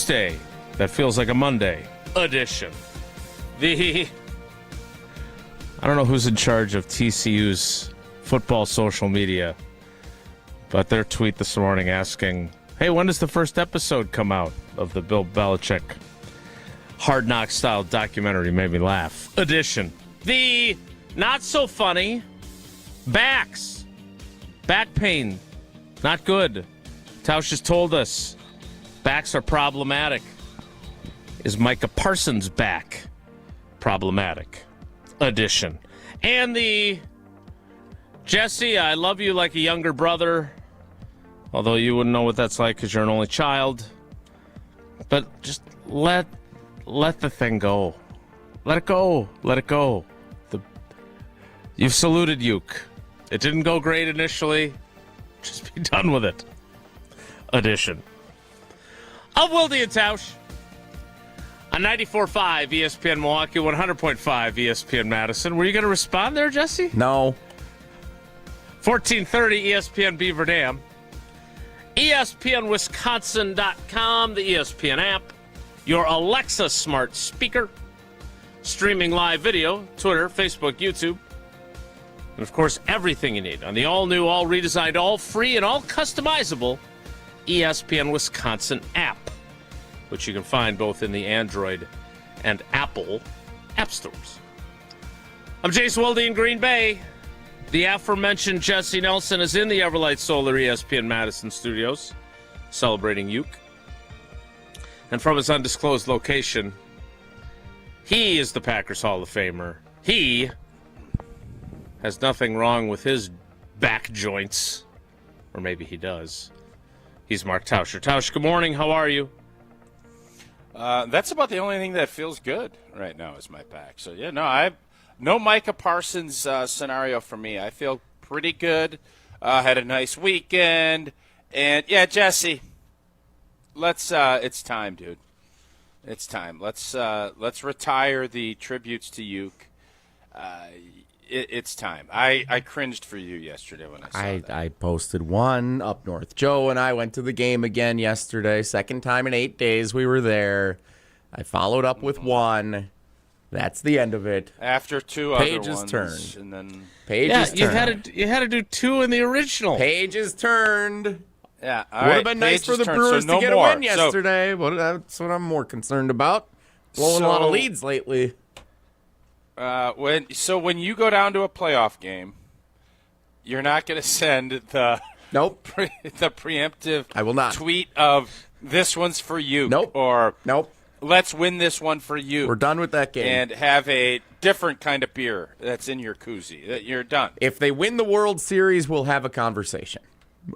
Tuesday, that feels like a Monday edition. I don't know who's in charge of TCU's football social media, but their tweet this morning asking, hey, when does the first episode come out of the Bill Belichick Hard Knock style documentary made me laugh edition. The not so funny backs. Back pain. Not good. Tausch just told us backs are problematic. Is Micah Parsons back problematic edition. And the Jesse, I love you like a younger brother, although you wouldn't know what that's like because you're an only child. But just let the thing go. Let it go. Let it go. You've saluted Uke. It didn't go great initially. Just be done with it. Edition of Wilde and Tausch on 94.5 ESPN Milwaukee, 100.5 ESPN Madison. Were you going to respond there, Jesse? No. 1430 ESPN Beaver Dam. ESPNWisconsin.com, the ESPN app. Your Alexa smart speaker. Streaming live video, Twitter, Facebook, YouTube. And, of course, everything you need on the all-new, all-redesigned, all-free, and all-customizable ESPN Wisconsin app, which you can find both in the Android and Apple app stores. I'm Jason Wilde in Green Bay. The aforementioned Jesse Nelson is in the Everlight Solar ESPN Madison studios, celebrating Uke. And from his undisclosed location, he is the Packers Hall of Famer. He has nothing wrong with his back joints. Or maybe he does. He's Mark Tauscher. Tausch, good morning. How are you? That's about the only thing that feels good right now is my back. So, yeah, no Micah Parsons scenario for me. I feel pretty good. Had a nice weekend. And, yeah, Jesse, it's time, dude. It's time. Let's retire the tributes to Uke. It's time. I cringed for you yesterday when I saw that. I posted one up north. Joe and I went to the game again yesterday. Second time in 8 days we were there. I followed up with one. That's the end of it. After two Pages other ones. turned. And then Pages turned. You had to do two in the original. Pages turned. Yeah, all right. Would have been nice for the Brewers to get a win yesterday. But that's what I'm more concerned about. Blowing a lot of leads lately. When you go down to a playoff game, you're not going to send the the preemptive I will not. tweet of this one's for you. Nope. Or nope. Let's win this one for you. We're done with that game. And have a different kind of beer that's in your koozie. You're done. If they win the World Series, we'll have a conversation.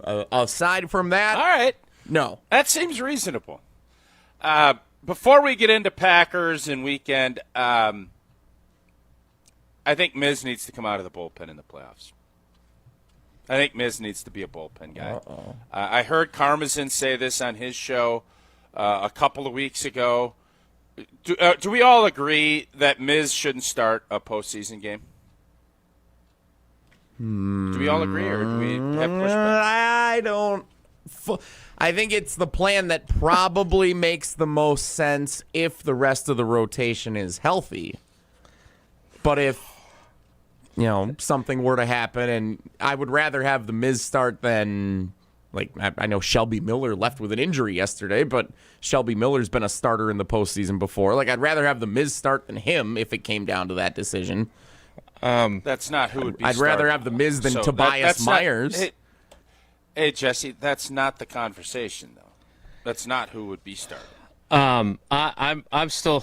Aside from that, all right. No. That seems reasonable. Before we get into Packers and weekend, I think Miz needs to come out of the bullpen in the playoffs. I think Miz needs to be a bullpen guy. I heard Karmazin say this on his show a couple of weeks ago. Do we all agree that Miz shouldn't start a postseason game? Do we all agree, or do we have pushback? I don't. I think it's the plan that probably makes the most sense if the rest of the rotation is healthy. But if something were to happen, and I would rather have the Miz start than, I know Shelby Miller left with an injury yesterday, but Shelby Miller's been a starter in the postseason before. I'd rather have the Miz start than him if it came down to that decision. That's not who would be I'd rather have the Miz than Tobias Myers. Hey, Jesse, that's not the conversation, though. That's not who would be starting. I'm still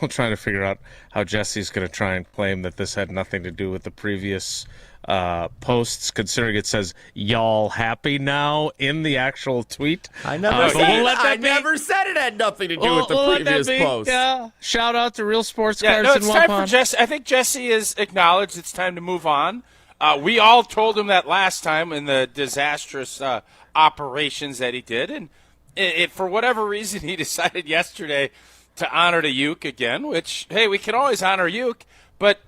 trying to figure out how Jesse's going to try and claim that this had nothing to do with the previous posts, considering it says "y'all happy now" in the actual tweet. I never said it had nothing to do with the previous post. Yeah. Shout out to Real Sports Cars it's in time Waupun. for Jesse. I think Jesse has acknowledged it's time to move on. We all told him that last time in the disastrous operations that he did, and for whatever reason, he decided yesterday to honor the Uke again, which, hey, we can always honor Uke, but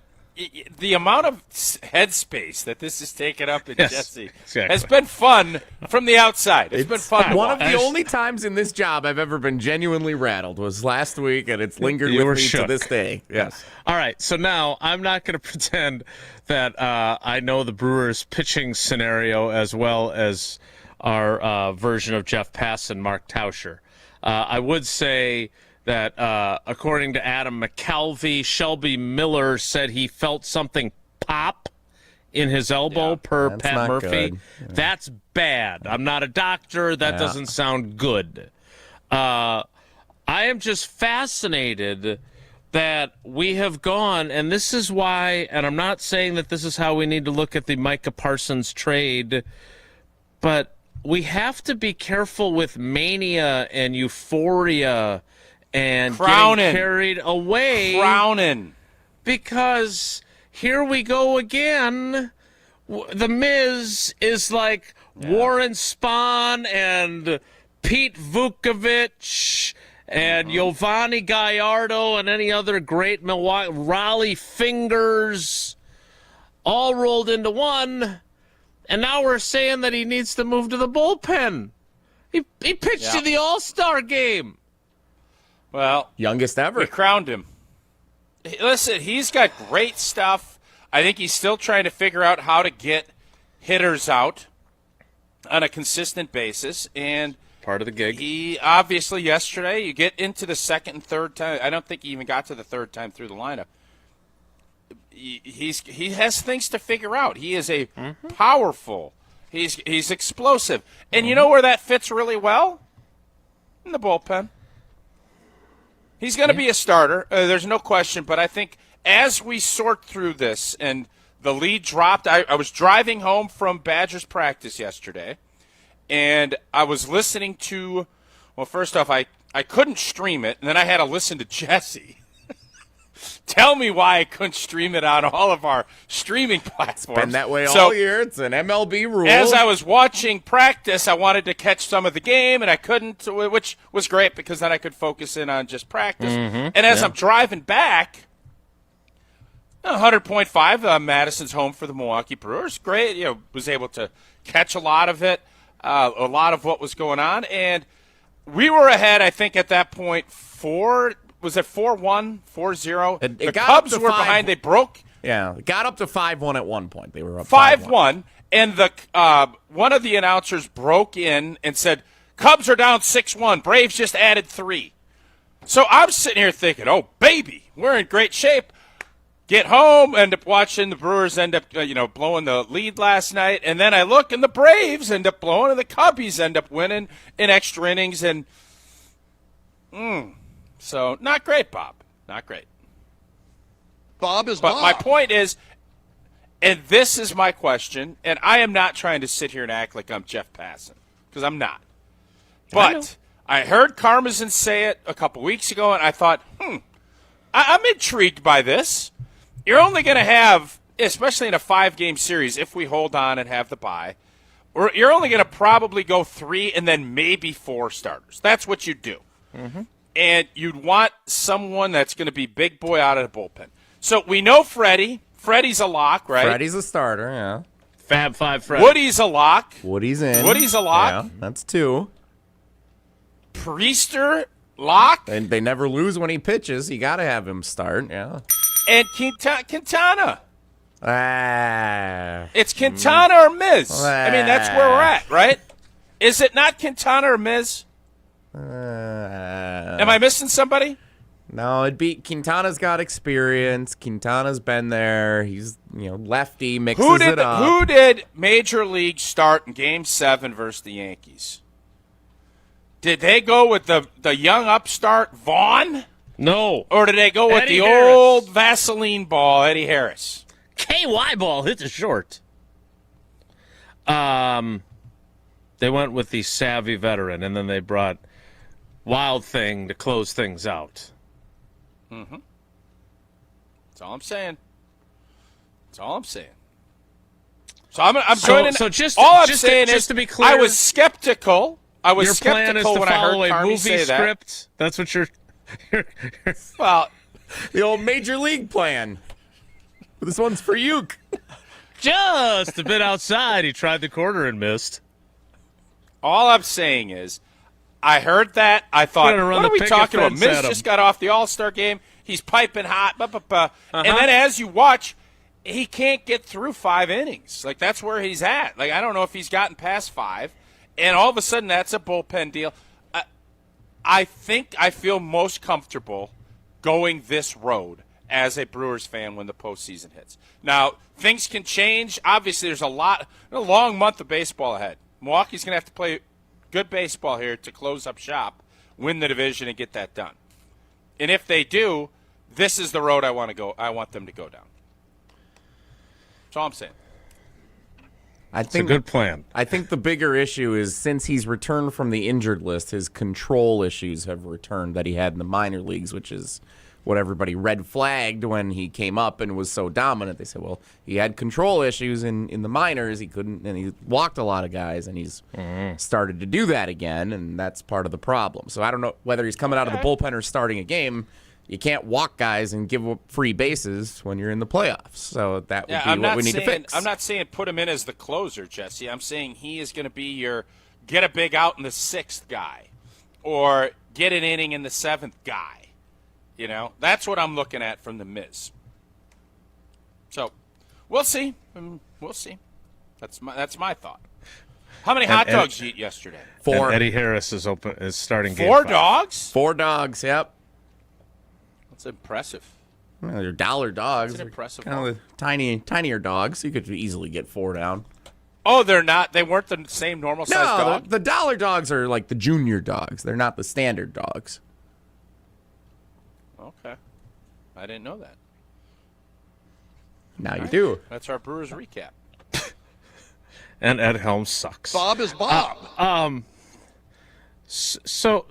the amount of headspace that this has taken up in Jesse exactly. has been fun from the outside. It's been fun. One of the only times in this job I've ever been genuinely rattled was last week, and it's lingered with me to this day. Yes. All right, so now I'm not going to pretend that I know the Brewers' pitching scenario as well as our version of Jeff Pass and Mark Tauscher. I would say that according to Adam McCalvey, Shelby Miller said he felt something pop in his elbow per Pat Murphy. Yeah. That's bad. I'm not a doctor. That doesn't sound good. I am just fascinated that we have gone, and this is why, and I'm not saying that this is how we need to look at the Micah Parsons trade, but we have to be careful with mania and euphoria and getting carried away. Because here we go again. The Miz is like Warren Spahn and Pete Vukovich and Giovanni Gallardo and any other great Milwaukee, Raleigh Fingers, all rolled into one. And now we're saying that he needs to move to the bullpen. He pitched in the All-Star game. Well, youngest ever. We crowned him. Listen, he's got great stuff. I think he's still trying to figure out how to get hitters out on a consistent basis. And part of the gig. He obviously yesterday, you get into the second and third time. I don't think he even got to the third time through the lineup. He has things to figure out. He is a powerful. He's explosive. And you know where that fits really well? In the bullpen. He's going to be a starter. There's no question. But I think as we sort through this and the lead dropped, I was driving home from Badgers practice yesterday, and I was listening to, well, first off, I couldn't stream it, and then I had to listen to Jesse tell me why I couldn't stream it on all of our streaming platforms. Been that way all year. It's an MLB rule. As I was watching practice, I wanted to catch some of the game, and I couldn't, which was great because then I could focus in on just practice. And as I'm driving back, 100.5, Madison's home for the Milwaukee Brewers. Great. Was able to catch a lot of it, a lot of what was going on. And we were ahead, I think, at that point, was it 4-1, 4-0? The Cubs were behind. They broke. Yeah, it got up to 5-1 at one point. They were up 5-1, and one of the announcers broke in and said, Cubs are down 6-1. Braves just added 3. So I'm sitting here thinking, oh, baby, we're in great shape. Get home, end up watching the Brewers end up, blowing the lead last night. And then I look, and the Braves end up blowing, and the Cubbies end up winning in extra innings. And, so, not great, Bob. Not great. Bob is But Bob. my point is, and this is my question, and I am not trying to sit here and act like I'm Jeff Passan, because I'm not. But I heard Karmazin say it a couple weeks ago, and I thought, I'm intrigued by this. You're only going to have, especially in a 5-game series, if we hold on and have the bye, or you're only going to probably go 3 and then maybe 4 starters. That's what you do. And you'd want someone that's going to be big boy out of the bullpen. So we know Freddie. Freddie's a lock, right? Freddie's a starter, yeah. Fab Five Freddie. Woody's a lock. Woody's in. Woody's a lock. Yeah, that's 2. Priester, lock. And they never lose when he pitches. You got to have him start, yeah. And Quintana. Ah. It's Quintana or Miz. I mean, that's where we're at, right? Is it not Quintana or Miz? Am I missing somebody? No, it'd be Quintana's got experience. Quintana's been there. He's lefty, mixes it up. Who did Major League start in Game 7 versus the Yankees? Did they go with the young upstart Vaughn? No. Or did they go with Eddie the Harris. old Vaseline ball, Eddie Harris? KY ball hit the short. They went with the savvy veteran, and then they brought Wild Thing to close things out. That's all I'm saying. That's all I'm saying. So I'm joining. So just all I'm just saying to, is, to be clear, I was skeptical. Your plan is to when I follow heard a Carney movie say that. script. That's what you're. Well, The old Major League plan. This one's for you. Just a bit outside. He tried the corner and missed. All I'm saying is, I heard that. I thought, what are we talking about? Miz just got off the All-Star game. He's piping hot. And then as you watch, he can't get through 5 innings. Like, that's where he's at. Like, I don't know if he's gotten past 5. And all of a sudden, that's a bullpen deal. I think I feel most comfortable going this road as a Brewers fan when the postseason hits. Now, things can change. Obviously, there's a long month of baseball ahead. Milwaukee's going to have to play good baseball here to close up shop, win the division, and get that done. And if they do, this is the road I want them to go down. That's all I'm saying. It's a good plan. I think the bigger issue is since he's returned from the injured list, his control issues have returned that he had in the minor leagues, which is what everybody red flagged when he came up and was so dominant. They said, well, he had control issues in the minors. He couldn't, and he walked a lot of guys, and he's started to do that again, and that's part of the problem. So I don't know whether he's coming out of the bullpen or starting a game. You can't walk guys and give up free bases when you're in the playoffs. So that would be what we need to fix. I'm not saying put him in as the closer, Jesse. I'm saying he is going to be your get a big out in the 6th guy or get an inning in the 7th guy. You know, that's what I'm looking at from the Miz. So we'll see. We'll see. That's my thought. How many hot dogs did you eat yesterday? 4. And Eddie Harris is starting game 4 5. dogs? 4 dogs, yep. That's impressive. Well, they're dollar dogs. That's an impressive Kind of tinier dogs. You could easily get 4 down. Oh, they're not. They weren't the same normal size dog. The dollar dogs are like the junior dogs. They're not the standard dogs. Okay, I didn't know that. Now you do. That's our Brewers recap. And Ed Helms sucks. Bob is Bob. So,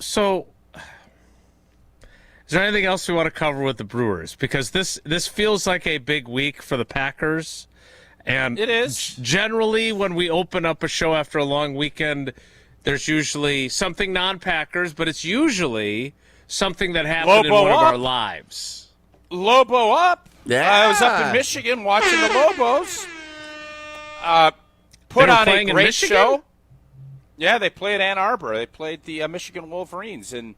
is there anything else we want to cover with the Brewers? Because this feels like a big week for the Packers. And it is. Generally, when we open up a show after a long weekend, there's usually something non-Packers, but it's usually something that happened in one of our lives. Lobo up. Yeah. I was up in Michigan watching the Lobos. Put on a great show. Yeah, they played Ann Arbor. They played the Michigan Wolverines. And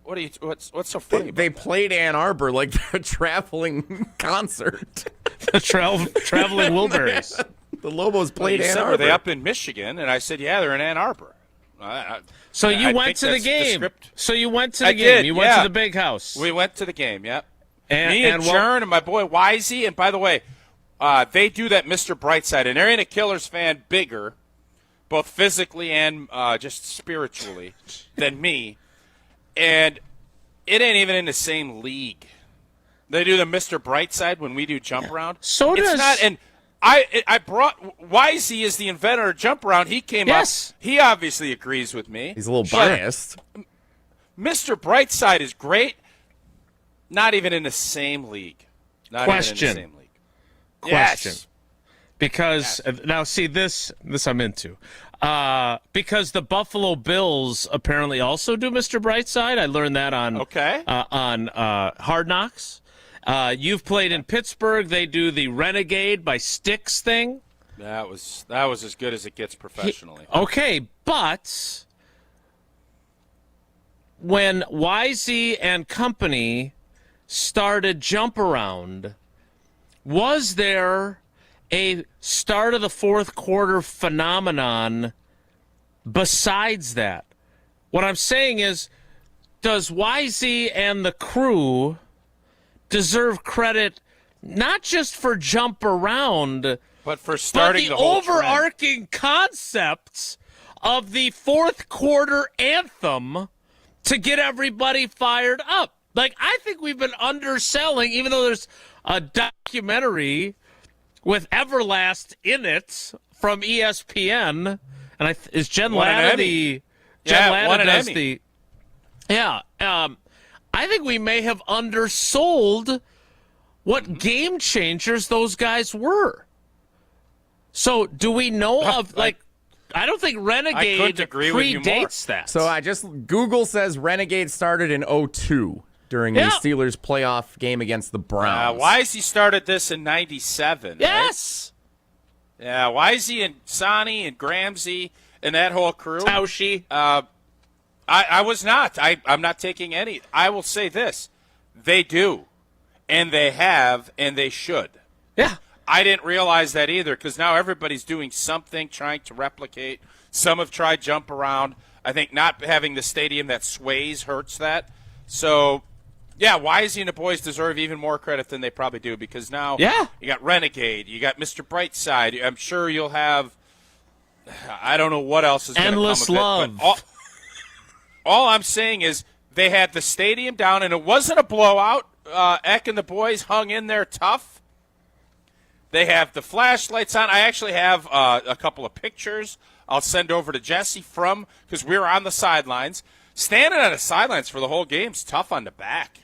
what's so funny? They played Ann Arbor like a traveling concert. The traveling Wilburys. The Lobos played Ann Arbor. Were they up in Michigan? And I said, yeah, they're in Ann Arbor. So you went to the game. So you went to the game. You went to the big house. We went to the game, yep. Me and Jern and my boy Wisey. And by the way, they do that Mr. Brightside. And there ain't a Killers fan bigger, both physically and just spiritually, than me. And it ain't even in the same league. They do the Mr. Brightside when we do jump around. So it's does not. And I brought Wisey is the inventor of jump around. He came up. He obviously agrees with me. He's a little biased. Mr. Brightside is great. Not even in the same league. Question. Yes. Because now see this I'm into. Because the Buffalo Bills apparently also do Mr. Brightside. I learned that on Hard Knocks. You've played in Pittsburgh. They do the Renegade by Styx thing. That was as good as it gets professionally. Okay, but when Wisey and company started Jump Around, was there a start of the fourth quarter phenomenon besides that? What I'm saying is, does Wisey and the crew deserve credit not just for Jump Around, but for starting the whole overarching concepts of the fourth quarter anthem to get everybody fired up? Like, I think we've been underselling, even though there's a documentary with Everlast in it from ESPN, and is Jen Latta the Jen Latta does the I think we may have undersold what game changers those guys were. So do we know of, like, I don't think Renegade predates that. So Google says Renegade started in 2002. during the Steelers playoff game against the Browns. Wisey started this in 97. Yes. Right? Yeah, Wisey and Sonny and Gramsci and that whole crew. Tauschi. I was not. I'm not taking any. I will say this. They do. And they have, and they should. Yeah. I didn't realize that either because now everybody's doing something, trying to replicate. Some have tried jump around. I think not having the stadium that sways hurts that. So, yeah, Wisey and the boys deserve even more credit than they probably do because now you got Renegade, you got Mr. Brightside. I'm sure you'll have, I don't know what else is going to come of endless love. But all I'm saying is they had the stadium down, and it wasn't a blowout. Eck and the boys hung in there tough. They have the flashlights on. I actually have a couple of pictures I'll send over to Jesse because we were on the sidelines. Standing on the sidelines for the whole game's tough on the back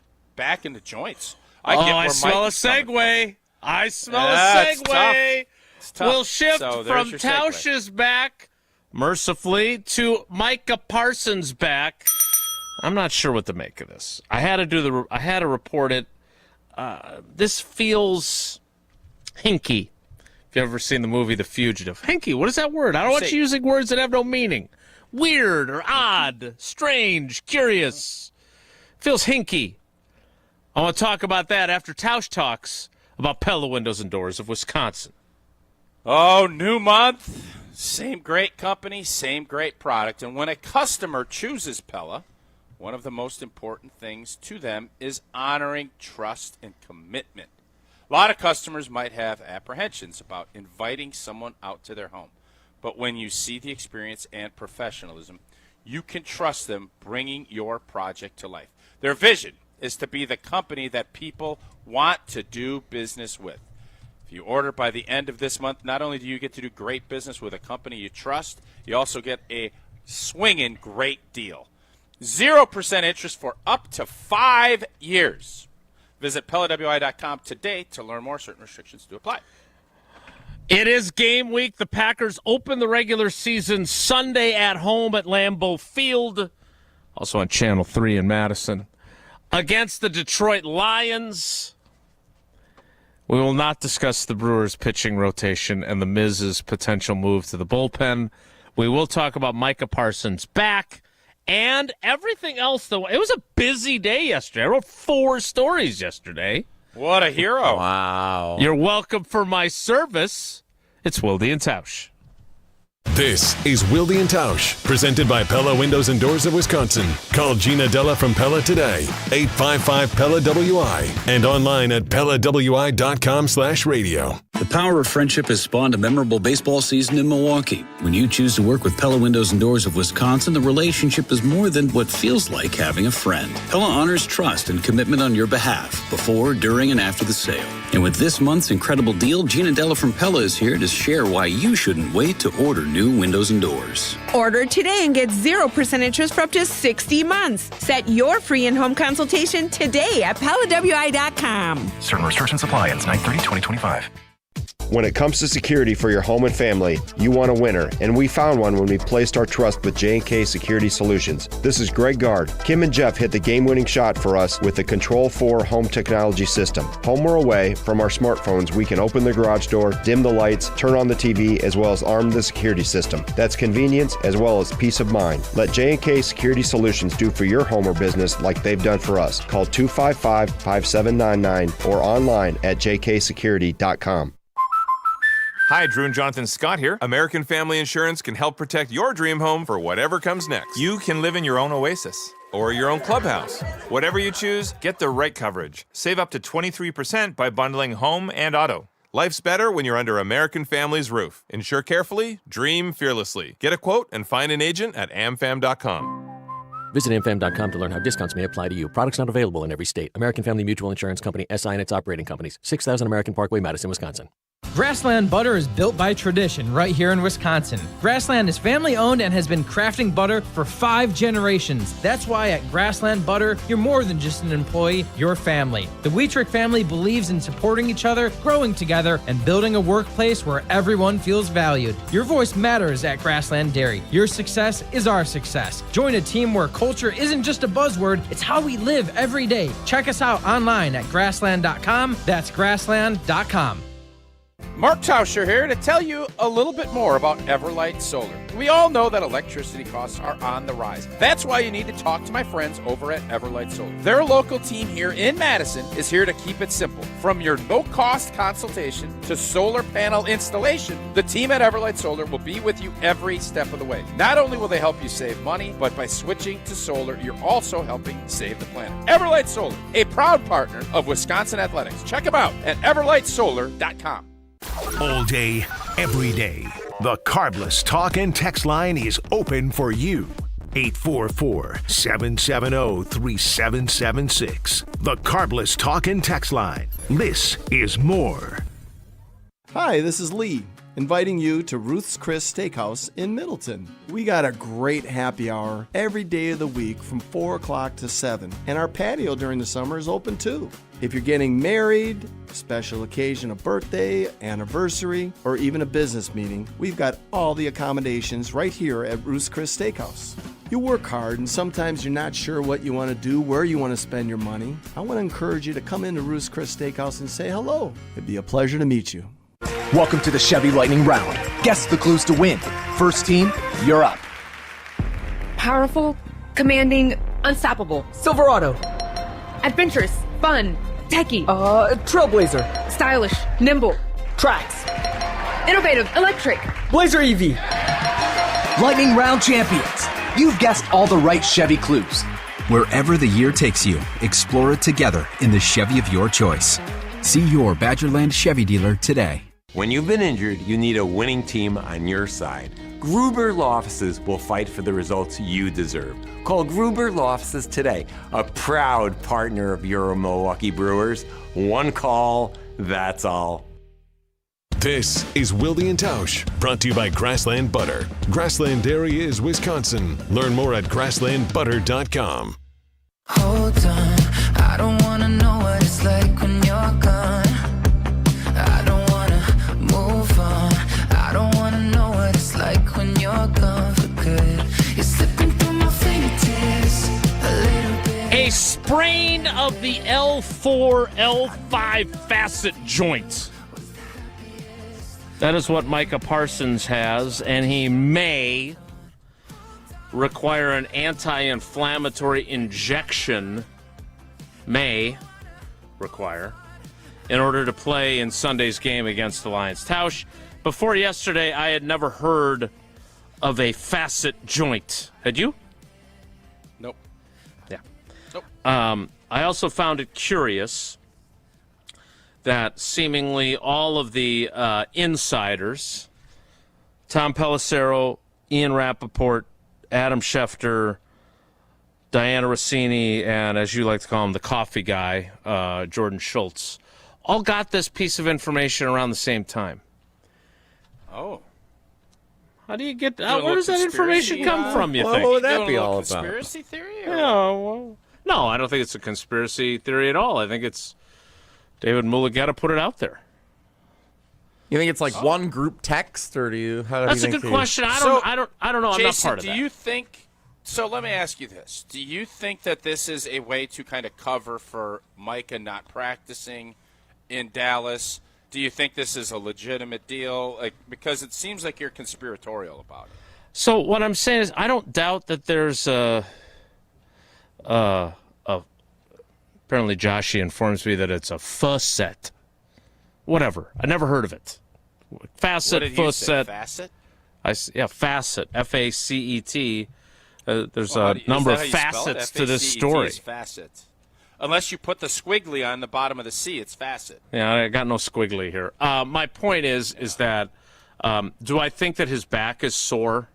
in the joints. I smell a segue. I smell a segue. It's tough. We'll shift from your Tausch's back, mercifully, to Micah Parsons' back. I'm not sure what to make of this. I had to report it. This feels hinky. If you've ever seen the movie The Fugitive. Hinky, what is that word? I don't want you using words that have no meaning. Weird or odd, strange, curious. Feels hinky. I want to talk about that after Tausch talks about Pella Windows and Doors of Wisconsin. Oh, new month, same great company, same great product. And when a customer chooses Pella, one of the most important things to them is honoring trust and commitment. A lot of customers might have apprehensions about inviting someone out to their home. But when you see the experience and professionalism, you can trust them bringing your project to life. Their vision is to be the company that people want to do business with. If you order by the end of this month, not only do you get to do great business with a company you trust, you also get a swinging great deal. 0% interest for up to 5 years. Visit PellaWI.com today to learn more. Certain restrictions do apply. It is game week. The Packers open the regular season Sunday at home at Lambeau Field, also on Channel 3 in Madison, against the Detroit Lions. We will not discuss the Brewers' pitching rotation and the Miz's potential move to the bullpen. We will talk about Micah Parsons' back and everything else. Though it was a busy day yesterday. I wrote 4 stories yesterday. What a hero. Wow. You're welcome for my service. It's Wilde and Tausch. This is Wilde and Tausch, presented by Pella Windows and Doors of Wisconsin. Call Gina Della from Pella today, 855-PELLA-WI, and online at PellaWI.com/radio. The power of friendship has spawned a memorable baseball season in Milwaukee. When you choose to work with Pella Windows and Doors of Wisconsin, the relationship is more than what feels like having a friend. Pella honors trust and commitment on your behalf, before, during, and after the sale. And with this month's incredible deal, Gina Della from Pella is here to share why you shouldn't wait to order new windows and doors. Order today and get 0% interest for up to 60 months. Set your free in-home consultation today at PellaWI.com. Certain restrictions apply. Ends 9/30/2025. When it comes to security for your home and family, you want a winner, and we found one when we placed our trust with J&K Security Solutions. This is Greg Gard. Kim and Jeff hit the game-winning shot for us with the Control 4 home technology system. Home or away, from our smartphones, we can open the garage door, dim the lights, turn on the TV, as well as arm the security system. That's convenience as well as peace of mind. Let J&K Security Solutions do for your home or business like they've done for us. Call 255-5799 or online at jksecurity.com. Hi, Drew and Jonathan Scott here. American Family Insurance can help protect your dream home for whatever comes next. You can live in your own oasis or your own clubhouse. Whatever you choose, get the right coverage. Save up to 23% by bundling home and auto. Life's better when you're under American Family's roof. Insure carefully, dream fearlessly. Get a quote and find an agent at amfam.com. Visit amfam.com to learn how discounts may apply to you. Products not available in every state. American Family Mutual Insurance Company, SI and its operating companies. 6000 American Parkway, Madison, Wisconsin. Grassland butter is built by tradition right here in Wisconsin. Grassland is family owned and has been crafting butter for 5 generations. That's why at Grassland Butter, you're more than just an employee, you're family. The Wietrich family believes in supporting each other, growing together, and building a workplace where everyone feels valued. Your voice matters at Grassland Dairy. Your success is our success. Join a team where culture isn't just a buzzword, it's how we live every day. Check us out online at grassland.com. That's grassland.com. Mark Tauscher here to tell you a little bit more about Everlight Solar. We all know that electricity costs are on the rise. That's why you need to talk to my friends over at Everlight Solar. Their local team here in Madison is here to keep it simple. From your no-cost consultation to solar panel installation, the team at Everlight Solar will be with you every step of the way. Not only will they help you save money, but by switching to solar, you're also helping save the planet. Everlight Solar, a proud partner of Wisconsin Athletics. Check them out at everlightsolar.com. All day, every day. The Carbless Talk and Text line is open for you. 844-770-3776. The Carbless Talk and Text line. This is more. Hi, this is Lee, inviting you to Ruth's Chris Steakhouse in Middleton. We got a great happy hour every day of the week from 4 o'clock to 7, and our patio during the summer is open too. If you're getting married, special occasion, a birthday, anniversary, or even a business meeting, we've got all the accommodations right here at Ruth's Chris Steakhouse. You work hard and sometimes you're not sure what you want to do, where you want to spend your money. I want to encourage you to come into Ruth's Chris Steakhouse and say hello. It'd be a pleasure to meet you. Welcome to the Chevy Lightning Round. Guess the clues to win. First team, you're up. Powerful, commanding, unstoppable. Silverado. Adventurous, fun, techie. Trailblazer. Stylish, nimble. Trax. Innovative, electric. Blazer EV. Lightning Round champions. You've guessed all the right Chevy clues. Wherever the year takes you, explore it together in the Chevy of your choice. See your Badgerland Chevy dealer today. When you've been injured, you need a winning team on your side. Gruber Law Offices will fight for the results you deserve. Call Gruber Law Offices today, a proud partner of your Milwaukee Brewers. One call, that's all. This is Wilde and Tausch, brought to you by Grassland Butter. Grassland Dairy is Wisconsin. Learn more at grasslandbutter.com. Hold on, I don't want to know what it's like when you're gone. I don't want to move on. I don't want to know what it's like when you're gone for good. You're slipping through my fingertips a little bit. A sprain of the L4, L5 facet joint. That is what Micah Parsons has, and he may require an anti-inflammatory injection, in order to play in Sunday's game against the Lions. Tausch, before yesterday, I had never heard of a facet joint. Had you? Nope. Yeah. Nope. I also found it curious that seemingly all of the insiders, Tom Pelissero, Ian Rappaport, Adam Schefter, Diana Rossini, and as you like to call him, the coffee guy, Jordan Schultz, all got this piece of information around the same time. Oh. How do you get where does that information come from, you think? What would that be all about? Conspiracy theory? Or? No, I don't think it's a conspiracy theory at all. I think it's David Mulugeta put it out there. You think it's like one group text, or do you? That's a good question. I don't know. Jason, I'm not part of that. Do you think? So let me ask you this: do you think that this is a way to kind of cover for Micah not practicing in Dallas? Do you think this is a legitimate deal? Like, because it seems like you're conspiratorial about it. So what I'm saying is, I don't doubt that there's apparently Joshi informs me that it's a facet. Whatever. I never heard of it. Facet, what did you say, facet. Facet? Yeah, facet. F-A-C-E-T. There's a number of facets to this story. Facet. Unless you put the squiggly on the bottom of the C, it's facet. Yeah, I got no squiggly here. My point is that do I think that his back is sore?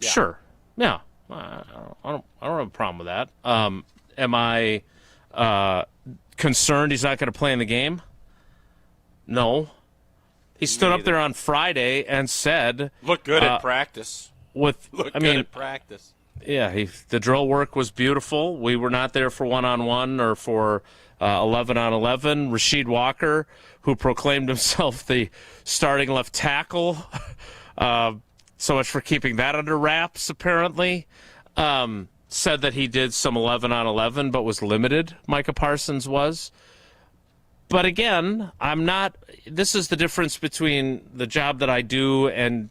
Yeah. Sure. Yeah. I don't have a problem with that. Am I concerned he's not going to play in the game? No. He stood up there on Friday and said, "Look good at practice." At practice. Yeah, the drill work was beautiful. We were not there for one-on-one or for 11-on-11. Rasheed Walker, who proclaimed himself the starting left tackle, so much for keeping that under wraps, apparently, said that he did some 11-on-11 but was limited, Micah Parsons was. But again, this is the difference between the job that I do and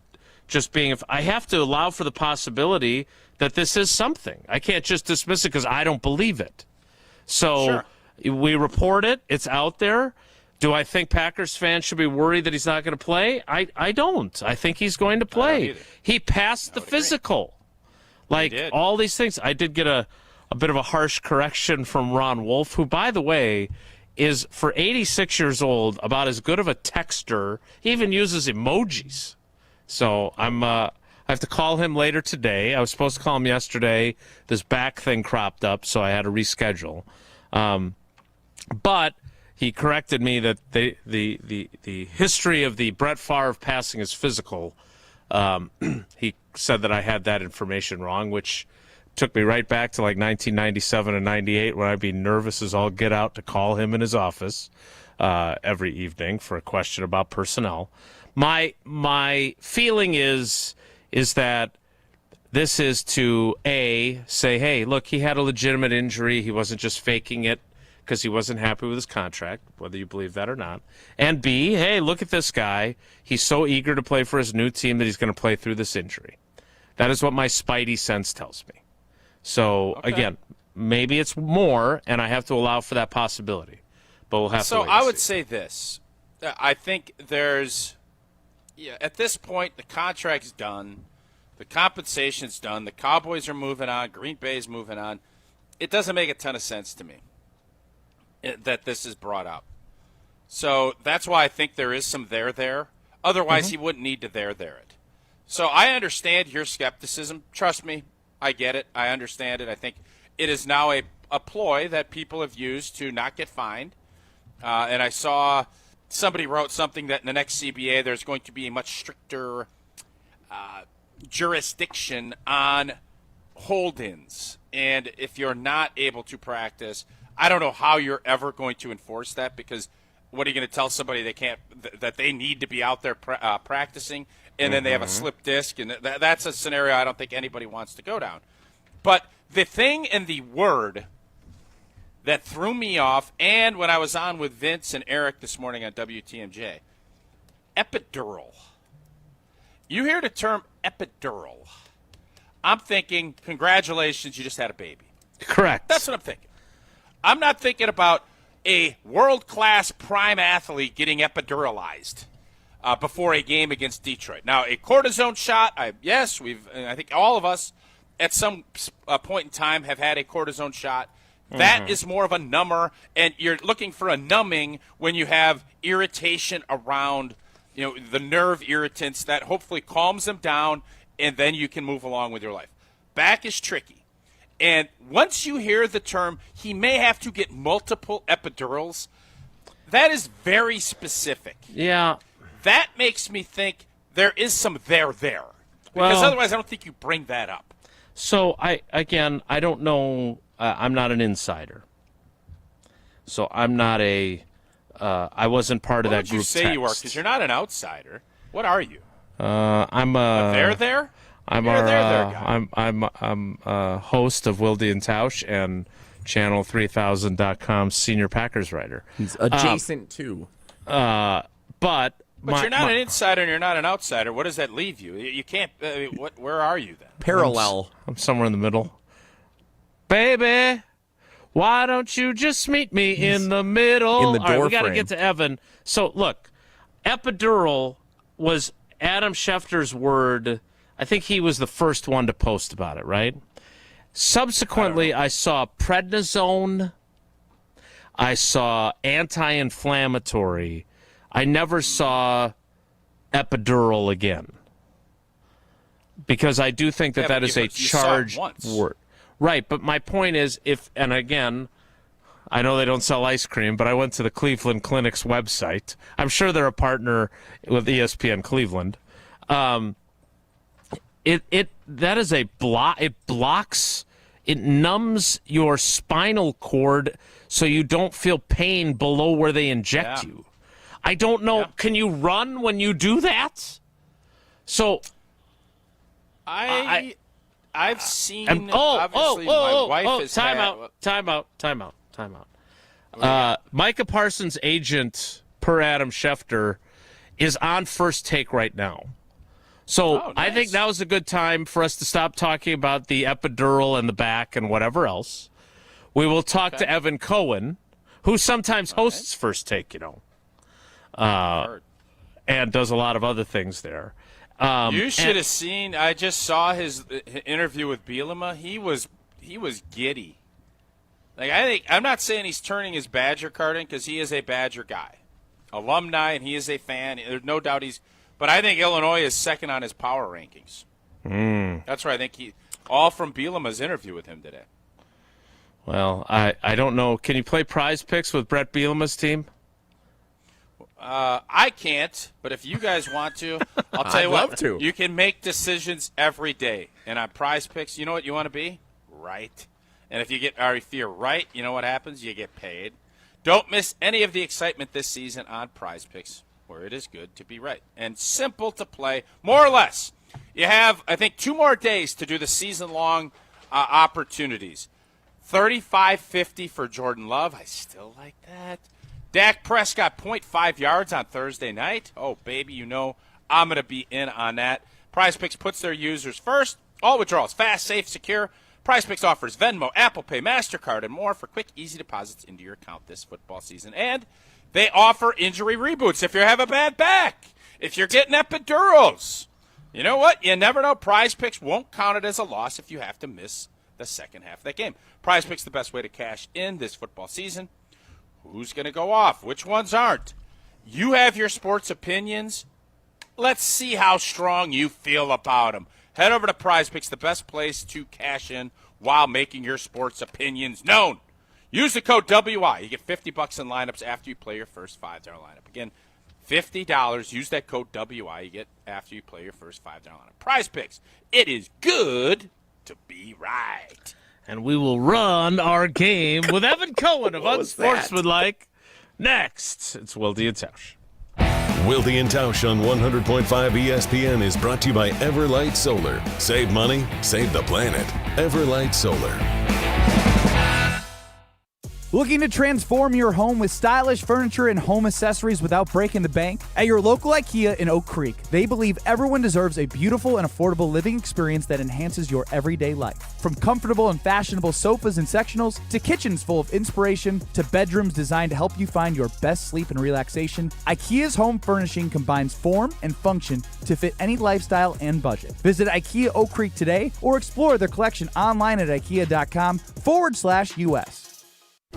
just being, I have to allow for the possibility that this is something. I can't just dismiss it because I don't believe it. So we report it. It's out there. Do I think Packers fans should be worried that he's not going to play? I don't. I think he's going to play. He passed the physical. Like all these things. I did get a bit of a harsh correction from Ron Wolf, who, by the way, is, for 86 years old, about as good of a texter. He even uses emojis. So I have to call him later today. I was supposed to call him yesterday. This back thing cropped up, so I had to reschedule. But he corrected me that the history of the Brett Favre passing is physical. He said that I had that information wrong, which took me right back to like 1997 and 98 when I'd be nervous as all get out to call him in his office every evening for a question about personnel. My feeling is that this is to, A, say, hey, look, he had a legitimate injury. He wasn't just faking it because he wasn't happy with his contract, whether you believe that or not. And B, hey, look at this guy. He's so eager to play for his new team that he's going to play through this injury. That is what my spidey sense tells me. So, again, maybe it's more, and I have to allow for that possibility. But we'll have to wait and I would see. say this. I think there's... Yeah, at this point, the contract's done. The compensation's done. The Cowboys are moving on. Green Bay's moving on. It doesn't make a ton of sense to me that this is brought up. So that's why I think there is some there. Otherwise, he wouldn't need to there it. So I understand your skepticism. Trust me, I get it. I understand it. I think it is now a ploy that people have used to not get fined. And I saw... Somebody wrote something that in the next CBA there's going to be a much stricter jurisdiction on hold-ins. And if you're not able to practice, I don't know how you're ever going to enforce that, because what are you going to tell somebody they can't, that they need to be out there practicing, and then they have a slip disc? And that's a scenario I don't think anybody wants to go down. But the thing and the word that threw me off, and when I was on with Vince and Eric this morning on WTMJ, epidural. You hear the term epidural, I'm thinking, congratulations, you just had a baby. Correct. That's what I'm thinking. I'm not thinking about a world-class prime athlete getting epiduralized before a game against Detroit. Now, a cortisone shot, I think all of us at some point in time have had a cortisone shot. That is more of a number, and you're looking for a numbing when you have irritation around, the nerve irritants that hopefully calms them down, and then you can move along with your life. Back is tricky. And once you hear the term, he may have to get multiple epidurals, that is very specific. Yeah. That makes me think there is some there. Because otherwise I don't think you bring that up. So, I don't know. I'm not an insider. So I'm not I wasn't part of that group text. What would you say you are? Because you're not an outsider. What are you? I'm a there? I'm You're our a there guy. I'm a host of Wilde and Tausch and Channel 3000.com senior Packers writer. He's adjacent to. But you're not an insider and you're not an outsider. What does that leave you? You can't. Where are you then? Parallel. I'm somewhere in the middle. Baby, why don't you just meet me in the middle? In the door All right, we got to frame. get to Evan. So, look, epidural was Adam Schefter's word. I think he was the first one to post about it, right? Subsequently, I saw prednisone. I saw anti-inflammatory. I never saw epidural again. Because I do think that is a charged word. Right, but my point is, and again, I know they don't sell ice cream, but I went to the Cleveland Clinic's website. I'm sure they're a partner with ESPN Cleveland. That is a block. It blocks. It numbs your spinal cord so you don't feel pain below where they inject you. I don't know. Yeah. Can you run when you do that? So, I've seen. Obviously, my wife is. Time out. Micah Parsons' agent, per Adam Schefter, is on First Take right now. So nice. I think now is a good time for us to stop talking about the epidural and the back and whatever else. We will talk to Evan Cohen, who sometimes hosts First Take, and does a lot of other things there. You should have seen. I just saw his interview with Bielema. He was giddy. I'm not saying he's turning his Badger card in because he is a Badger guy, alumni, and he is a fan. There's no doubt But I think Illinois is second on his power rankings. That's right. I think all from Bielema's interview with him today. Well, I don't know. Can you play Prize Picks with Brett Bielema's team? I can't, but if you guys want to, I'll tell you what. You can make decisions every day. And on Prize Picks, you know what you want to be? Right. And if you're right, you know what happens? You get paid. Don't miss any of the excitement this season on Prize Picks, where it is good to be right and simple to play, more or less. You have, I think, 2 more days to do the season-long opportunities. $35.50 for Jordan Love. I still like that. Dak Prescott, 0.5 yards on Thursday night. Oh, baby, I'm going to be in on that. Prize Picks puts their users first. All withdrawals fast, safe, secure. Prize Picks offers Venmo, Apple Pay, MasterCard, and more for quick, easy deposits into your account this football season. And they offer injury reboots if you have a bad back, if you're getting epidurals. You know what? You never know. Prize Picks won't count it as a loss if you have to miss the second half of that game. Prize Picks the best way to cash in this football season. Who's going to go off? Which ones aren't? You have your sports opinions. Let's see how strong you feel about them. Head over to Prize Picks, the best place to cash in while making your sports opinions known. Use the code WI. You get $50 in lineups after you play your first $5 lineup. Again, $50. Use that code WI. You get after you play your first $5 lineup. Prize Picks. It is good to be right. And we will run our game with Evan Cohen of Unsportsmanlike. Next, it's Wilde and Tausch. Wilde and Tausch on 100.5 ESPN is brought to you by Everlight Solar. Save money, save the planet. Everlight Solar. Looking to transform your home with stylish furniture and home accessories without breaking the bank? At your local IKEA in Oak Creek, they believe everyone deserves a beautiful and affordable living experience that enhances your everyday life. From comfortable and fashionable sofas and sectionals, to kitchens full of inspiration, to bedrooms designed to help you find your best sleep and relaxation, IKEA's home furnishing combines form and function to fit any lifestyle and budget. Visit IKEA Oak Creek today or explore their collection online at ikea.com/US.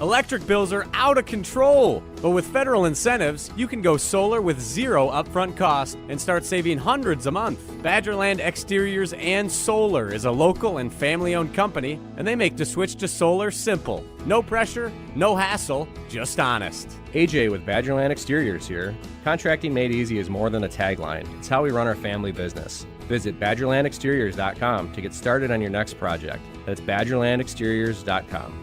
Electric bills are out of control, but with federal incentives, you can go solar with zero upfront cost and start saving hundreds a month. Badgerland Exteriors and Solar is a local and family-owned company, and they make the switch to solar simple. No pressure, no hassle, just honest. AJ with Badgerland Exteriors here. Contracting made easy is more than a tagline. It's how we run our family business. Visit BadgerlandExteriors.com to get started on your next project. That's BadgerlandExteriors.com.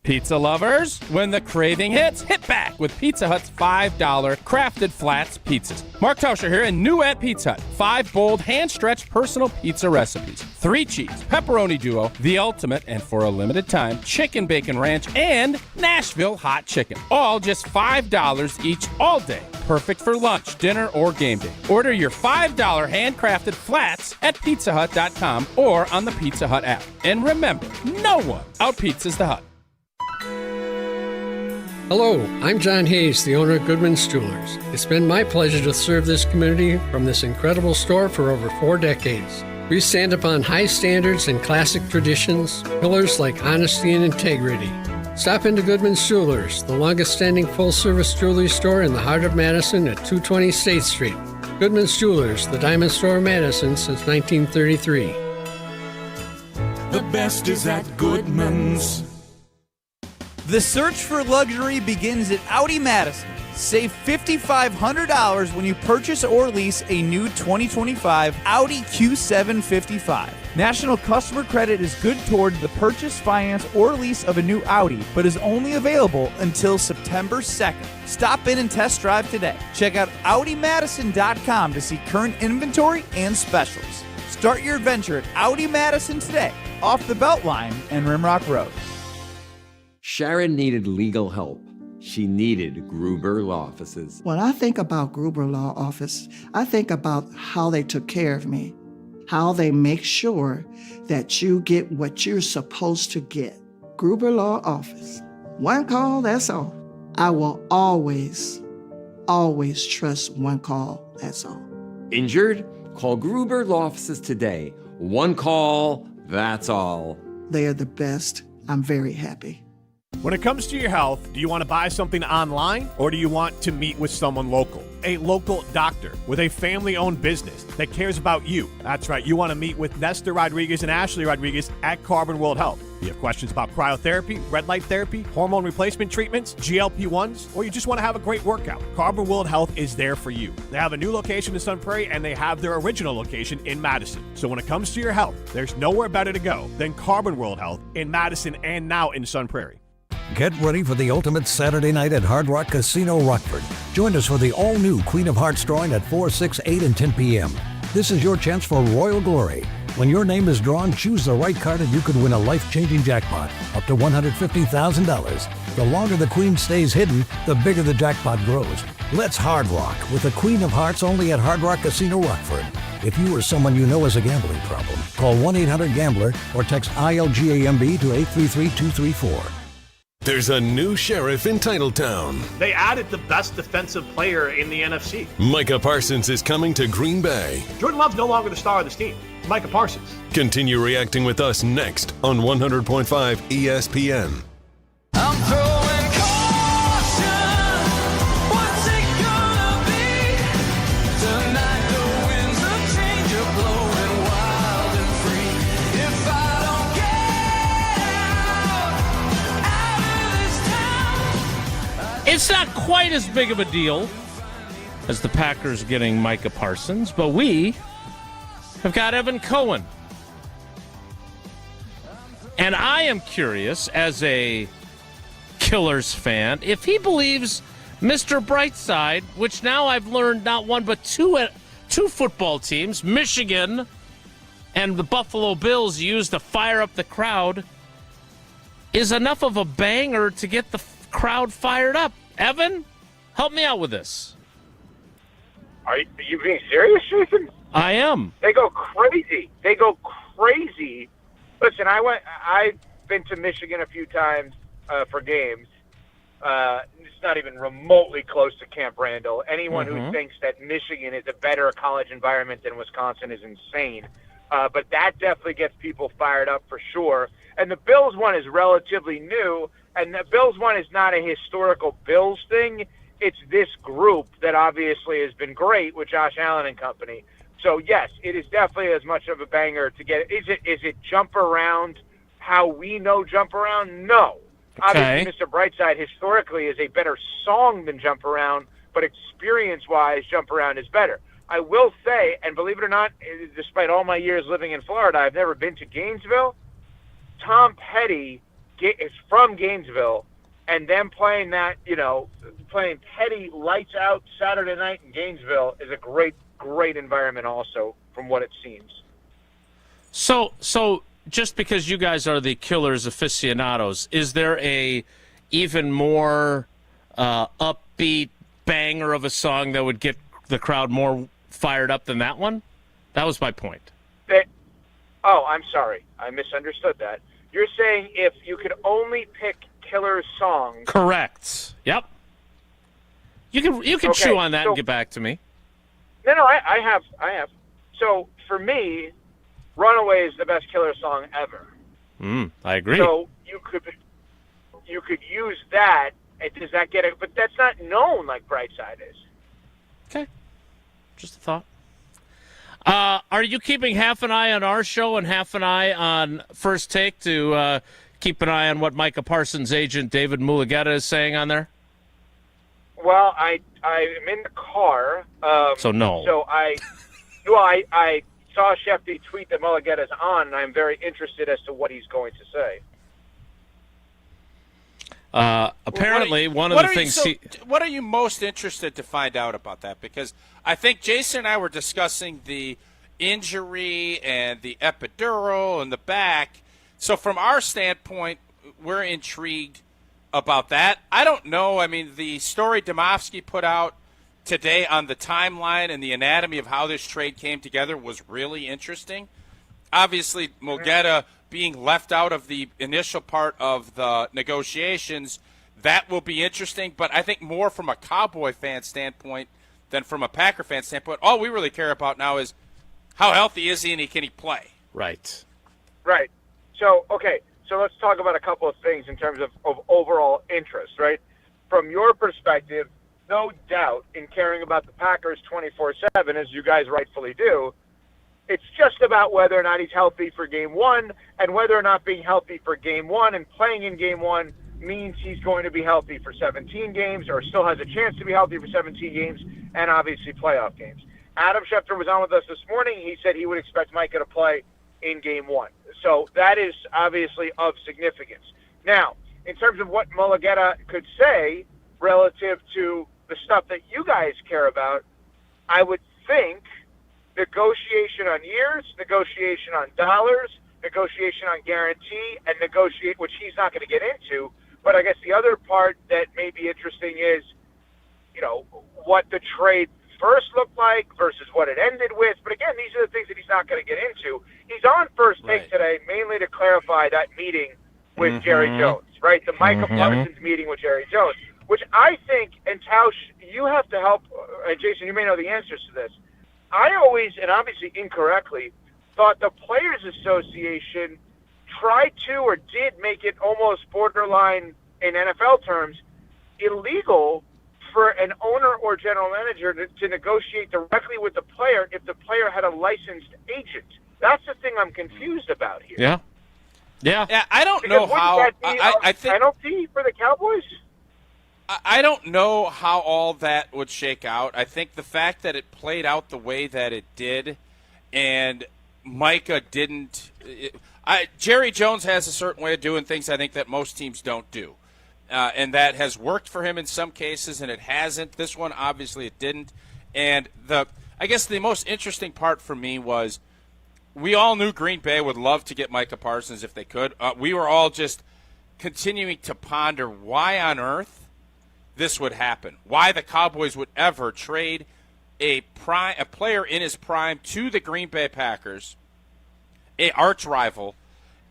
Pizza lovers, when the craving hits, hit back with Pizza Hut's $5 Crafted Flats pizzas. Mark Tauscher here, and new at Pizza Hut. 5 bold, hand-stretched personal pizza recipes. 3 cheese, pepperoni duo, the ultimate, and for a limited time, chicken bacon ranch, and Nashville hot chicken. All just $5 each all day. Perfect for lunch, dinner, or game day. Order your $5 handcrafted flats at pizzahut.com or on the Pizza Hut app. And remember, no one out-pizzas the Hut. Hello, I'm John Hayes, the owner of Goodman's Jewelers. It's been my pleasure to serve this community from this incredible store for over 4 decades. We stand upon high standards and classic traditions, pillars like honesty and integrity. Stop into Goodman's Jewelers, the longest-standing full-service jewelry store in the heart of Madison at 220 State Street. Goodman's Jewelers, the diamond store of Madison since 1933. The best is at Goodman's. The search for luxury begins at Audi Madison. Save $5,500 when you purchase or lease a new 2025 Audi Q7 55. National customer credit is good toward the purchase, finance, or lease of a new Audi, but is only available until September 2nd. Stop in and test drive today. Check out AudiMadison.com to see current inventory and specials. Start your adventure at Audi Madison today, off the Beltline and Rimrock Road. Sharon needed legal help. She needed Gruber Law Offices. When I think about Gruber Law Office, I think about how they took care of me, how they make sure that you get what you're supposed to get. Gruber Law Office. One call, that's all. I will always trust one call, that's all. Injured? Call Gruber Law Offices today. One call, that's all. They are the best. I'm very happy. When it comes to your health, do you want to buy something online or do you want to meet with someone local? A local doctor with a family-owned business that cares about you. That's right, you want to meet with Nestor Rodriguez and Ashley Rodriguez at Carbon World Health. You have questions about cryotherapy, red light therapy, hormone replacement treatments, GLP-1s, or you just want to have a great workout. Carbon World Health is there for you. They have a new location in Sun Prairie and they have their original location in Madison. So when it comes to your health, there's nowhere better to go than Carbon World Health in Madison and now in Sun Prairie. Get ready for the ultimate Saturday night at Hard Rock Casino Rockford. Join us for the all-new Queen of Hearts drawing at 4, 6, 8, and 10 p.m. This is your chance for royal glory. When your name is drawn, choose the right card and you could win a life-changing jackpot, up to $150,000. The longer the Queen stays hidden, the bigger the jackpot grows. Let's Hard Rock with the Queen of Hearts only at Hard Rock Casino Rockford. If you or someone you know has a gambling problem, call 1-800-GAMBLER or text ILGAMB to 833-234. There's a new sheriff in Titletown. They added the best defensive player in the NFC. Micah Parsons is coming to Green Bay. Jordan Love's no longer the star of this team. Micah Parsons. Continue reacting with us next on 100.5 ESPN. I'm throwing caution. What's it gonna be? Tonight the winds of change are blowing wild and free. If I don't get out of this town. It's not quite as big of a deal as the Packers getting Micah Parsons, but we have got Evan Cohen. And I am curious, as a Killers fan, if he believes Mr. Brightside, which now I've learned not one but two football teams, Michigan and the Buffalo Bills, use to fire up the crowd, is enough of a banger to get the crowd fired up. Evan, help me out with this. Are you being serious, Jason? I am. They go crazy. Listen, I've been to Michigan a few times for games. It's not even remotely close to Camp Randall. Anyone who thinks that Michigan is a better college environment than Wisconsin is insane. But that definitely gets people fired up for sure. And the Bills one is relatively new, and the Bills one is not a historical Bills thing. It's this group that obviously has been great with Josh Allen and company. So, yes, it is definitely as much of a banger to get. Is it Jump Around how we know Jump Around? No. Okay. Obviously, Mr. Brightside historically is a better song than Jump Around, but experience-wise, Jump Around is better. I will say, and believe it or not, despite all my years living in Florida, I've never been to Gainesville. Tom Petty is from Gainesville, and them playing that, playing Petty Lights Out Saturday night in Gainesville is a great environment also, from what it seems. So just because you guys are the Killers aficionados, is there a even more upbeat banger of a song that would get the crowd more fired up than that one? That was my point. I'm sorry. I misunderstood that. You're saying if you could only pick Killers songs. Correct. Yep. You can chew on that and get back to me. No, I have. So for me, "Runaway" is the best Killer song ever. I agree. So you could use that. Does that get it? But that's not known like Brightside is. Okay, just a thought. Are you keeping half an eye on our show and half an eye on First Take to keep an eye on what Micah Parsons' agent David Mulugeta is saying on there? Well, I'm in the car. So no. So I saw Shefty tweet that Mulugeta's on, and I'm very interested as to what he's going to say. Apparently, one of the things. What are you most interested to find out about that? Because I think Jason and I were discussing the injury and the epidural and the back. So from our standpoint, we're intrigued about that. I don't know. I mean, the story Domofsky put out today on the timeline and the anatomy of how this trade came together was really interesting. Obviously, Mulugeta being left out of the initial part of the negotiations, that will be interesting. But I think more from a Cowboy fan standpoint than from a Packer fan standpoint, all we really care about now is how healthy is he and can he play? Right. Right. So, okay. So let's talk about a couple of things in terms of overall interest, right? From your perspective, no doubt in caring about the Packers 24/7, as you guys rightfully do, it's just about whether or not he's healthy for Game 1 and whether or not being healthy for Game 1 and playing in Game 1 means he's going to be healthy for 17 games or still has a chance to be healthy for 17 games and obviously playoff games. Adam Schefter was on with us this morning. He said he would expect Micah to play in Game 1. So that is obviously of significance. Now, in terms of what Mulugeta could say relative to the stuff that you guys care about, I would think negotiation on years, negotiation on dollars, negotiation on guarantee, and negotiate, which he's not going to get into. But I guess the other part that may be interesting is, what the trade first looked like versus what it ended with. But again, these are the things that he's not going to get into. He's on First Take today mainly to clarify that meeting with Jerry Jones, right? The Micah Parsons meeting with Jerry Jones, which I think, and Tausch, you have to help, Jason, you may know the answers to this. I always, and obviously incorrectly, thought the Players Association tried to or did make it almost borderline, in NFL terms, illegal for an owner or general manager to negotiate directly with the player if the player had a licensed agent. That's the thing I'm confused about here. Yeah. I don't know how. I think penalty for the Cowboys. I don't know how all that would shake out. I think the fact that it played out the way that it did, and Micah didn't. Jerry Jones has a certain way of doing things, I think, that most teams don't do. And that has worked for him in some cases, and it hasn't. This one, obviously, it didn't. And I guess the most interesting part for me was we all knew Green Bay would love to get Micah Parsons if they could. We were all just continuing to ponder why on earth this would happen, why the Cowboys would ever trade a player in his prime to the Green Bay Packers, a arch rival,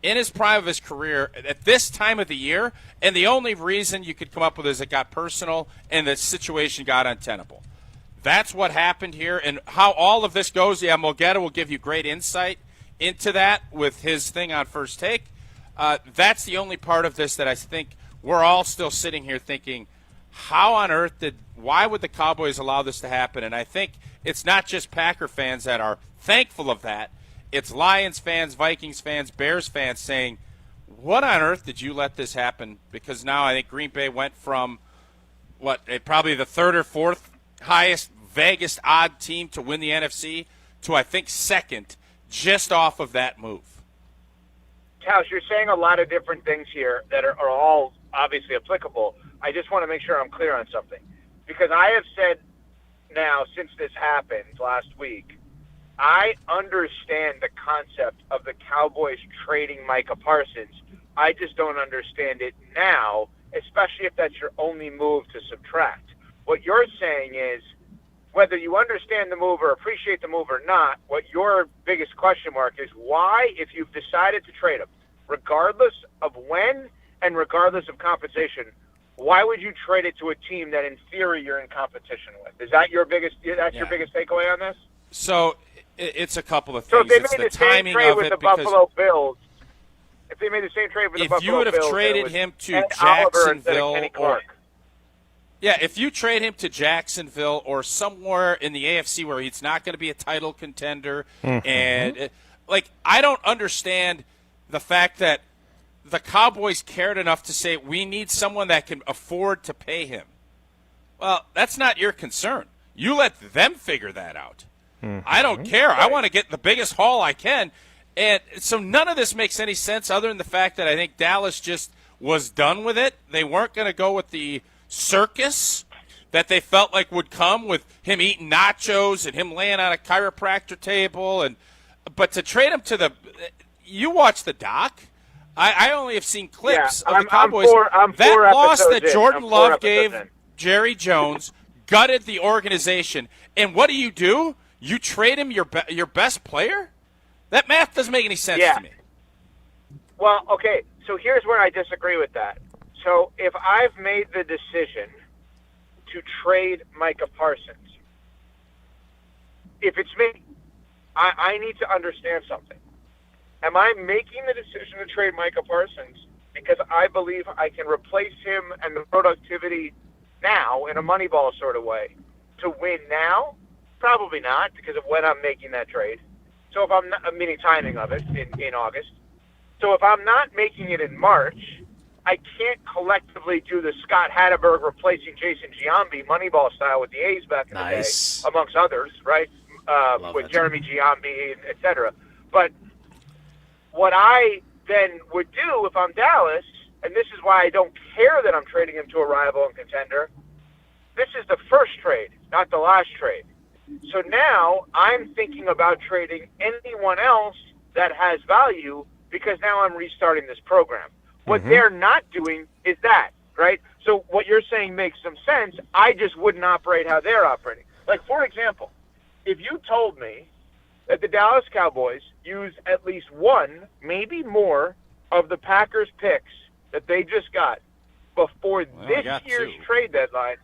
in his prime of his career at this time of the year, and the only reason you could come up with is it got personal and the situation got untenable. That's what happened here, and how all of this goes, Mulugeta will give you great insight into that with his thing on First Take. That's the only part of this that I think we're all still sitting here thinking, how on earth why would the Cowboys allow this to happen? And I think it's not just Packer fans that are thankful of that. It's Lions fans, Vikings fans, Bears fans saying, what on earth did you let this happen? Because now I think Green Bay went from, probably the third or fourth highest, vaguest odd team to win the NFC to, I think, second, just off of that move. Tausch, you're saying a lot of different things here that are all obviously applicable. I just want to make sure I'm clear on something. Because I have said now, since this happened last week, I understand the concept of the Cowboys trading Micah Parsons. I just don't understand it now, especially if that's your only move to subtract. What you're saying is, whether you understand the move or appreciate the move or not, what your biggest question mark is why, if you've decided to trade him, regardless of when and regardless of compensation, why would you trade it to a team that in theory you're in competition with? Is that your biggest takeaway on this? So it's a couple of So things. if they It's made the the same timing trade of with it the because Buffalo Bills, if they made the same trade with the if Buffalo you would have Bills, traded him to Ed Oliver instead of Jacksonville Kenny Clark. if you trade him to Jacksonville or somewhere in the AFC where he's not going to be a title contender, and I don't understand the fact that the Cowboys cared enough to say, we need someone that can afford to pay him. Well, that's not your concern. You let them figure that out. I don't care. I want to get the biggest haul I can. And so none of this makes any sense other than the fact that I think Dallas just was done with it. They weren't going to go with the circus that they felt like would come with him eating nachos and him laying on a chiropractor table. But to trade him to you watch the doc. I only have seen clips of the Cowboys. That loss that Jordan Love gave Jerry Jones gutted the organization. And what do? You trade him your best player? That math doesn't make any sense to me. Well, okay, so here's where I disagree with that. So if I've made the decision to trade Micah Parsons, if it's me, I need to understand something. Am I making the decision to trade Micah Parsons because I believe I can replace him and the productivity now in a Moneyball sort of way to win now? Probably not, because of when I'm making that trade. So if I'm not, meaning timing of it in August. So if I'm not making it in March, I can't collectively do the Scott Hatteberg replacing Jason Giambi Moneyball style with the A's back in the day, amongst others, right? With Jeremy Giambi, et cetera. But what I then would do if I'm Dallas, and this is why I don't care that I'm trading him to a rival and contender, this is the first trade, not the last trade. So now I'm thinking about trading anyone else that has value because now I'm restarting this program. What they're not doing is that, right? So what you're saying makes some sense. I just wouldn't operate how they're operating. Like, for example, if you told me that the Dallas Cowboys use at least one, maybe more, of the Packers' picks that they just got before this year's trade deadline,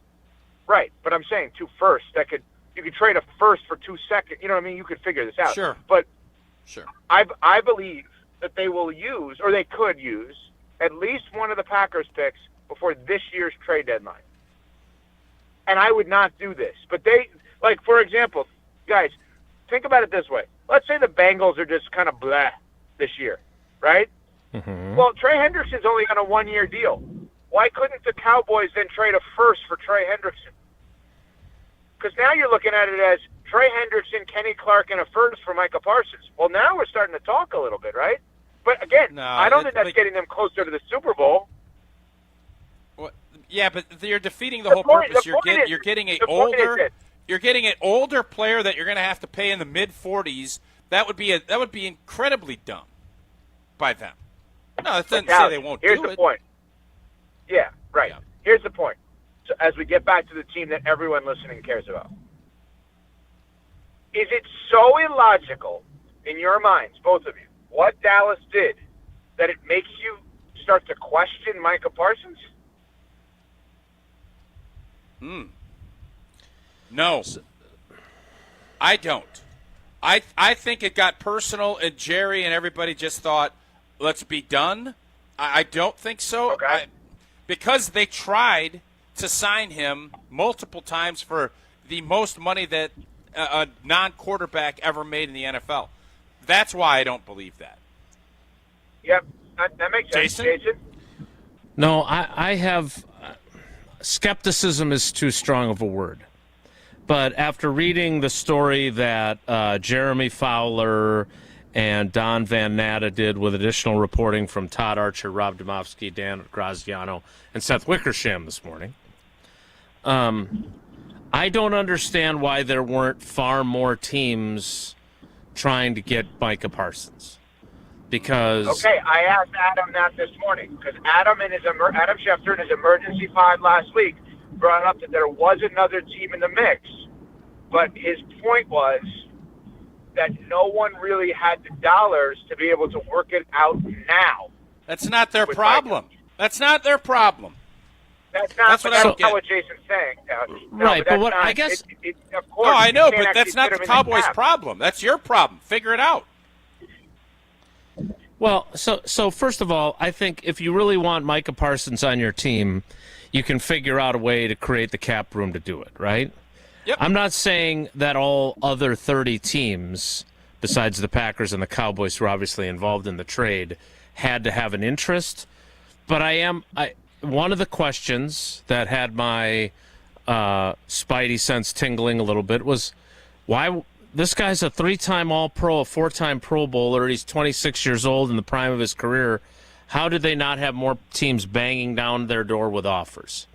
right, but I'm saying 2 firsts that you could trade a first for 2 seconds. You know what I mean? You could figure this out. Sure. But sure. I believe that they will use, or they could use, at least one of the Packers picks before this year's trade deadline. And I would not do this. But they, like, for example, guys, think about it this way. Let's say the Bengals are just kind of blah this year, right? Well, Trey Hendrickson's only on a 1-year deal. Why couldn't the Cowboys then trade a first for Trey Hendrickson? Because now you're looking at it as Trey Hendrickson, Kenny Clark, and a first for Micah Parsons. Well, now we're starting to talk a little bit, right? But again, I don't think that's getting them closer to the Super Bowl. Well, yeah, but you're defeating the whole purpose. You're getting an older player that you're going to have to pay in the mid-40s. That would be incredibly dumb by them. No, that doesn't say they won't do it. Here's the point. Yeah, right. Yeah. Here's the point. So as we get back to the team that everyone listening cares about, is it so illogical in your minds, both of you, what Dallas did, that it makes you start to question Micah Parsons? No, I don't. I think it got personal, and Jerry and everybody just thought, let's be done. I don't think so. Okay. Because they tried to sign him multiple times for the most money that a non-quarterback ever made in the NFL. That's why I don't believe that. Yep, that makes sense. Jason? No, I have skepticism is too strong of a word. But after reading the story that Jeremy Fowler and Don Van Natta did with additional reporting from Todd Archer, Rob Domofsky, Dan Graziano, and Seth Wickersham this morning, I don't understand why there weren't far more teams trying to get Micah Parsons. Because okay, I asked Adam that this morning because Adam Schefter in his emergency pod last week brought up that there was another team in the mix, but his point was that no one really had the dollars to be able to work it out now. That's not their problem. That's not their problem. That's not what Jason's saying. Right, but what I guess... of course, no, I know, but that's not the Cowboys' problem. That's your problem. Figure it out. Well, so first of all, I think if you really want Micah Parsons on your team, you can figure out a way to create the cap room to do it, right? Yep. I'm not saying that all other 30 teams, besides the Packers and the Cowboys, who are obviously involved in the trade, had to have an interest. But one of the questions that had my spidey sense tingling a little bit was why this guy's a 3-time All-Pro, a 4-time Pro Bowler. He's 26 years old in the prime of his career. How did they not have more teams banging down their door with offers?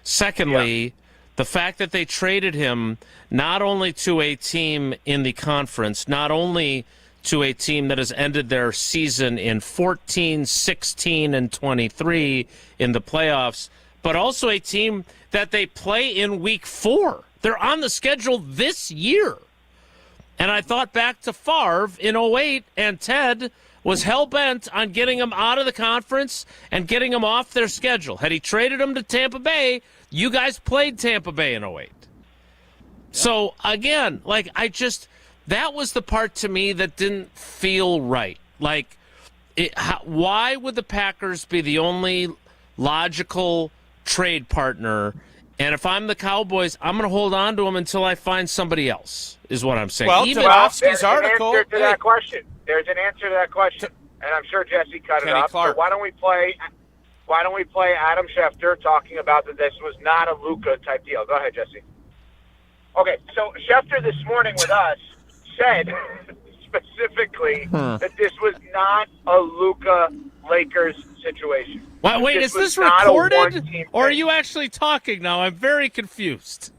Secondly, the fact that they traded him not only to a team in the conference, not only to a team that has ended their season in 14, 16, and 23 in the playoffs, but also a team that they play in Week 4. They're on the schedule this year. And I thought back to Favre in 08, and Ted was hell-bent on getting him out of the conference and getting him off their schedule. Had he traded him to Tampa Bay, you guys played Tampa Bay in 08. So, again, that was the part to me that didn't feel right. Why would the Packers be the only logical trade partner? And if I'm the Cowboys, I'm going to hold on to them until I find somebody else, is what I'm saying. Well, Domofsky's article. There's an answer to that question. There's an answer to that question. And I'm sure Jesse cut it off. So why don't we play Adam Schefter talking about that this was not a Luka type deal? Go ahead, Jesse. Okay, so Schefter this morning with us said specifically that this was not a Luka Lakers situation. Wait, is this recorded, or are you actually talking now? I'm very confused.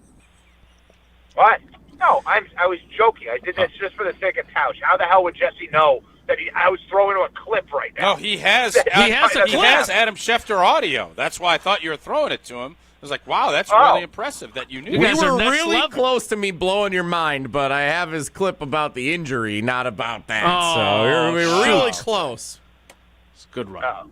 What? No, I was joking. I did this just for the sake of Tausch. How the hell would Jesse know that I was throwing him a clip right now? No, he has Adam Schefter audio. That's why I thought you were throwing it to him. I was like, wow, that's really impressive that you knew. You guys were really close to me blowing your mind, but I have his clip about the injury, not about that. So we were really close. It's a good run.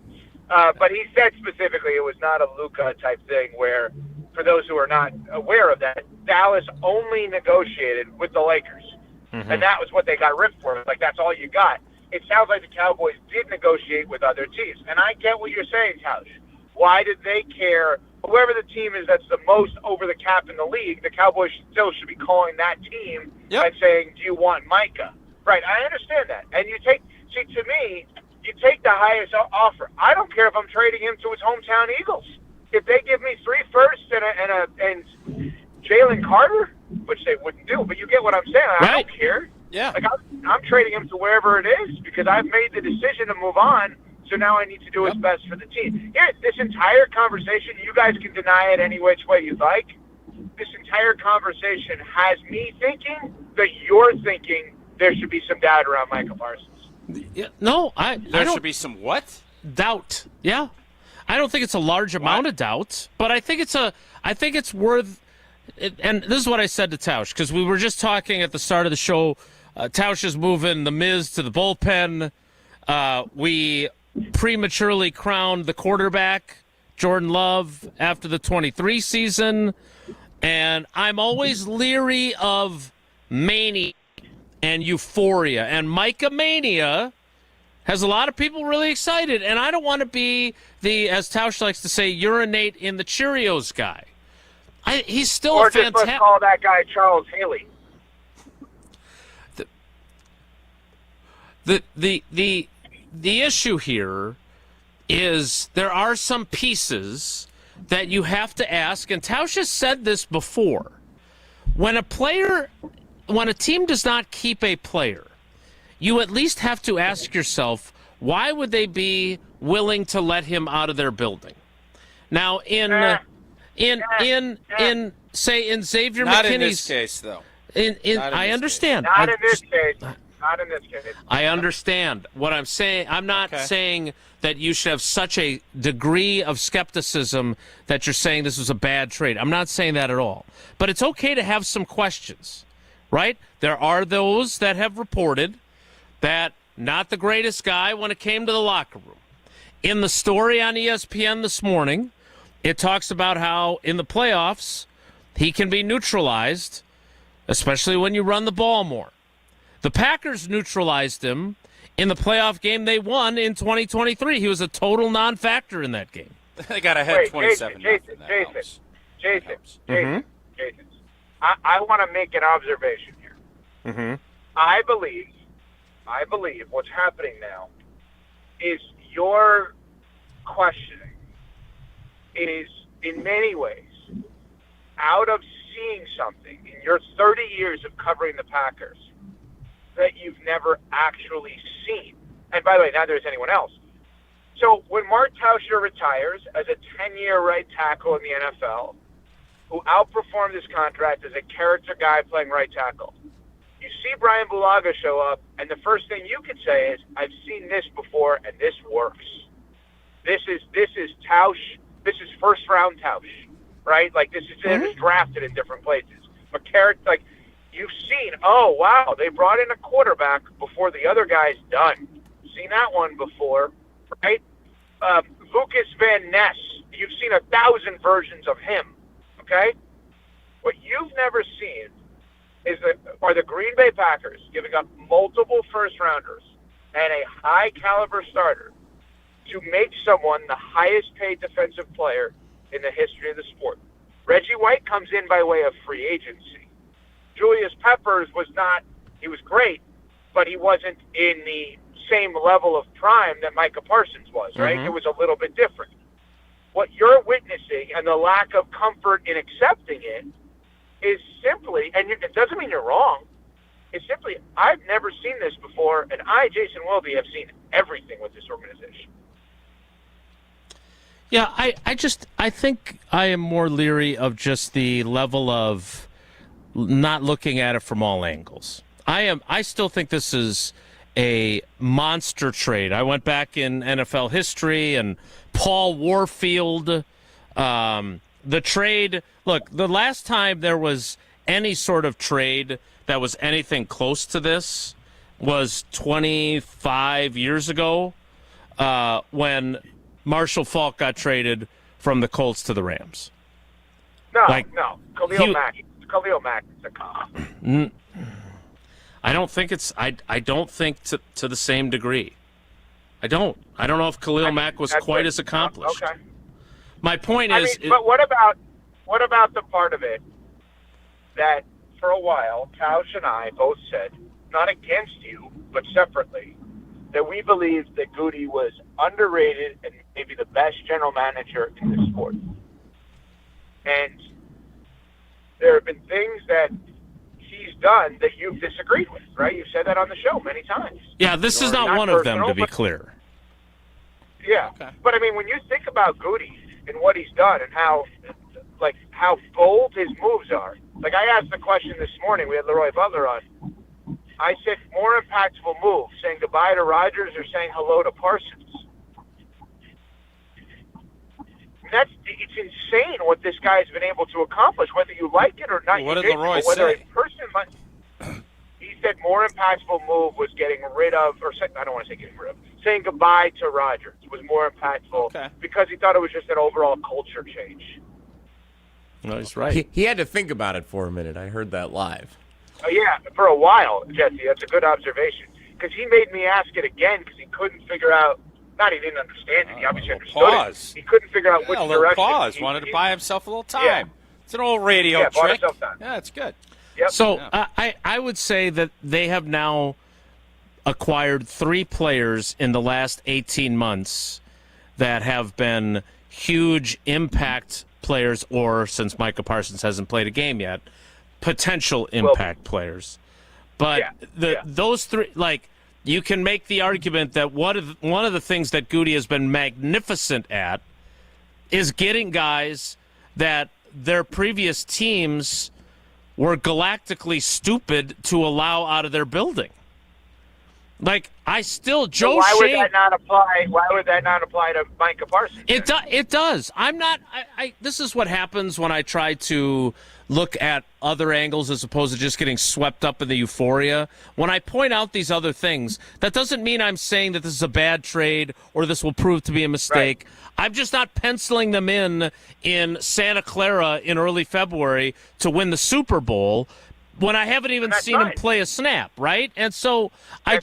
But he said specifically it was not a Luka type thing where, for those who are not aware of that, Dallas only negotiated with the Lakers. Mm-hmm. And that was what they got ripped for. Like, that's all you got. It sounds like the Cowboys did negotiate with other teams. And I get what you're saying, Tausch. Why did they care? Whoever the team is that's the most over the cap in the league, the Cowboys still should be calling that team and saying, do you want Micah? Right, I understand that. And you take the highest offer. I don't care if I'm trading him to his hometown Eagles. If they give me 3 firsts and Jalen Carter, which they wouldn't do, but you get what I'm saying. I don't care. Yeah. Like I'm trading him to wherever it is because I've made the decision to move on. So now I need to do what's best for the team. Here, this entire conversation, you guys can deny it any which way you like. This entire conversation has me thinking that you're thinking there should be some doubt around Micah Parsons. Yeah, no, there should be some what? Doubt. Yeah. I don't think it's a large amount of doubt, but I think it's worth it, and this is what I said to Tausch, because we were just talking at the start of the show. Tausch is moving the Miz to the bullpen. We prematurely crowned the quarterback, Jordan Love, after the 23 season. And I'm always leery of mania and euphoria. And Micah Mania has a lot of people really excited. And I don't want to be the, as Tausch likes to say, urinate in the Cheerios guy. He's still a fantastic. Or just let's call that guy Charles Haley. The issue here is there are some pieces that you have to ask, and Tausch has said this before. When a team does not keep a player, you at least have to ask yourself, why would they be willing to let him out of their building? Now, in Xavier not McKinney's in this case, though. I understand. Not in this case. Not in this case. I understand what I'm saying. I'm not saying that you should have such a degree of skepticism that you're saying this was a bad trade. I'm not saying that at all. But it's okay to have some questions, right? There are those that have reported that not the greatest guy when it came to the locker room. In the story on ESPN this morning, it talks about how in the playoffs he can be neutralized, especially when you run the ball more. The Packers neutralized him in the playoff game they won in 2023. He was a total non-factor in that game. They got ahead 27. Jason. I want to make an observation here. Mm-hmm. I believe what's happening now is your questioning is, in many ways, out of seeing something in your 30 years of covering the Packers that you've never actually seen. And by the way, neither has anyone else. So when Mark Tauscher retires as a 10-year right tackle in the NFL, who outperformed his contract as a character guy playing right tackle, you see Brian Bulaga show up, and the first thing you could say is, I've seen this before, and this works. This is Tausch. This is first-round Tausch, right? Like, this is it was drafted in different places. But character, like, you've seen, oh, wow, they brought in a quarterback before the other guy's done. Seen that one before, right? Lucas Van Ness, you've seen 1,000 versions of him, okay? What you've never seen are the Green Bay Packers giving up multiple first-rounders and a high-caliber starter to make someone the highest-paid defensive player in the history of the sport. Reggie White comes in by way of free agency. Julius Peppers was great, but he wasn't in the same level of prime that Micah Parsons was, right? It was a little bit different. What you're witnessing and the lack of comfort in accepting it is simply, and it doesn't mean you're wrong, it's simply, I've never seen this before, and Jason Wilde, have seen everything with this organization. Yeah, I think I am more leery of just the level of not looking at it from all angles. I still think this is a monster trade. I went back in NFL history and Paul Warfield, the trade. Look, the last time there was any sort of trade that was anything close to this was 25 years ago when Marshall Faulk got traded from the Colts to the Rams. No. Khalil Mack is a cop. I don't think it's. I don't think to the same degree. I don't know if Khalil Mack was quite as accomplished. Okay. My point is. But what about the part of it that for a while Tausch and I both said, not against you, but separately, that we believed that Goody was underrated and maybe the best general manager in the sport. And there have been things that he's done that you've disagreed with, right? You've said that on the show many times. Yeah, this is not one of them, to be clear. Yeah. Okay. But, I mean, when you think about Goody and what he's done and how bold his moves are, like I asked the question this morning, we had Leroy Butler on, I said, more impactful move, saying goodbye to Rodgers or saying hello to Parsons. It's insane what this guy's been able to accomplish, whether you like it or not. What did Leroy say? He said more impactful move was getting rid of, I don't want to say getting rid of, saying goodbye to Rodgers was more impactful because he thought it was just an overall culture change. No, he's right. He had to think about it for a minute. I heard that live. Yeah, for a while, Jesse. That's a good observation. Because he made me ask it again because he couldn't figure out. Not he didn't understand it. He obviously understood it. He couldn't figure out which direction. Pause. Wanted to buy himself a little time. Yeah. It's an old radio trick. Yeah, it's good. Yep. So I would say that they have now acquired 3 players in the last 18 months that have been huge impact players, or since Micah Parsons hasn't played a game yet, potential impact players. But those 3, like, you can make the argument that one of the things that Goody has been magnificent at is getting guys that their previous teams were galactically stupid to allow out of their building. Like, why would that not apply? Why would that not apply to Micah Parsons? It does. I'm not. This is what happens when I try to look at other angles as opposed to just getting swept up in the euphoria. When I point out these other things, that doesn't mean I'm saying that this is a bad trade or this will prove to be a mistake. Right. I'm just not penciling them in Santa Clara in early February to win the Super Bowl when I haven't even seen him play a snap, right? And so I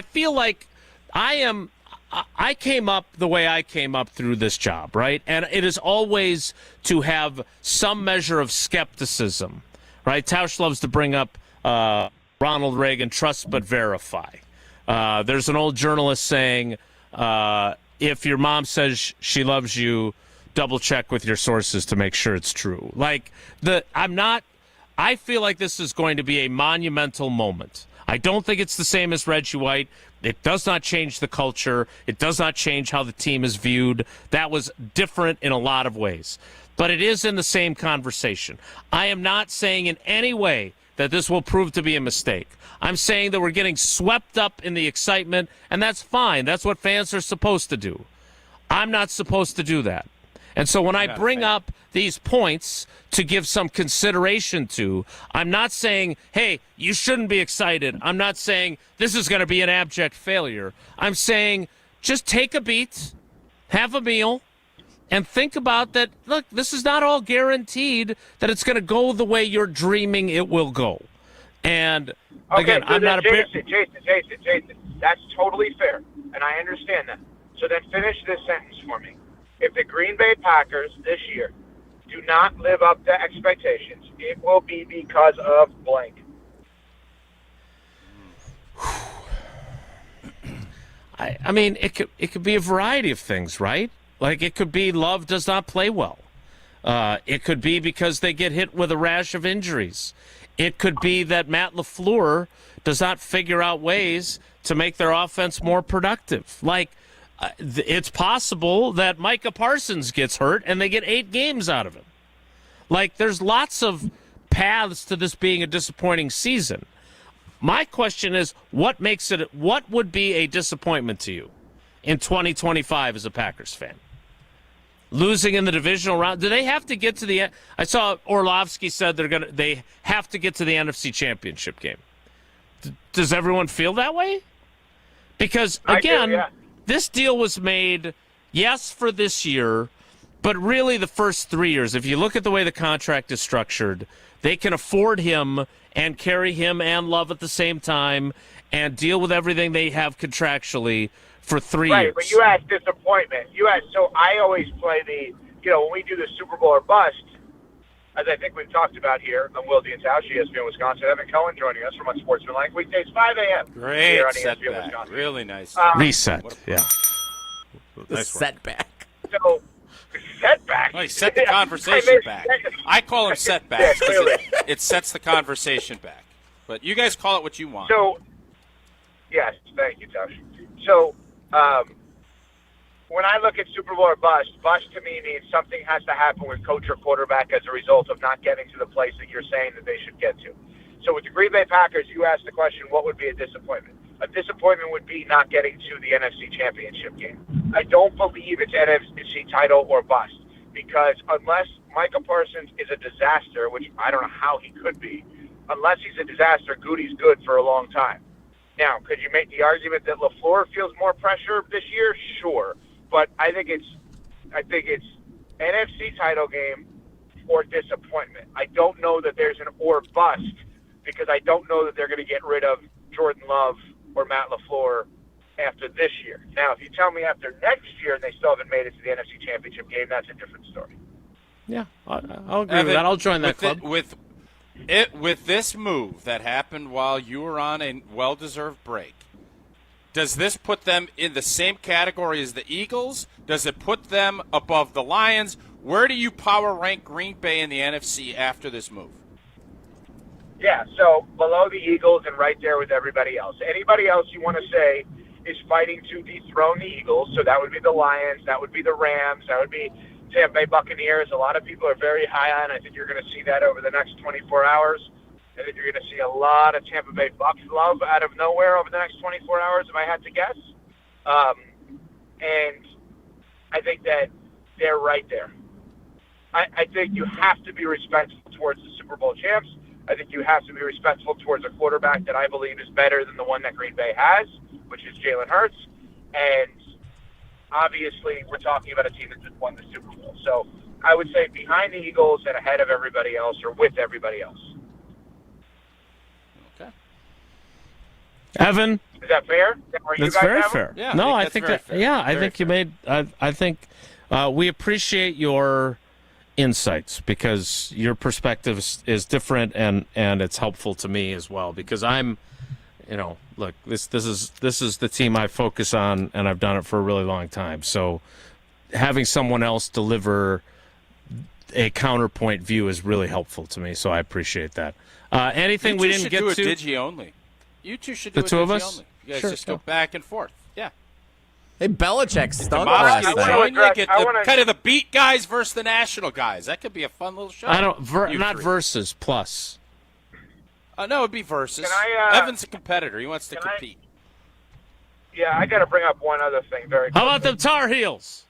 feel like I came up the way I came up through this job, right? And it is always to have some measure of skepticism, right? Tausch loves to bring up Ronald Reagan, trust but verify. There's an old journalist saying, if your mom says she loves you, double check with your sources to make sure it's true. I feel like this is going to be a monumental moment. I don't think it's the same as Reggie White. It does not change the culture. It does not change how the team is viewed. That was different in a lot of ways. But it is in the same conversation. I am not saying in any way that this will prove to be a mistake. I'm saying that we're getting swept up in the excitement, and that's fine. That's what fans are supposed to do. I'm not supposed to do that. And so when I bring up these points to give some consideration to, I'm not saying, hey, you shouldn't be excited. I'm not saying this is going to be an abject failure. I'm saying just take a beat, have a meal, and think about that. Look, this is not all guaranteed that it's going to go the way you're dreaming it will go. And again, so I'm not a Jason, that's totally fair, and I understand that. So then finish this sentence for me. If the Green Bay Packers this year do not live up to expectations, it will be because of blank. I mean, it could be a variety of things, right? Like it could be Love does not play well. It could be because they get hit with a rash of injuries. It could be that Matt LaFleur does not figure out ways to make their offense more productive. Like, it's possible that Micah Parsons gets hurt and they get 8 games out of him. Like, there's lots of paths to this being a disappointing season. My question is, what would be a disappointment to you in 2025 as a Packers fan? Losing in the divisional round? Do they have to get to the end? I saw Orlovsky said they have to get to the NFC Championship game. Does everyone feel that way? Because, again, this deal was made, yes, for this year, but really the first 3 years. If you look at the way the contract is structured, they can afford him and carry him and Love at the same time and deal with everything they have contractually for 3 years. Right, but you asked disappointment. So I always play when we do the Super Bowl or bust, as I think we've talked about here on Wilde and Tausch, ESPN Wisconsin. Evan Cohen joining us from Unsportsmanlike weekdays 5 a.m. Great here on setback. ESPN Wisconsin. Really nice. Reset, yeah. The setback. So, setback. Well, he set the conversation back. I call them setbacks because it sets the conversation back. But you guys call it what you want. So, yes, thank you, Tausch. So, when I look at Super Bowl or bust to me means something has to happen with coach or quarterback as a result of not getting to the place that you're saying that they should get to. So with the Green Bay Packers, you asked the question, what would be a disappointment? A disappointment would be not getting to the NFC Championship game. I don't believe it's NFC title or bust because unless Micah Parsons is a disaster, which I don't know how he could be, unless he's a disaster, Goody's good for a long time. Now, could you make the argument that LaFleur feels more pressure this year? Sure. But I think it's NFC title game or disappointment. I don't know that there's an or bust because I don't know that they're going to get rid of Jordan Love or Matt LaFleur after this year. Now, if you tell me after next year and they still haven't made it to the NFC Championship game, that's a different story. Yeah, I'll agree with that. I'll join that club. With this move that happened while you were on a well-deserved break, does this put them in the same category as the Eagles? Does it put them above the Lions? Where do you power rank Green Bay in the NFC after this move? Yeah, so below the Eagles and right there with everybody else. Anybody else you want to say is fighting to dethrone the Eagles, so that would be the Lions, that would be the Rams, that would be Tampa Bay Buccaneers. A lot of people are very high on. I think you're going to see that over the next 24 hours. I think you're going to see a lot of Tampa Bay Bucs love out of nowhere over the next 24 hours, if I had to guess. And I think that they're right there. I think you have to be respectful towards the Super Bowl champs. I think you have to be respectful towards a quarterback that I believe is better than the one that Green Bay has, which is Jalen Hurts. And obviously we're talking about a team that just won the Super Bowl. So I would say behind the Eagles and ahead of everybody else or with everybody else. Evan, is that fair? That's very fair. Yeah, no, I think think that's that. very fair. Yeah, I Very think you made. I think we appreciate your insights because your perspective is different and it's helpful to me as well because I'm look, this is the team I focus on, and I've done it for a really long time. So having someone else deliver a counterpoint view is really helpful to me. So I appreciate that. Anything we didn't get to? You two should do a digi only. You two should do the two a of digi us? only. You guys Sure. just go back and forth. Yeah. Hey, Belichick stunk last Demofsky, night. join you, get kind of the beat guys versus the national guys. That could be a fun little show. Not versus, plus. No, it'd be versus. Evan's a competitor. He wants to compete. Yeah, I got to bring up one other thing very quickly. How about them Tar Heels?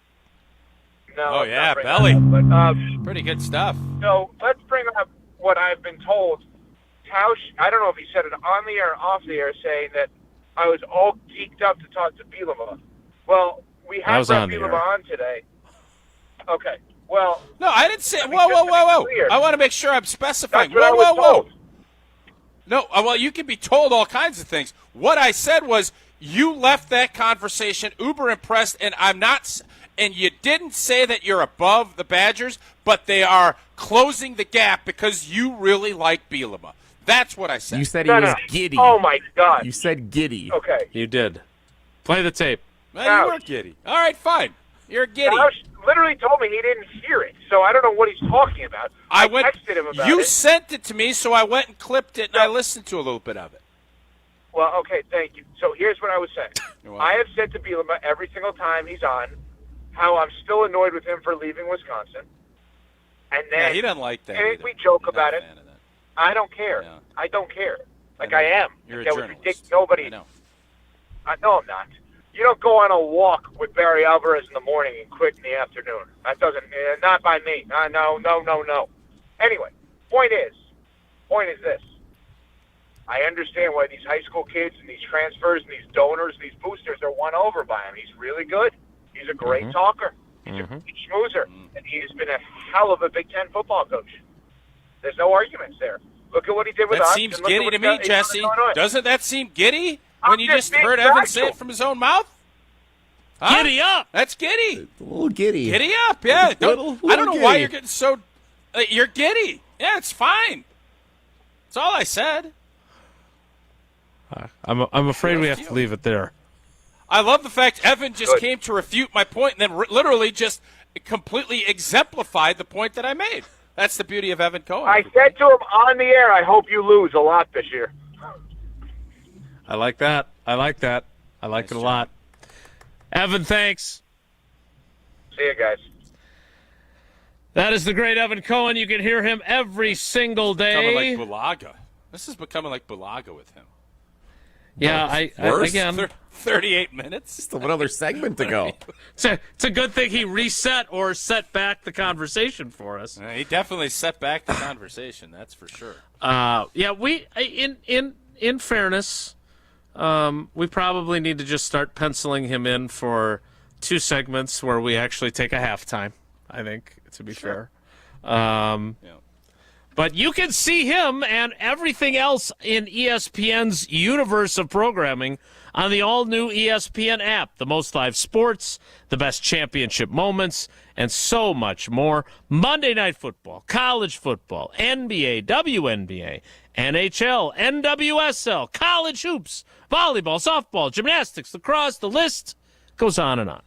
No. Oh, let's yeah, not bring Belly. that up, but, pretty good stuff. So let's bring up what I've been told. Tausch, I don't know if he said it on the air or off the air, saying that I was all geeked up to talk to Bielema. Well, we had Bielema on today. Okay. Well, no, I didn't say. Whoa! I want to make sure I'm specifying. That's what I was told. No, well, you can be told all kinds of things. What I said was you left that conversation uber impressed, and I'm not. And you didn't say that you're above the Badgers, but they are closing the gap because you really like Bielema. That's what I said. You said he was giddy. Oh, my God. You said giddy. Okay. You did. Play the tape. Well, you were giddy. All right, fine. You're giddy. Tausch literally told me he didn't hear it, so I don't know what he's talking about. I texted him about it. You sent it to me, so I went and clipped it, and I listened to a little bit of it. Well, okay, thank you. So here's what I was saying. I have said to Bielema every single time he's on how I'm still annoyed with him for leaving Wisconsin. And then he doesn't like that. And we joke about it. I don't care. Yeah. I don't care. Like I am. You're a that was journalist. ridiculous. Nobody. I know. No, I'm not. You don't go on a walk with Barry Alvarez in the morning and quit in the afternoon. That doesn't. Not by me. No. Anyway, point is this. I understand why these high school kids and these transfers and these donors, these boosters are won over by him. He's really good. He's a great talker. He's a great schmoozer. And he has been a hell of a Big Ten football coach. There's no arguments there. Look at what he did with us. That seems giddy to me, Jesse. Doesn't that seem giddy when you just being heard Evan factual. say it from his own mouth? Huh? Giddy up! That's giddy. A little giddy. Giddy up, yeah. I don't know giddy. why you're getting so... you're giddy. Yeah, it's fine. That's all I said. I'm afraid we have to leave it there. I love the fact Evan just came to refute my point and then literally just completely exemplified the point that I made. That's the beauty of Evan Cohen. I said to him on the air, I hope you lose a lot this year. I like that. I like it a lot. Evan, thanks. See you guys. That is the great Evan Cohen. You can hear him every single day. Becoming like Bulaga. This is becoming like Bulaga with him. Yeah, again, 38 minutes. Just another segment to go. It's a good thing he reset or set back the conversation for us. He definitely set back the conversation. That's for sure. Yeah, we in fairness, we probably need to just start penciling him in for 2 segments where we actually take a halftime. I think, to be fair. But you can see him and everything else in ESPN's universe of programming on the all-new ESPN app. The most live sports, the best championship moments, and so much more. Monday Night Football, college football, NBA, WNBA, NHL, NWSL, college hoops, volleyball, softball, gymnastics, lacrosse, the list goes on and on.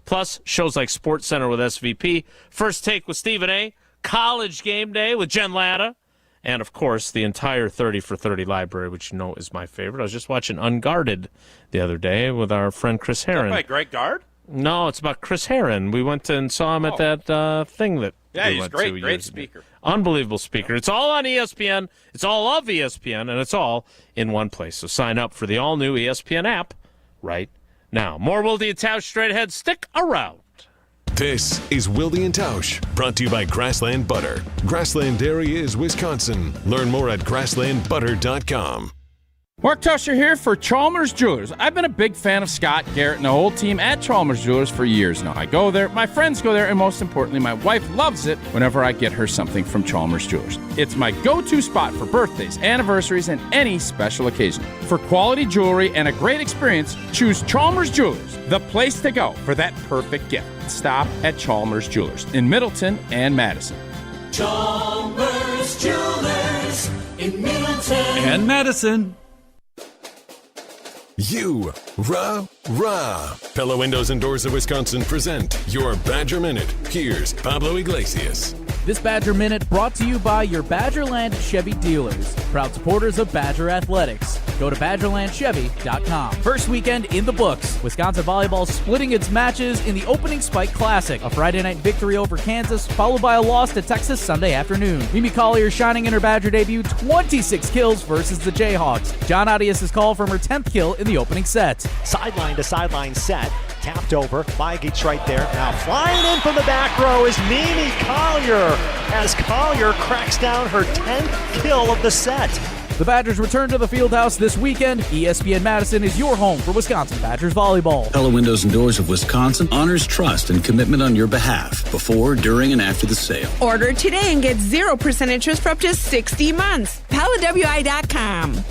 Plus, shows like SportsCenter with SVP, First Take with Stephen A., College Game Day with Jen Latta, and, of course, the entire 30 for 30 library, which you know is my favorite. I was just watching Unguarded the other day with our friend Chris Herron. By Greg Gard? No, it's about Chris Herron. We went and saw him at that thing that we went to. Great speaker. Unbelievable speaker. It's all on ESPN. It's all of ESPN, and it's all in one place. So sign up for the all-new ESPN app right now. More Wilde and Tausch straight ahead. Stick around. This is Wilde and Tausch, brought to you by Grassland Butter. Grassland Dairy is Wisconsin. Learn more at grasslandbutter.com. Mark Tauscher here for Chalmers Jewelers. I've been a big fan of Scott Garrett and the whole team at Chalmers Jewelers for years now. I go there, my friends go there, and most importantly, my wife loves it whenever I get her something from Chalmers Jewelers. It's my go-to spot for birthdays, anniversaries, and any special occasion. For quality jewelry and a great experience, choose Chalmers Jewelers, the place to go for that perfect gift. Stop at Chalmers Jewelers in Middleton and Madison. Chalmers Jewelers in Middleton and Madison. You, rah. Pella Windows and Doors of Wisconsin present your Badger Minute. Here's Pablo Iglesias. This Badger Minute brought to you by your Badgerland Chevy dealers, proud supporters of Badger Athletics. Go to BadgerlandChevy.com. First weekend in the books. Wisconsin volleyball splitting its matches in the opening Spike Classic. A Friday night victory over Kansas, followed by a loss to Texas Sunday afternoon. Mimi Collier shining in her Badger debut, 26 kills versus the Jayhawks. John Audius' call from her 10th kill in the opening set. Sideline to sideline set. Tapped over. Mygeet's right there. Now flying in from the back row is Mimi Collier as Collier cracks down her 10th kill of the set. The Badgers return to the Fieldhouse this weekend. ESPN Madison is your home for Wisconsin Badgers volleyball. Pella Windows and Doors of Wisconsin honors trust and commitment on your behalf before, during, and after the sale. Order today and get 0% interest for up to 60 months. PellaWI.com.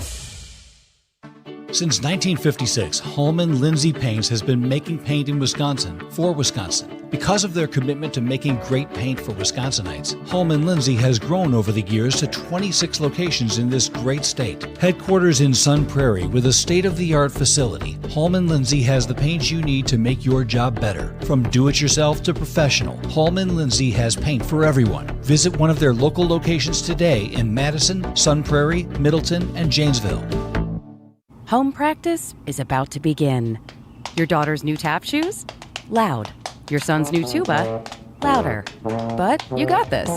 Since 1956, Holman Lindsay Paints has been making paint in Wisconsin for Wisconsin. Because of their commitment to making great paint for Wisconsinites, Holman Lindsay has grown over the years to 26 locations in this great state. Headquarters in Sun Prairie with a state-of-the-art facility, Holman Lindsay has the paint you need to make your job better. From do-it-yourself to professional, Holman Lindsay has paint for everyone. Visit one of their local locations today in Madison, Sun Prairie, Middleton, and Janesville. Home practice is about to begin. Your daughter's new tap shoes? Loud. Your son's new tuba? Louder. But you got this.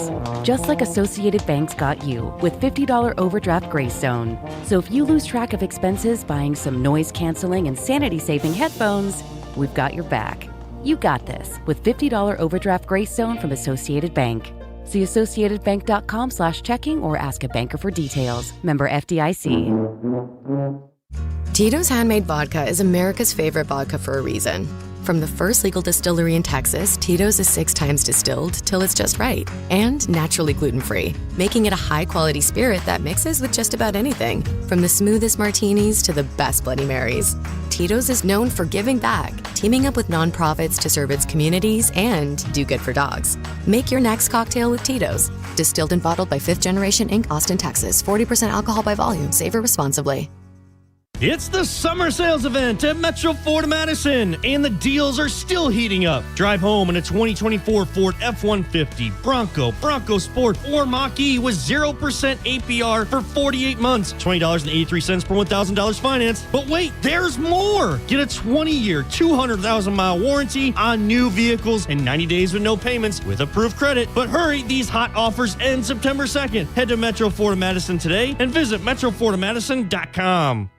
Just like Associated Bank's got you with $50 overdraft Greystone. So if you lose track of expenses buying some noise-canceling and sanity-saving headphones, we've got your back. You got this with $50 overdraft Greystone from Associated Bank. See AssociatedBank.com/checking or ask a banker for details. Member FDIC. Tito's Handmade Vodka is America's favorite vodka for a reason. From the first legal distillery in Texas, Tito's is 6 times distilled till it's just right. And naturally gluten-free, making it a high-quality spirit that mixes with just about anything. From the smoothest martinis to the best Bloody Marys. Tito's is known for giving back, teaming up with nonprofits to serve its communities and do good for dogs. Make your next cocktail with Tito's. Distilled and bottled by 5th Generation Inc., Austin, Texas. 40% alcohol by volume. Savor responsibly. It's the summer sales event at Metro Ford Madison, and the deals are still heating up. Drive home in a 2024 Ford F-150, Bronco Sport, or Mach-E with 0% APR for 48 months, $20.83 per $1,000 finance. But wait, there's more! Get a 20-year, 200,000-mile warranty on new vehicles and 90 days with no payments with approved credit. But hurry, these hot offers end September 2nd. Head to Metro Ford Madison today and visit MetroFordMadison.com.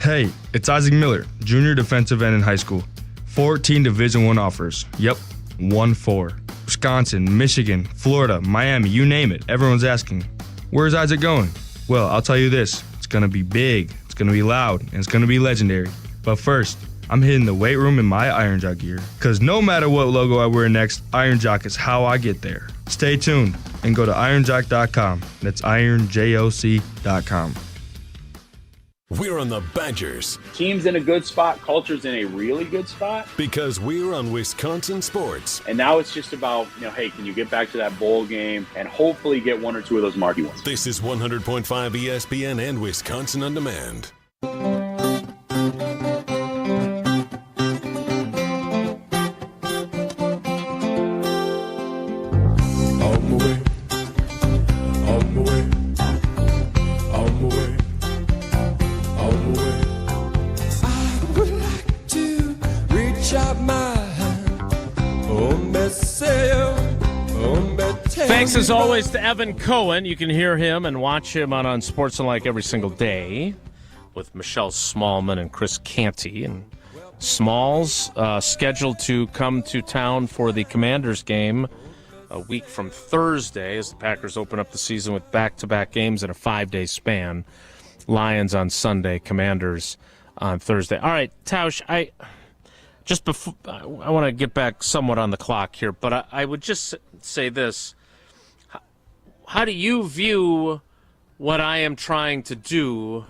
Hey, it's Isaac Miller, junior defensive end in high school. 14 Division I offers. Yep, 1-4. Wisconsin, Michigan, Florida, Miami, you name it. Everyone's asking, where's Isaac going? Well, I'll tell you this. It's going to be big, it's going to be loud, and it's going to be legendary. But first, I'm hitting the weight room in my Iron Jock gear. Because no matter what logo I wear next, Iron Jock is how I get there. Stay tuned and go to ironjock.com. That's ironjoc.com. We're on the Badgers. Team's in a good spot. Culture's in a really good spot. Because we're on Wisconsin Sports. And now it's just about, hey, can you get back to that bowl game and hopefully get one or two of those marquee ones. This is 100.5 ESPN and Wisconsin On Demand. Thanks as always to Evan Cohen. You can hear him and watch him on Unsportsmanlike every single day with Michelle Smallman and Chris Canty. And Smalls scheduled to come to town for the Commanders game a week from Thursday as the Packers open up the season with back-to-back games in a 5-day span. Lions on Sunday, Commanders on Thursday. All right, Tausch, I want to get back somewhat on the clock here, but I would just say this. How do you view what I am trying to do?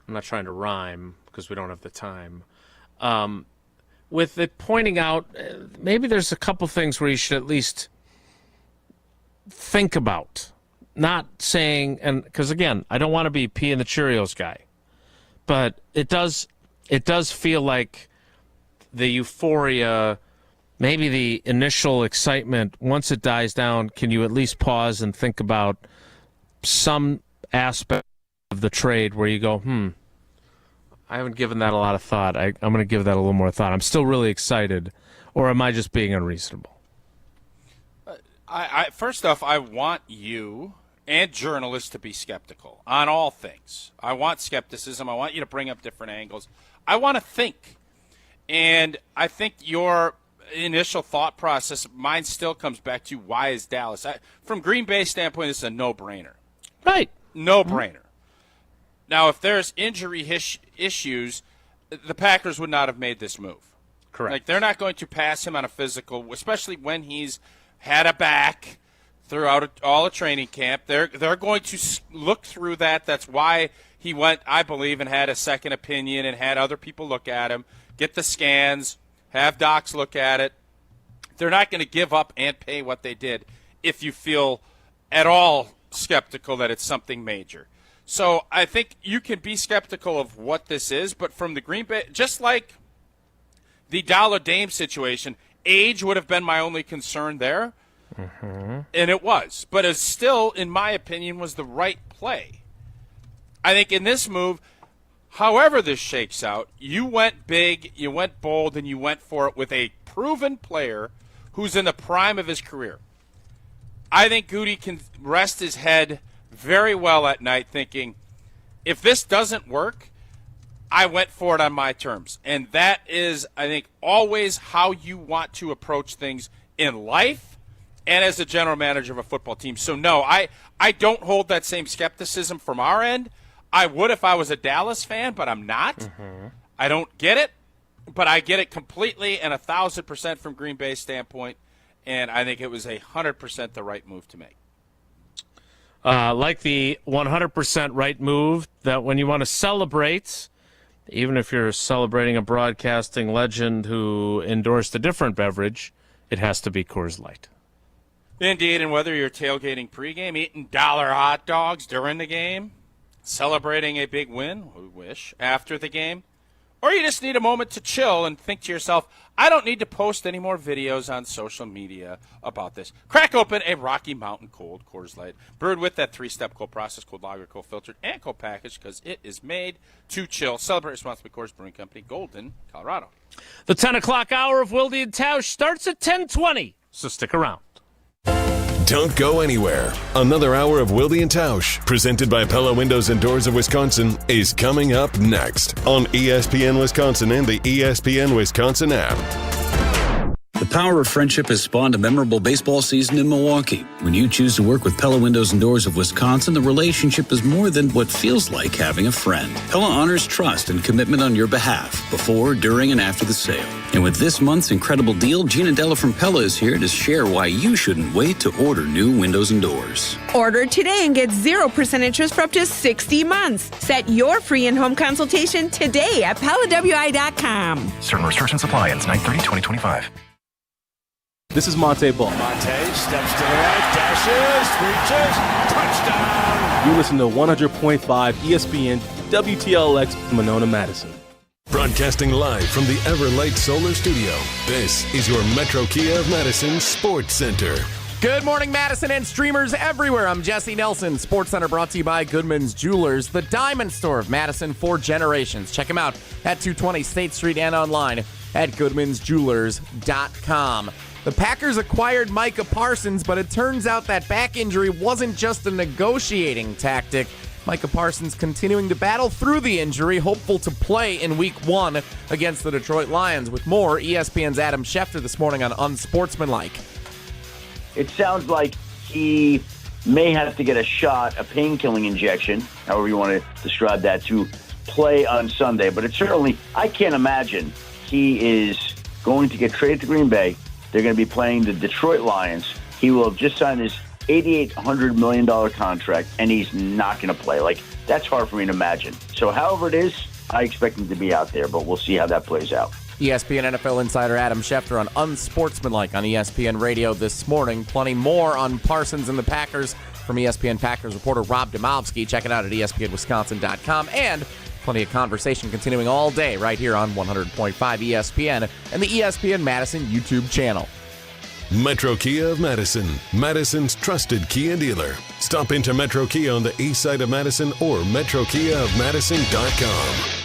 I'm not trying to rhyme because we don't have the time. With it pointing out, maybe there's a couple things where you should at least think about. Not saying, and because again, I don't want to be pea in the Cheerios guy, but it does feel like the euphoria, maybe the initial excitement, once it dies down, can you at least pause and think about some aspect of the trade where you go, I haven't given that a lot of thought. I'm going to give that a little more thought. I'm still really excited, or am I just being unreasonable? First off, I want you and journalists to be skeptical on all things. I want skepticism. I want you to bring up different angles. I want to think. And I think your initial thought process, mine still comes back to why is Dallas? From Green Bay's standpoint, this is a no-brainer. Right. No-brainer. Now, if there's injury issues, the Packers would not have made this move. Correct. Like, they're not going to pass him on a physical, especially when he's had a back throughout all of training camp. They're going to look through that. That's why he went, I believe, and had a second opinion and had other people look at him, get the scans, have docs look at it. They're not going to give up and pay what they did if you feel at all skeptical that it's something major. So I think you can be skeptical of what this is, but from the Green Bay, just like the Dollar Dame situation, age would have been my only concern there, and it was. But it still, in my opinion, was the right play. I think in this move, however this shakes out, you went big, you went bold, and you went for it with a proven player who's in the prime of his career. I think Goody can rest his head very well at night thinking, if this doesn't work, I went for it on my terms. And that is, I think, always how you want to approach things in life and as a general manager of a football team. So, no, I don't hold that same skepticism from our end. I would if I was a Dallas fan, but I'm not. I don't get it, but I get it completely and 1,000% from Green Bay's standpoint, and I think it was 100% the right move to make. Like the 100% right move that when you want to celebrate, even if you're celebrating a broadcasting legend who endorsed a different beverage, it has to be Coors Light. Indeed, and whether you're tailgating pregame, eating dollar hot dogs during the game, celebrating a big win, we wish, after the game, or you just need a moment to chill and think to yourself, I don't need to post any more videos on social media about this. Crack open a Rocky Mountain Cold Coors Light, brewed with that 3-step cold process, cold lager, cold filtered, and cold packaged because it is made to chill. Celebrate responsibly, Coors Brewing Company, Golden, Colorado. The 10 o'clock hour of Wilde and Tausch starts at 10:20, so stick around. Don't go anywhere. Another hour of Wilde and Tausch, presented by Pella Windows and Doors of Wisconsin, is coming up next on ESPN Wisconsin and the ESPN Wisconsin app. The power of friendship has spawned a memorable baseball season in Milwaukee. When you choose to work with Pella Windows and Doors of Wisconsin, the relationship is more than what feels like having a friend. Pella honors trust and commitment on your behalf, before, during, and after the sale. And with this month's incredible deal, Gina Della from Pella is here to share why you shouldn't wait to order new windows and doors. Order today and get 0% interest for up to 60 months. Set your free in-home consultation today at PellaWI.com. Certain restrictions apply. Ends 9/30/2025. This is Monte Ball. Monte steps to the right, dashes, reaches, touchdown. You listen to 100.5 ESPN WTLX Monona, Madison. Broadcasting live from the Everlight Solar Studio, this is your Metro Kia of Madison Sports Center. Good morning, Madison and streamers everywhere. I'm Jesse Nelson. Sports Center brought to you by Goodman's Jewelers, the diamond store of Madison for generations. Check them out at 220 State Street and online at goodmansjewelers.com. The Packers acquired Micah Parsons, but it turns out that back injury wasn't just a negotiating tactic. Micah Parsons continuing to battle through the injury, hopeful to play in Week 1 against the Detroit Lions. With more, ESPN's Adam Schefter this morning on Unsportsmanlike. It sounds like he may have to get a shot, a pain-killing injection, however you want to describe that, to play on Sunday. But it's certainly, I can't imagine he is going to get traded to Green Bay. They're going to be playing the Detroit Lions. He will have just signed his $8,800 million contract, and he's not going to play. Like, that's hard for me to imagine. So however it is, I expect him to be out there, but we'll see how that plays out. ESPN NFL insider Adam Schefter on Unsportsmanlike on ESPN Radio this morning. Plenty more on Parsons and the Packers from ESPN Packers reporter Rob Demovsky. Check it out at ESPNWisconsin.com. And Plenty of conversation continuing all day right here on 100.5 ESPN and the ESPN Madison YouTube channel. Metro Kia of Madison, Madison's trusted Kia dealer. Stop into Metro Kia on the east side of Madison or metrokiaofmadison.com.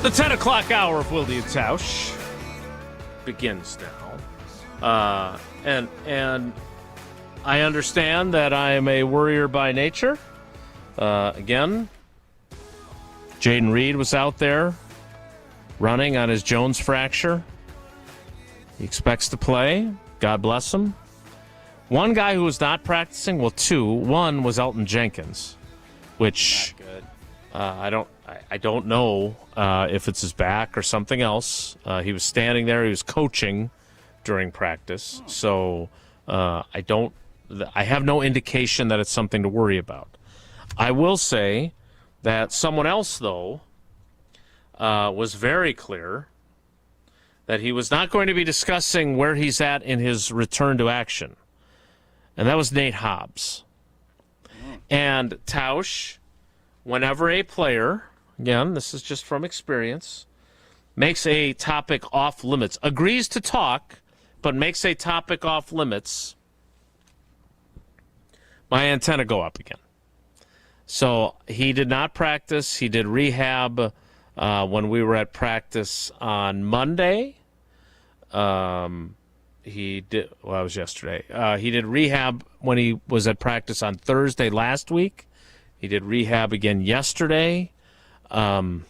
The 10 o'clock hour of Wilde and Tausch begins now. And I understand that I am a worrier by nature. Again, Jaden Reed was out there running on his Jones fracture. He expects to play. God bless him. One guy who was not practicing, well, two. One was Elton Jenkins, which I don't know if it's his back or something else. He was standing there. He was coaching during practice. So I have no indication that it's something to worry about. I will say that someone else, though, was very clear that he was not going to be discussing where he's at in his return to action. And that was Nate Hobbs. And Tausch, whenever a player, again, this is just from experience, makes a topic off limits, agrees to talk, but makes a topic off limits, my antenna go up again. So he did not practice. He did rehab when we were at practice on Monday. He did, well, it was yesterday. He did rehab when he was at practice on Thursday last week. He did rehab again yesterday. I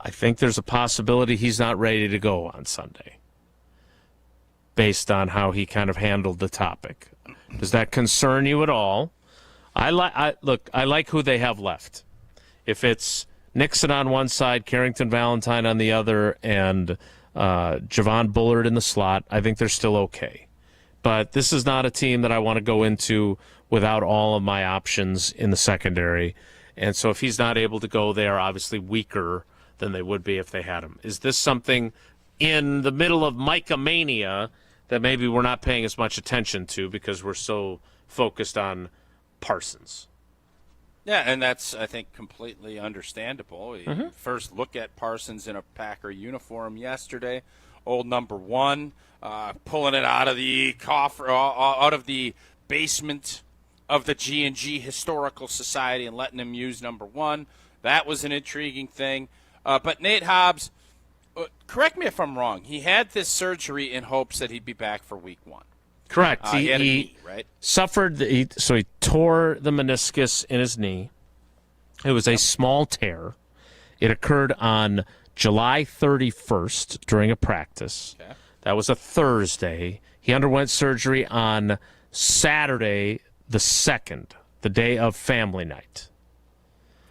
think there's a possibility he's not ready to go on Sunday based on how he kind of handled the topic. Does that concern you at all? I like who they have left. If it's Nixon on one side, Carrington Valentine on the other, and Javon Bullard in the slot, I think they're still okay. But this is not a team that I want to go into without all of my options in the secondary. And so if he's not able to go, they are obviously weaker than they would be if they had him. Is this something in the middle of Micah mania that maybe we're not paying as much attention to because we're so focused on Parsons? Yeah, and that's, I think, completely understandable. You first look at Parsons in a Packer uniform yesterday, old number one, pulling it out of the coffer, out of the basement of the G&G Historical Society and letting him use number one. That was an intriguing thing. But Nate Hobbs, correct me if I'm wrong, he had this surgery in hopes that he'd be back for week one. Correct. He had a knee, right? So he tore the meniscus in his knee. It was a small tear. It occurred on July 31st during a practice. Okay. That was a Thursday. He underwent surgery on Saturday the 2nd, the day of family night.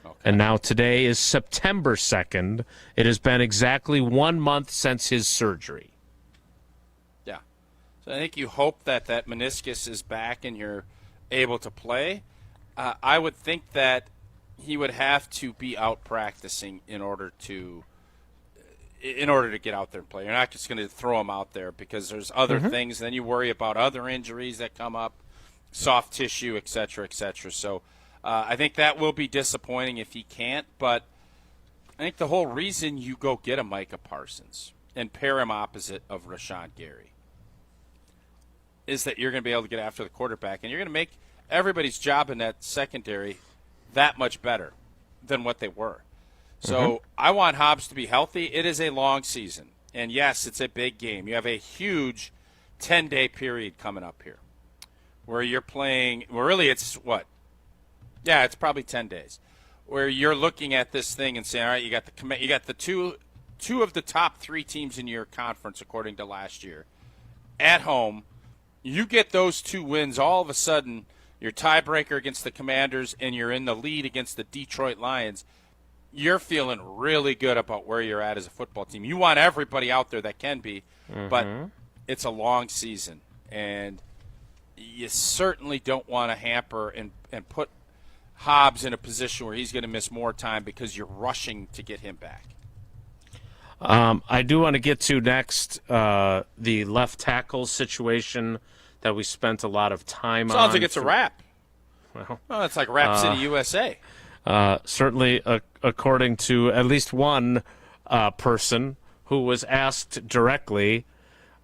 Okay. And now today is September 2nd. It has been exactly 1 month since his surgery. I think you hope that meniscus is back and you're able to play. I would think that he would have to be out practicing in order to get out there and play. You're not just going to throw him out there because there's other things. Then you worry about other injuries that come up, soft tissue, et cetera, et cetera. So I think that will be disappointing if he can't. But I think the whole reason you go get a Micah Parsons and pair him opposite of Rashawn Gary is that you're going to be able to get after the quarterback, and you're going to make everybody's job in that secondary that much better than what they were. So I want Hobbs to be healthy. It is a long season, and yes, it's a big game. You have a huge 10-day period coming up here where you're playing – well, really it's what? Yeah, it's probably 10 days where you're looking at this thing and saying, all right, you got the two of the top three teams in your conference according to last year at home. You get those two wins, all of a sudden you're tiebreaker against the Commanders and you're in the lead against the Detroit Lions. you're feeling really good about where you're at as a football team. You want everybody out there that can be, but it's a long season, and you certainly don't want to hamper and put Hobbs in a position where he's going to miss more time because you're rushing to get him back. I do want to get to next the left tackle situation that we spent a lot of time on. Sounds like it's a wrap. Well, it's like Rap City, USA. Certainly, according to at least one person who was asked directly,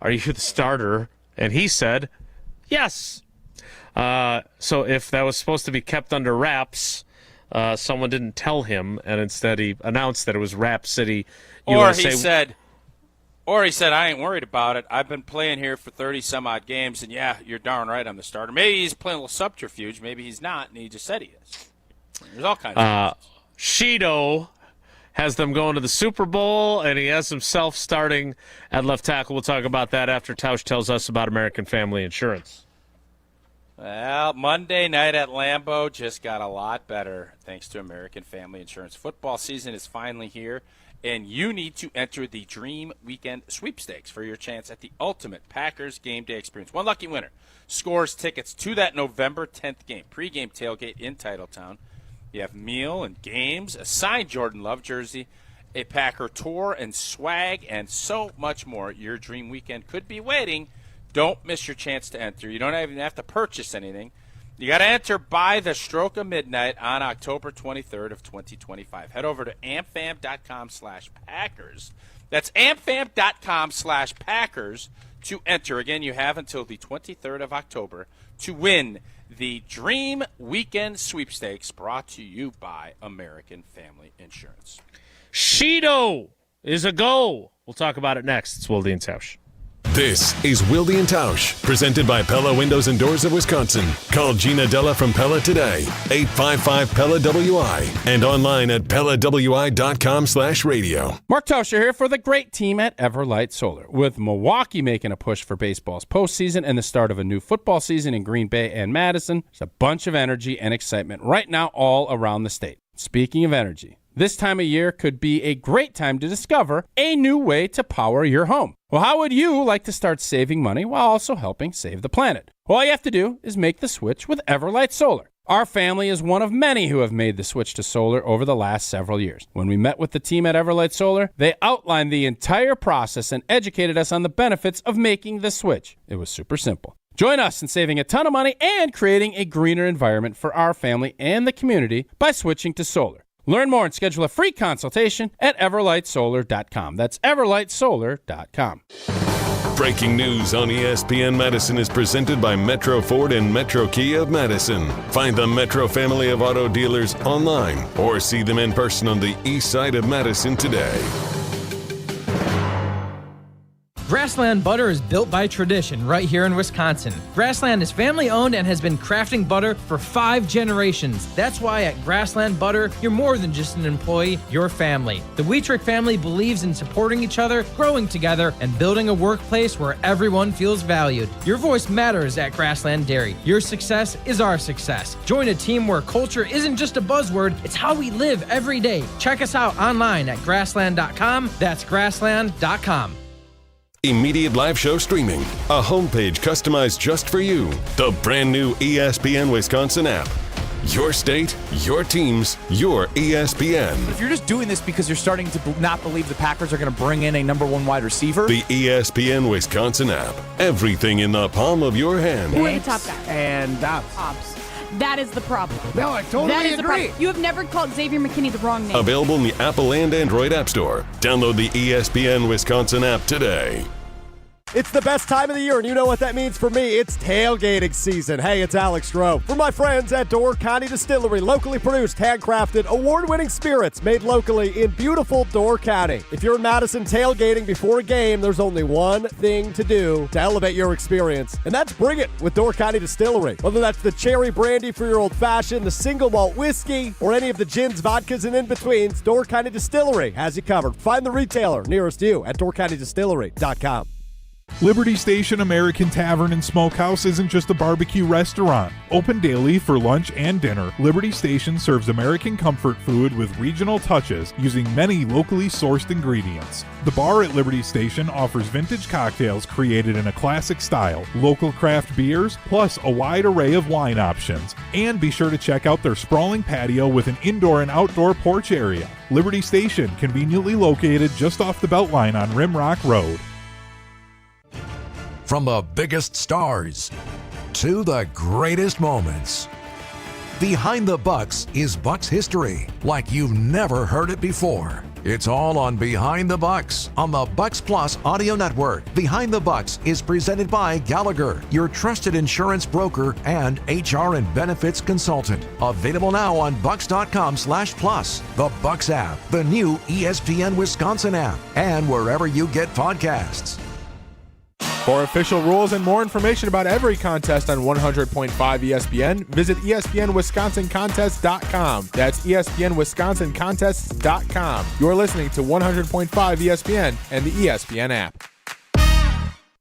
"Are you the starter?" And he said, "Yes." So if that was supposed to be kept under wraps, someone didn't tell him, and instead he announced that it was Rap City, USA. Or he said, "I ain't worried about it. I've been playing here for 30-some-odd games, and yeah, you're darn right I'm the starter." Maybe he's playing a little subterfuge. Maybe he's not, and he just said he is. There's all kinds of things. Shido has them going to the Super Bowl, and he has himself starting at left tackle. We'll talk about that after Tausch tells us about American Family Insurance. Well, Monday night at Lambeau just got a lot better thanks to American Family Insurance. Football season is finally here, and you need to enter the Dream Weekend Sweepstakes for your chance at the ultimate Packers game day experience. One lucky winner scores tickets to that November 10th game, pregame tailgate in Titletown. You have meal and games, a signed Jordan Love jersey, a Packer tour and swag, and so much more. Your Dream Weekend could be waiting. Don't miss your chance to enter. You don't even have to purchase anything. You got to enter by the stroke of midnight on October 23rd of 2025. Head over to amfam.com/Packers. That's amfam.com/Packers to enter. Again, you have until the 23rd of October to win the Dream Weekend Sweepstakes, brought to you by American Family Insurance. Shido is a go. We'll talk about it next. It's Wilde and Tausch. This is Wilde and Tausch, presented by Pella Windows and Doors of Wisconsin. Call Gina Della from Pella today, 855-PELLA-WI, and online at PellaWI.com/radio. Mark Tauscher here for the great team at Everlight Solar. With Milwaukee making a push for baseball's postseason and the start of a new football season in Green Bay and Madison, there's a bunch of energy and excitement right now all around the state. Speaking of energy, this time of year could be a great time to discover a new way to power your home. Well, how would you like to start saving money while also helping save the planet? Well, all you have to do is make the switch with Everlight Solar. Our family is one of many who have made the switch to solar over the last several years. When we met with the team at Everlight Solar, they outlined the entire process and educated us on the benefits of making the switch. It was super simple. Join us in saving a ton of money and creating a greener environment for our family and the community by switching to solar. Learn more and schedule a free consultation at everlightsolar.com. That's everlightsolar.com. Breaking news on ESPN Madison is presented by Metro Ford and Metro Kia of Madison. Find the Metro family of auto dealers online or see them in person on the east side of Madison today. Grassland Butter is built by tradition right here in Wisconsin. Grassland is family owned and has been crafting butter for 5 generations. That's why at Grassland Butter, you're more than just an employee, you're family. The Wietrich family believes in supporting each other, growing together, and building a workplace where everyone feels valued. Your voice matters at Grassland Dairy. Your success is our success. Join a team where culture isn't just a buzzword, it's how we live every day. Check us out online at grassland.com. That's grassland.com. Immediate live show streaming, a homepage customized just for you, the brand new ESPN Wisconsin app. Your state, your teams, your ESPN. If you're just doing this because you're starting to not believe the Packers are going to bring in a number 1 wide receiver. The ESPN Wisconsin app. Everything in the palm of your hand. Who are the top guys? And Dobbs. That is the problem. No, I totally agree. You have never called Xavier McKinney the wrong name. Available in the Apple and Android App Store. Download the ESPN Wisconsin app today. It's the best time of the year, and you know what that means for me. It's tailgating season. Hey, it's Alex Stroh. For my friends at Door County Distillery, locally produced, handcrafted, award-winning spirits made locally in beautiful Door County. If you're in Madison tailgating before a game, there's only one thing to do to elevate your experience, and that's bring it with Door County Distillery. Whether that's the cherry brandy for your old-fashioned, the single malt whiskey, or any of the gins, vodkas, and in-betweens, Door County Distillery has you covered. Find the retailer nearest you at doorcountydistillery.com. Liberty Station American Tavern and Smokehouse isn't just a barbecue restaurant. Open daily for lunch and dinner, Liberty Station serves American comfort food with regional touches using many locally sourced ingredients. The bar at Liberty Station offers vintage cocktails created in a classic style, local craft beers, plus a wide array of wine options. And be sure to check out their sprawling patio with an indoor and outdoor porch area. Liberty Station, conveniently located just off the Beltline on Rimrock Road. From the biggest stars to the greatest moments, Behind the Bucks is Bucks history like you've never heard it before. It's all on Behind the Bucks on the Bucks Plus audio network. Behind the Bucks is presented by Gallagher, your trusted insurance broker and HR and benefits consultant. Available now on bucks.com/plus, the Bucks app, the new ESPN Wisconsin app, and wherever you get podcasts. For official rules and more information about every contest on 100.5 ESPN, visit ESPNWisconsinContests.com. That's ESPNWisconsinContests.com. You're listening to 100.5 ESPN and the ESPN app.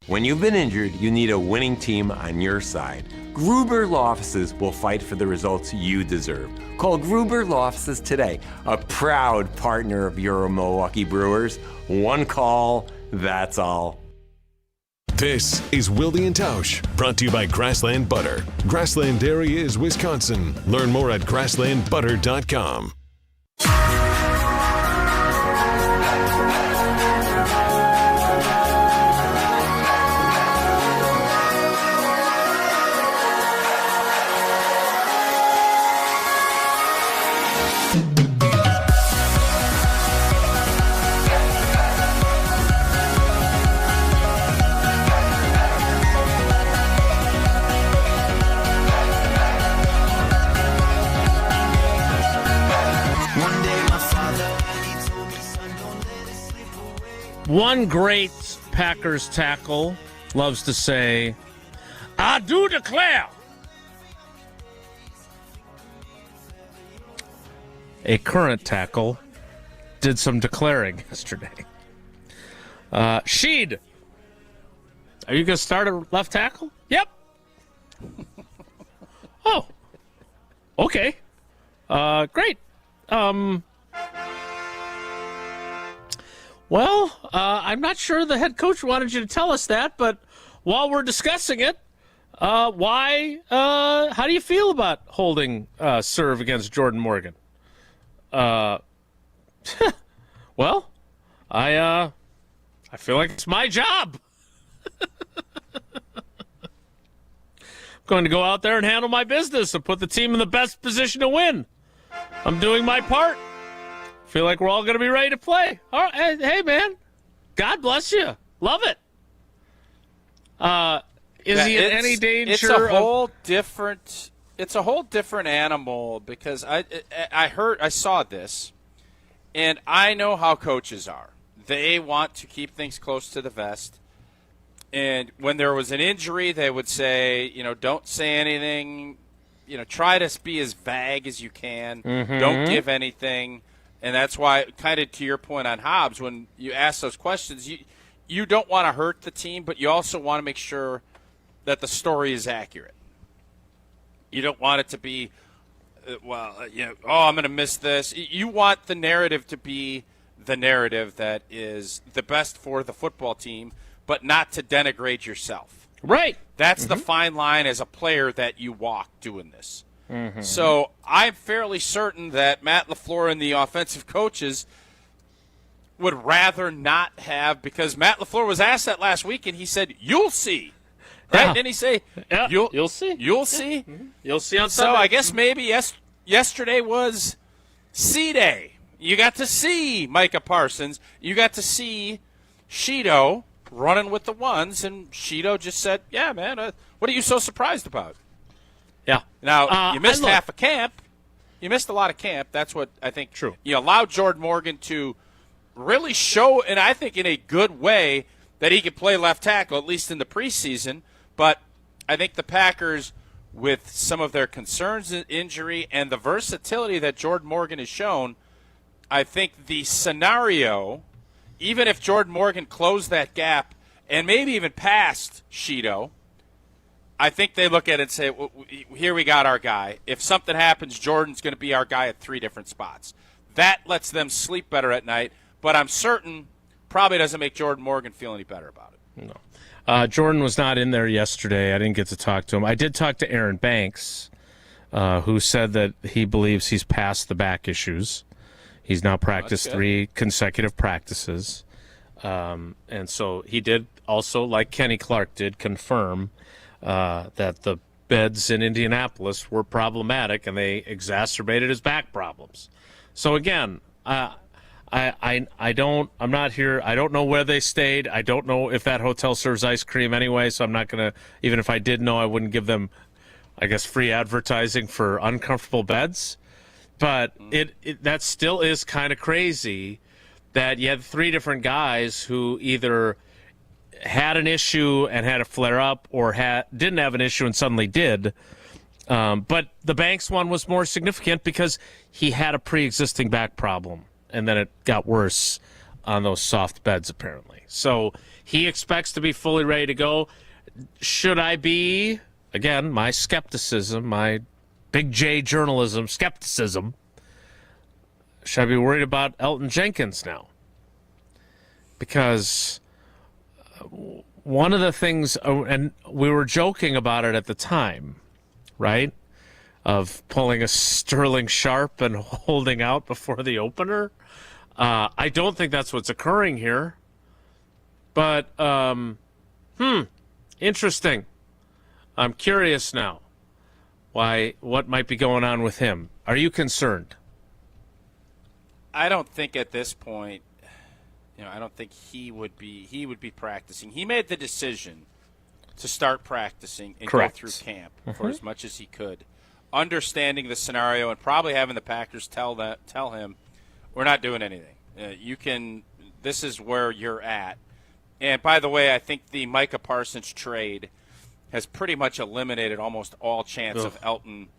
When you've been injured, you need a winning team on your side. Gruber Law Offices will fight for the results you deserve. Call Gruber Law Offices today, a proud partner of your Milwaukee Brewers. One call, that's all. This is Wilde and Tausch, brought to you by Grassland Butter. Grassland Dairy is Wisconsin. Learn more at grasslandbutter.com. One great Packers tackle loves to say, "I do declare." A current tackle did some declaring yesterday. Sheed, are you going to start at left tackle? Yep. Oh, okay. Great. Well, I'm not sure the head coach wanted you to tell us that, but while we're discussing it, how do you feel about holding serve against Jordan Morgan? Well, I feel like it's my job. I'm going to go out there and handle my business and put the team in the best position to win. I'm doing my part. Feel like we're all going to be ready to play. All right, hey, man. God bless you. Love it. Is he in any danger? It's a whole different. It's a whole different animal because I saw this, and I know how coaches are. They want to keep things close to the vest, and when there was an injury, they would say, don't say anything. Try to be as vague as you can. Mm-hmm. Don't give anything. And that's why, kind of to your point on Hobbs, when you ask those questions, you don't want to hurt the team, but you also want to make sure that the story is accurate. You don't want it to be, I'm going to miss this. You want the narrative to be the narrative that is the best for the football team, but not to denigrate yourself. Right. That's the fine line as a player that you walk doing this. Mm-hmm. So I'm fairly certain that Matt LaFleur and the offensive coaches would rather not have, because Matt LaFleur was asked that last week, and he said, "You'll see." Right? Yeah. Didn't he say, yeah. You'll see. You'll see? Mm-hmm. You'll see on Sunday. So I guess maybe yesterday was C-Day. You got to see Micah Parsons. You got to see Sheeto running with the ones, and Sheeto just said, "Yeah, man, what are you so surprised about?" Yeah. Now, you missed half a camp. You missed a lot of camp. That's what I think. True. You allowed Jordan Morgan to really show, and I think in a good way, that he could play left tackle, at least in the preseason. But I think the Packers, with some of their concerns in injury and the versatility that Jordan Morgan has shown, I think the scenario, even if Jordan Morgan closed that gap and maybe even past Sheeto, I think they look at it and say, well, here we got our guy. If something happens, Jordan's going to be our guy at 3 different spots. That lets them sleep better at night, but I'm certain probably doesn't make Jordan Morgan feel any better about it. No. Jordan was not in there yesterday. I didn't get to talk to him. I did talk to Aaron Banks, who said that he believes he's past the back issues. He's now practiced 3 consecutive practices. And so he did also, like Kenny Clark did, confirm that the beds in Indianapolis were problematic and they exacerbated his back problems. So again, I'm not here. I don't know where they stayed. I don't know if that hotel serves ice cream anyway, so I'm not going to, even if I did know, I wouldn't give them, I guess, free advertising for uncomfortable beds. But that still is kind of crazy that you had 3 different guys who either had an issue and had a flare-up or didn't have an issue and suddenly did. But the Banks one was more significant because he had a pre-existing back problem, and then it got worse on those soft beds, apparently. So he expects to be fully ready to go. Should I be, again, my skepticism, my big J journalism skepticism, should I be worried about Elton Jenkins now? Because one of the things, and we were joking about it at the time, right, of pulling a Sterling Sharp and holding out before the opener. I don't think that's what's occurring here. But, interesting. I'm curious now what might be going on with him. Are you concerned? I don't think at this point, I don't think he would be practicing. He made the decision to start practicing and Correct. go through camp for as much as he could, understanding the scenario and probably having the Packers tell him, we're not doing anything. This is where you're at. And by the way, I think the Micah Parsons trade has pretty much eliminated almost all chance of Elton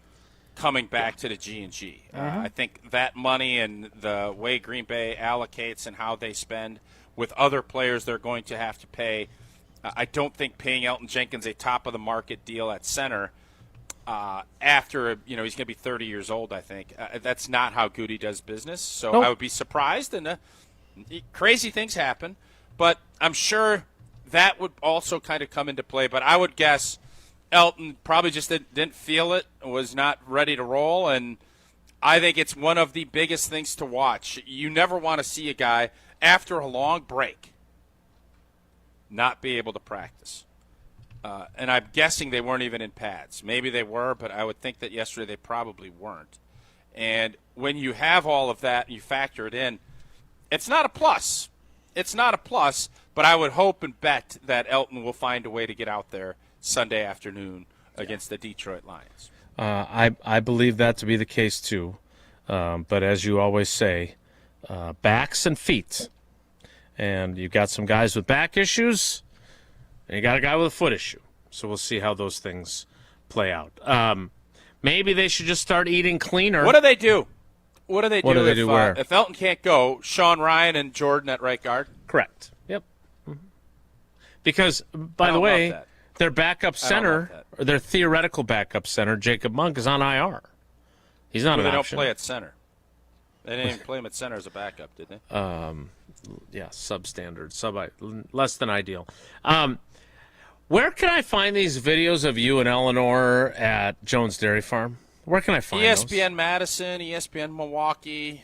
coming back to the G&G. I think that money and the way Green Bay allocates and how they spend with other players they're going to have to pay, I don't think paying Elton Jenkins a top-of-the-market deal at center after, he's going to be 30 years old, I think. That's not how Goody does business. So Nope. I would be surprised, and crazy things happen. But I'm sure that would also kind of come into play. But I would guess Elton probably just didn't feel it, was not ready to roll, and I think it's one of the biggest things to watch. You never want to see a guy, after a long break, not be able to practice. And I'm guessing they weren't even in pads. Maybe they were, but I would think that yesterday they probably weren't. And when you have all of that and you factor it in, it's not a plus. It's not a plus, but I would hope and bet that Elton will find a way to get out there Sunday afternoon against the Detroit Lions. I believe that to be the case, too. But as you always say, backs and feet. And you've got some guys with back issues, and you got a guy with a foot issue. So we'll see how those things play out. Maybe they should just start eating cleaner. What do they do? What do they do where? If Elton can't go? Sean Ryan and Jordan at right guard? Correct. Yep. Because, by the way, their backup center, or their theoretical backup center, Jacob Monk, is on IR. He's not an option. They don't play at center. They didn't even play him at center as a backup, did they? Yeah, substandard, less than ideal. Where can I find these videos of you and Eleanor at Jones Dairy Farm? Where can I find ESPN those? Madison, ESPN Milwaukee.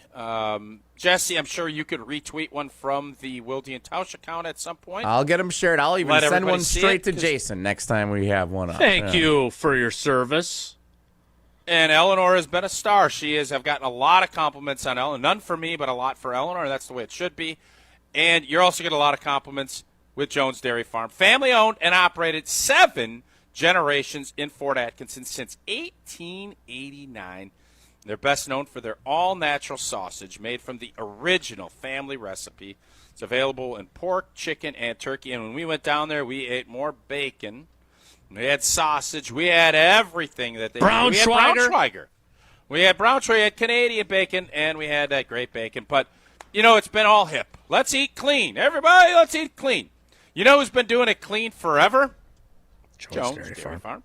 Jesse, I'm sure you could retweet one from the Wilde and Tausch account at some point. I'll get them shared. I'll even Let send everybody one see straight it, to Jason next time we have one up. Thank you for your service. And Eleanor has been a star. I've gotten a lot of compliments on Eleanor. None for me, but a lot for Eleanor. That's the way it should be. And you're also getting a lot of compliments with Jones Dairy Farm. Family-owned and operated 7 generations in Fort Atkinson since 1889. They're best known for their all-natural sausage made from the original family recipe. It's available in pork, chicken, and turkey. And when we went down there, we ate more bacon. We had sausage. We had everything that they Braunschweiger. We had Braunschweiger. We had Braunschweiger. We had Canadian bacon, and we had that great bacon. But, it's been all hip. Let's eat clean. Everybody, let's eat clean. You know who's been doing it clean forever? Jones Dairy Farm.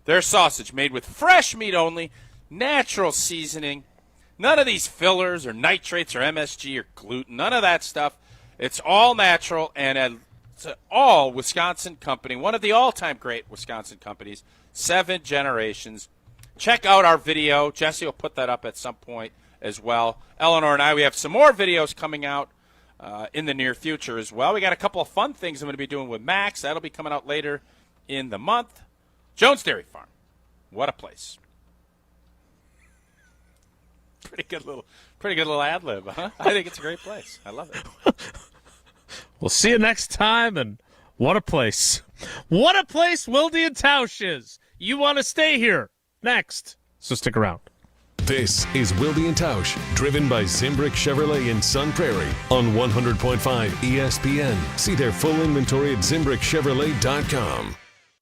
Their sausage made with fresh meat only, natural seasoning, none of these fillers or nitrates or MSG or gluten, none of that stuff. It's all natural, and it's an all Wisconsin company, one of the all-time great Wisconsin companies, 7 generations. Check out our video. Jesse will put that up at some point as well. Eleanor and I, we have some more videos coming out in the near future as well. We got a couple of fun things I'm going to be doing with Max. That'll be coming out later in the month. Jones Dairy Farm. What a place. Pretty good little ad lib, huh? I think it's a great place. I love it. We'll see you next time, and what a place. What a place Wilde and Tausch is. You want to stay here. Next. So stick around. This is Wilde and Tausch, driven by Zimbrick Chevrolet in Sun Prairie on 100.5 ESPN. See their full inventory at ZimbrickChevrolet.com.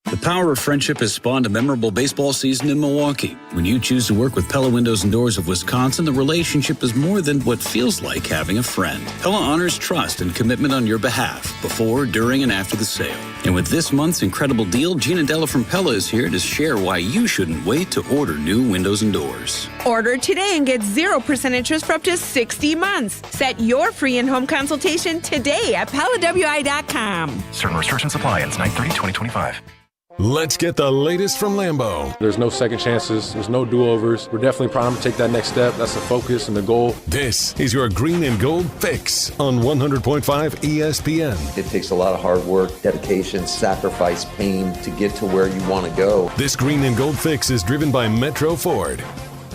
The power of friendship has spawned a memorable baseball season in Milwaukee. When you choose to work with Pella Windows and Doors of Wisconsin, the relationship is more than what feels like having a friend. Pella honors trust and commitment on your behalf, before, during, and after the sale. And with this month's incredible deal, Gina Della from Pella is here to share why you shouldn't wait to order new windows and doors. Order today and get 0% interest for up to 60 months. Set your free in-home consultation today at PellaWI.com. Certain restrictions apply. Ends 9/30/2025. Let's get the latest from Lambeau. There's no second chances. There's no do-overs. We're definitely primed to take that next step. That's the focus and the goal. This is your green and gold fix on 100.5 ESPN. It takes a lot of hard work, dedication, sacrifice, pain to get to where you want to go. This green and gold fix is driven by Metro Ford.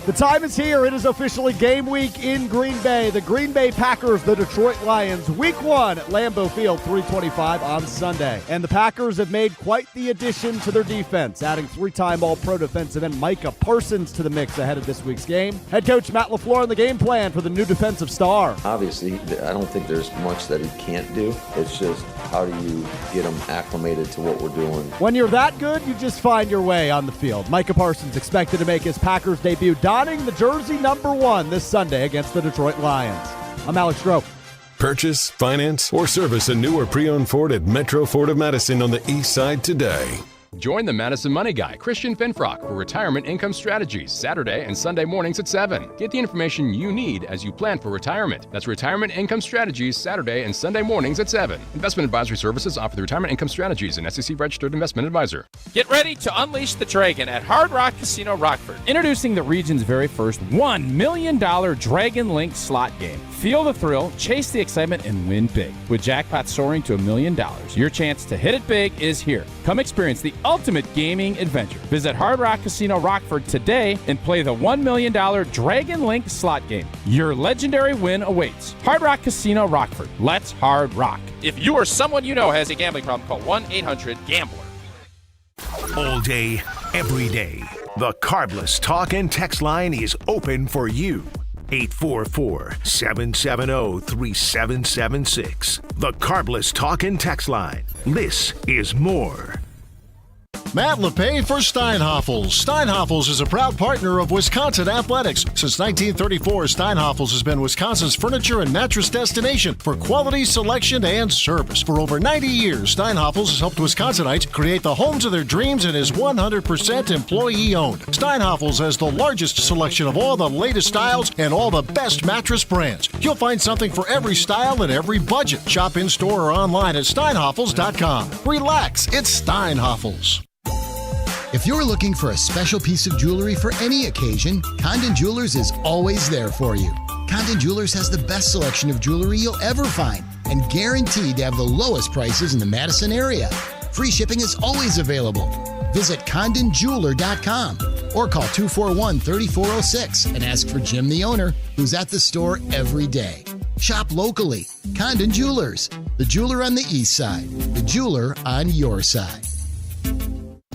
The time is here. It is officially game week in Green Bay. The Green Bay Packers, the Detroit Lions. Week 1 at Lambeau Field, 3:25 on Sunday. And the Packers have made quite the addition to their defense, adding 3-time All-Pro defensive end Micah Parsons to the mix ahead of this week's game. Head coach Matt LaFleur on the game plan for the new defensive star. Obviously, I don't think there's much that he can't do. It's just how do you get him acclimated to what we're doing. When you're that good, you just find your way on the field. Micah Parsons expected to make his Packers debut, donning the jersey number 1 this Sunday against the Detroit Lions. I'm Alex Stroh. Purchase, finance, or service a new or pre-owned Ford at Metro Ford of Madison on the east side today. Join the Madison Money Guy, Christian Finfrock, for Retirement Income Strategies, Saturday and Sunday mornings at 7. Get the information you need as you plan for retirement. That's Retirement Income Strategies, Saturday and Sunday mornings at 7. Investment advisory services offer the Retirement Income Strategies, an SEC-registered investment advisor. Get ready to unleash the dragon at Hard Rock Casino Rockford. Introducing the region's very first $1 million Dragon Link slot game. Feel the thrill, chase the excitement, and win big. With jackpots soaring to $1 million, your chance to hit it big is here. Come experience the ultimate gaming adventure. Visit Hard Rock Casino Rockford today and play the $1 million Dragon Link slot game. Your legendary win awaits. Hard Rock Casino Rockford. Let's hard rock. If you or someone you know has a gambling problem, call 1-800-GAMBLER. All day, every day, the Carbless Talk and Text line is open for you. 844-770-3776. The Carbless Talk and Text line. This is more. Matt LePay for Steinhoffels. Steinhoffels is a proud partner of Wisconsin Athletics. Since 1934, Steinhoffels has been Wisconsin's furniture and mattress destination for quality, selection, and service. For over 90 years, Steinhoffels has helped Wisconsinites create the homes of their dreams and is 100% employee-owned. Steinhoffels has the largest selection of all the latest styles and all the best mattress brands. You'll find something for every style and every budget. Shop in-store or online at steinhoffels.com. Relax, it's Steinhoffels. If you're looking for a special piece of jewelry for any occasion, Condon Jewelers is always there for you. Condon Jewelers has the best selection of jewelry you'll ever find and guaranteed to have the lowest prices in the Madison area. Free shipping is always available. Visit CondonJeweler.com or call 241-3406 and ask for Jim, the owner, who's at the store every day. Shop locally. Condon Jewelers, the jeweler on the east side, the jeweler on your side.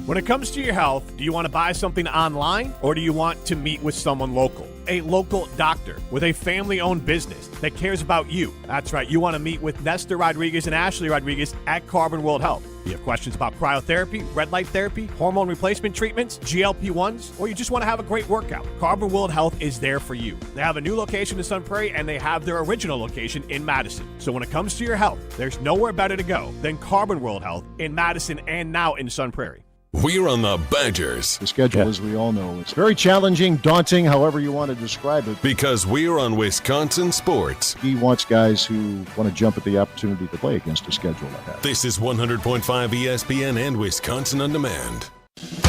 When it comes to your health, do you want to buy something online or do you want to meet with someone local? a local doctor with a family-owned business that cares about you. That's right. You want to meet with Nestor Rodriguez and Ashley Rodriguez at Carbon World Health. You have questions about cryotherapy, red light therapy, hormone replacement treatments, GLP-1s, or you just want to have a great workout. Carbon World Health is there for you. They have a new location in Sun Prairie, and they have their original location in Madison. So when it comes to your health, there's nowhere better to go than Carbon World Health in Madison and now in Sun Prairie. We're on the Badgers. The schedule, as we all know, is very challenging, daunting, however you want to describe it. Because we're on Wisconsin sports. He wants guys who want to jump at the opportunity to play against a schedule like that. This is 100.5 ESPN and Wisconsin On Demand. It's a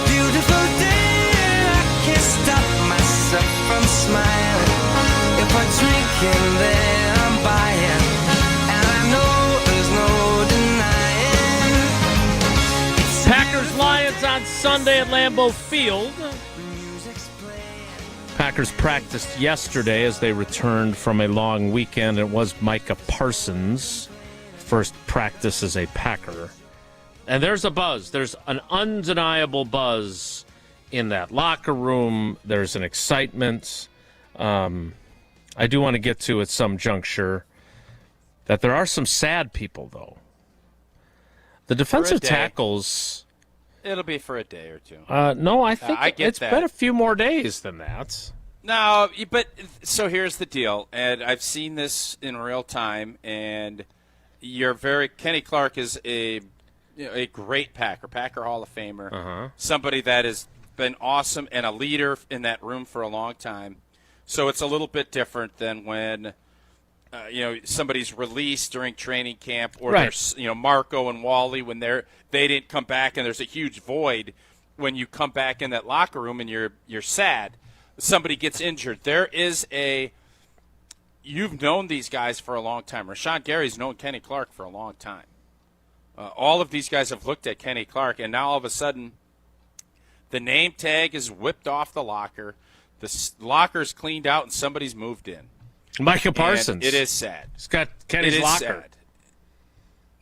beautiful day. I can't stop myself from smiling. If I'm drinking, then I'm buying, and I know there's no denying. Packers-Lions on Sunday at Lambeau Field. Packers practiced yesterday as they returned from a long weekend. It was Micah Parsons' first practice as a Packer. And there's a buzz. There's an undeniable buzz in that locker room. There's an excitement. I do want to get to at some juncture that there are some sad people, though. The defensive tackles. It'll be for a day or two. No, I think it's that. been a few more days than that. No, but so here's the deal, and I've seen this in real time, and Kenny Clark is a great Packer Hall of Famer, somebody that has been awesome and a leader in that room for a long time. So it's a little bit different than when somebody's released during training camp, or there's Marco and Wally when they didn't come back, and there's a huge void when you come back in that locker room and you're sad. Somebody gets injured. You've known these guys for a long time. Rashawn Gary's known Kenny Clark for a long time. All of these guys have looked at Kenny Clark, and now all of a sudden the name tag is whipped off the locker. The locker's cleaned out and somebody's moved in. Micah Parsons. And it is sad. He's got Kenny's locker. Sad.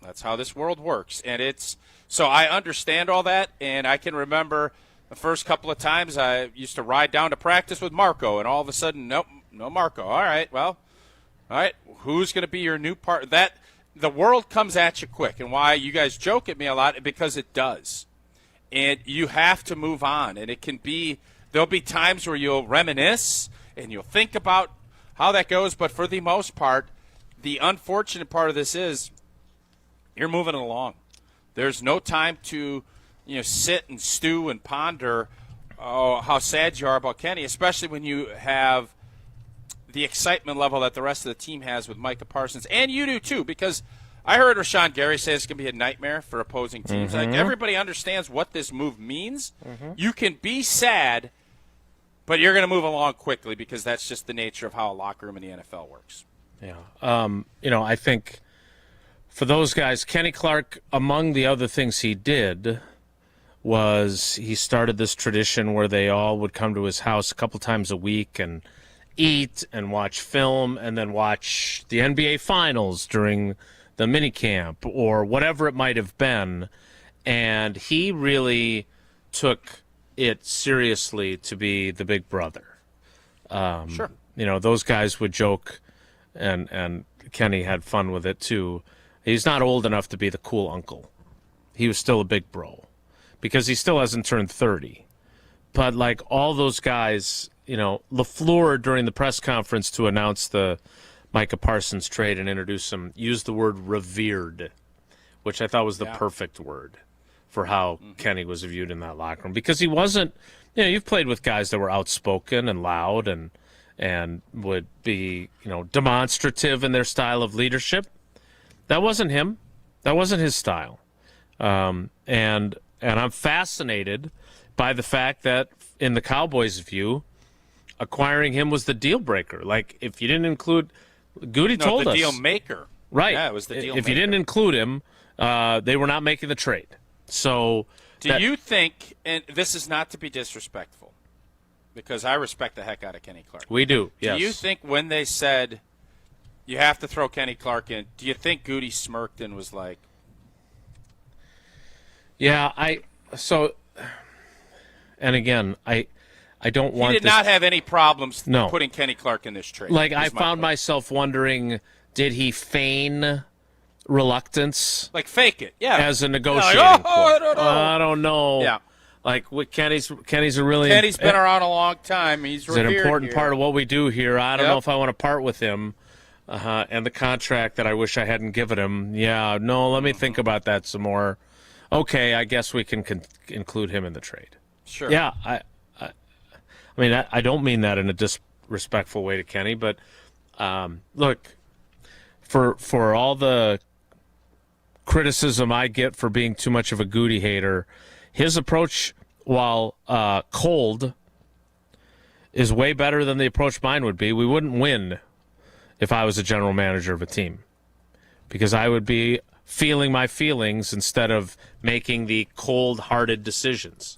That's how this world works. And so I understand all that, and I can remember the first couple of times I used to ride down to practice with Marco, and all of a sudden, nope, no Marco. All right, who's going to be your new part? The world comes at you quick, and why you guys joke at me a lot, because it does. And you have to move on, and there'll be times where you'll reminisce and you'll think about how that goes, but for the most part, the unfortunate part of this is you're moving along. There's no time to sit and stew and ponder how sad you are about Kenny, especially when you have the excitement level that the rest of the team has with Micah Parsons, and you do too, because I heard Rashawn Gary say it's going to be a nightmare for opposing teams. Like, everybody understands what this move means. You can be sad, but you're going to move along quickly, because that's just the nature of how a locker room in the NFL works. Yeah. I think for those guys, Kenny Clark, among the other things he did was he started this tradition where they all would come to his house a couple times a week and eat and watch film and then watch the NBA Finals during the minicamp or whatever it might have been. And he really took it seriously to be the big brother. Sure. Those guys would joke, and Kenny had fun with it too. He's not old enough to be the cool uncle. He was still a big bro because he still hasn't turned 30. But like all those guys, LaFleur during the press conference to announce the Micah Parsons trade and introduce him used the word revered, which I thought was the perfect word for how Kenny was viewed in that locker room, because he wasn't, you've played with guys that were outspoken and loud and would be, demonstrative in their style of leadership. That wasn't him. That wasn't his style. And I'm fascinated by the fact that in the Cowboys' view, acquiring him was the deal breaker. Like, if you didn't include, Goody told us. The deal maker. Right. Yeah, it was the deal If maker. you didn't include him, they were not making the trade. So, do you think, and this is not to be disrespectful, because I respect the heck out of Kenny Clark. We do, yes. Do you think when they said you have to throw Kenny Clark in, do you think Goody smirked and was like, Yeah, and again, I don't want. He did not have any problems putting Kenny Clark in this trade. Like, I found myself wondering, did he feign reluctance? Like, fake it, yeah. As a negotiating like, point. I don't know. Yeah. Like, Kenny's a really... Kenny's been around a long time. He's an important here. part of what we do here. I don't know if I want to part with him. And the contract that I wish I hadn't given him. Yeah, no, let me think about that some more. Okay, I guess we can include him in the trade. Sure. Yeah, I mean, I don't mean that in a disrespectful way to Kenny, but look, for all the criticism I get for being too much of a Goody hater, his approach, while cold, is way better than the approach mine would be. We wouldn't win if I was a general manager of a team, because I would be feeling my feelings instead of making the cold-hearted decisions.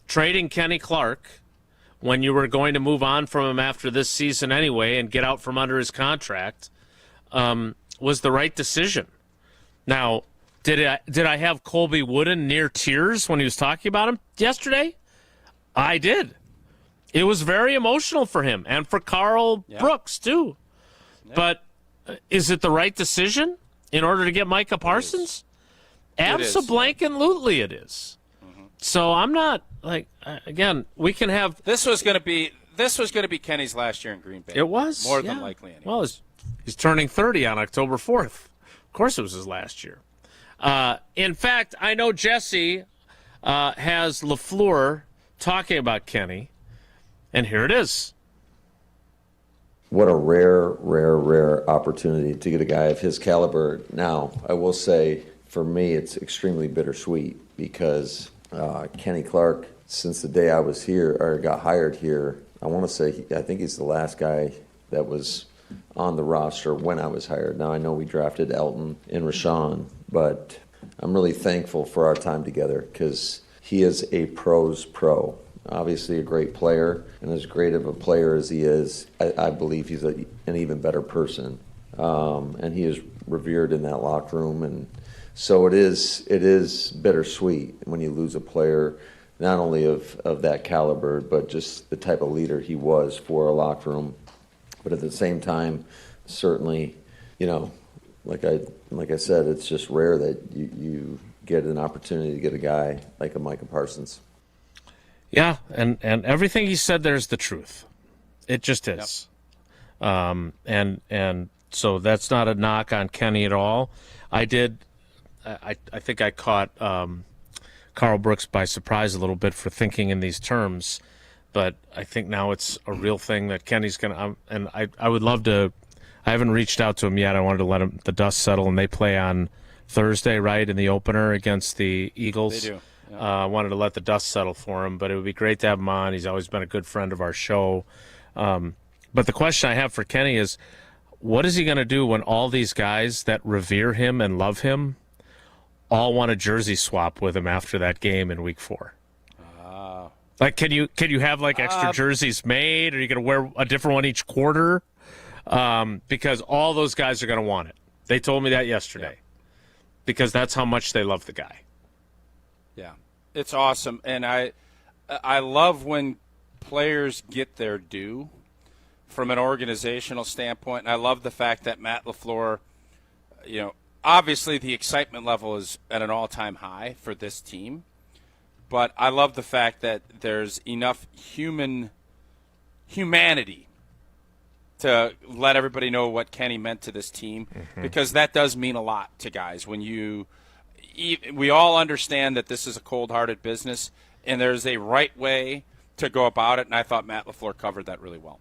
Trading Kenny Clark when you were going to move on from him after this season anyway and get out from under his contract was the right decision. Now, did I have Colby Wooden near tears when he was talking about him yesterday? I did. It was very emotional for him and for Carl Brooks, too. Yeah. But is it the right decision in order to get Micah Parsons? Abso-blanket-lutely it is. Mm-hmm. So I'm not, like, again, we can have... This was going to be Kenny's last year in Green Bay. It was. More than likely, anyway. Well, he's turning 30 on October 4th. Of course it was his last year. In fact, I know Jesse has LaFleur talking about Kenny, and here it is. What a rare opportunity to get a guy of his caliber. Now, I will say, for me, it's extremely bittersweet because Kenny Clark, since the day I was here or got hired here, I want to say I think he's the last guy that was on the roster when I was hired. Now, I know we drafted Elton and Rashawn, but I'm really thankful for our time together because he is a pro's pro. Obviously a great player, and as great of a player as he is, I believe he's an even better person. And he is revered in that locker room, and so it is bittersweet when you lose a player not only of that caliber, but just the type of leader he was for a locker room. But at the same time, certainly, like I said, it's just rare that you get an opportunity to get a guy like a Micah Parsons. Yeah, and everything he said there is the truth. It just is. Yep. And so that's not a knock on Kenny at all. I think I caught Carl Brooks by surprise a little bit for thinking in these terms, but I think now it's a real thing that Kenny's going to and I would love to. I haven't reached out to him yet. I wanted to let the dust settle, and they play on Thursday, right, in the opener against the Eagles. They do. I wanted to let the dust settle for him, but it would be great to have him on. He's always been a good friend of our show. But the question I have for Kenny is, what is he going to do when all these guys that revere him and love him all want a jersey swap with him after that game in Week 4? Like, can you have like extra jerseys made? Or are you going to wear a different one each quarter? Because all those guys are going to want it. They told me that yesterday. Because that's how much they love the guy. Yeah, it's awesome, and I love when players get their due from an organizational standpoint. And I love the fact that Matt LaFleur, obviously the excitement level is at an all-time high for this team, but I love the fact that there's enough humanity to let everybody know what Kenny meant to this team, because that does mean a lot to guys when we all understand that this is a cold-hearted business, and there's a right way to go about it, and I thought Matt LaFleur covered that really well.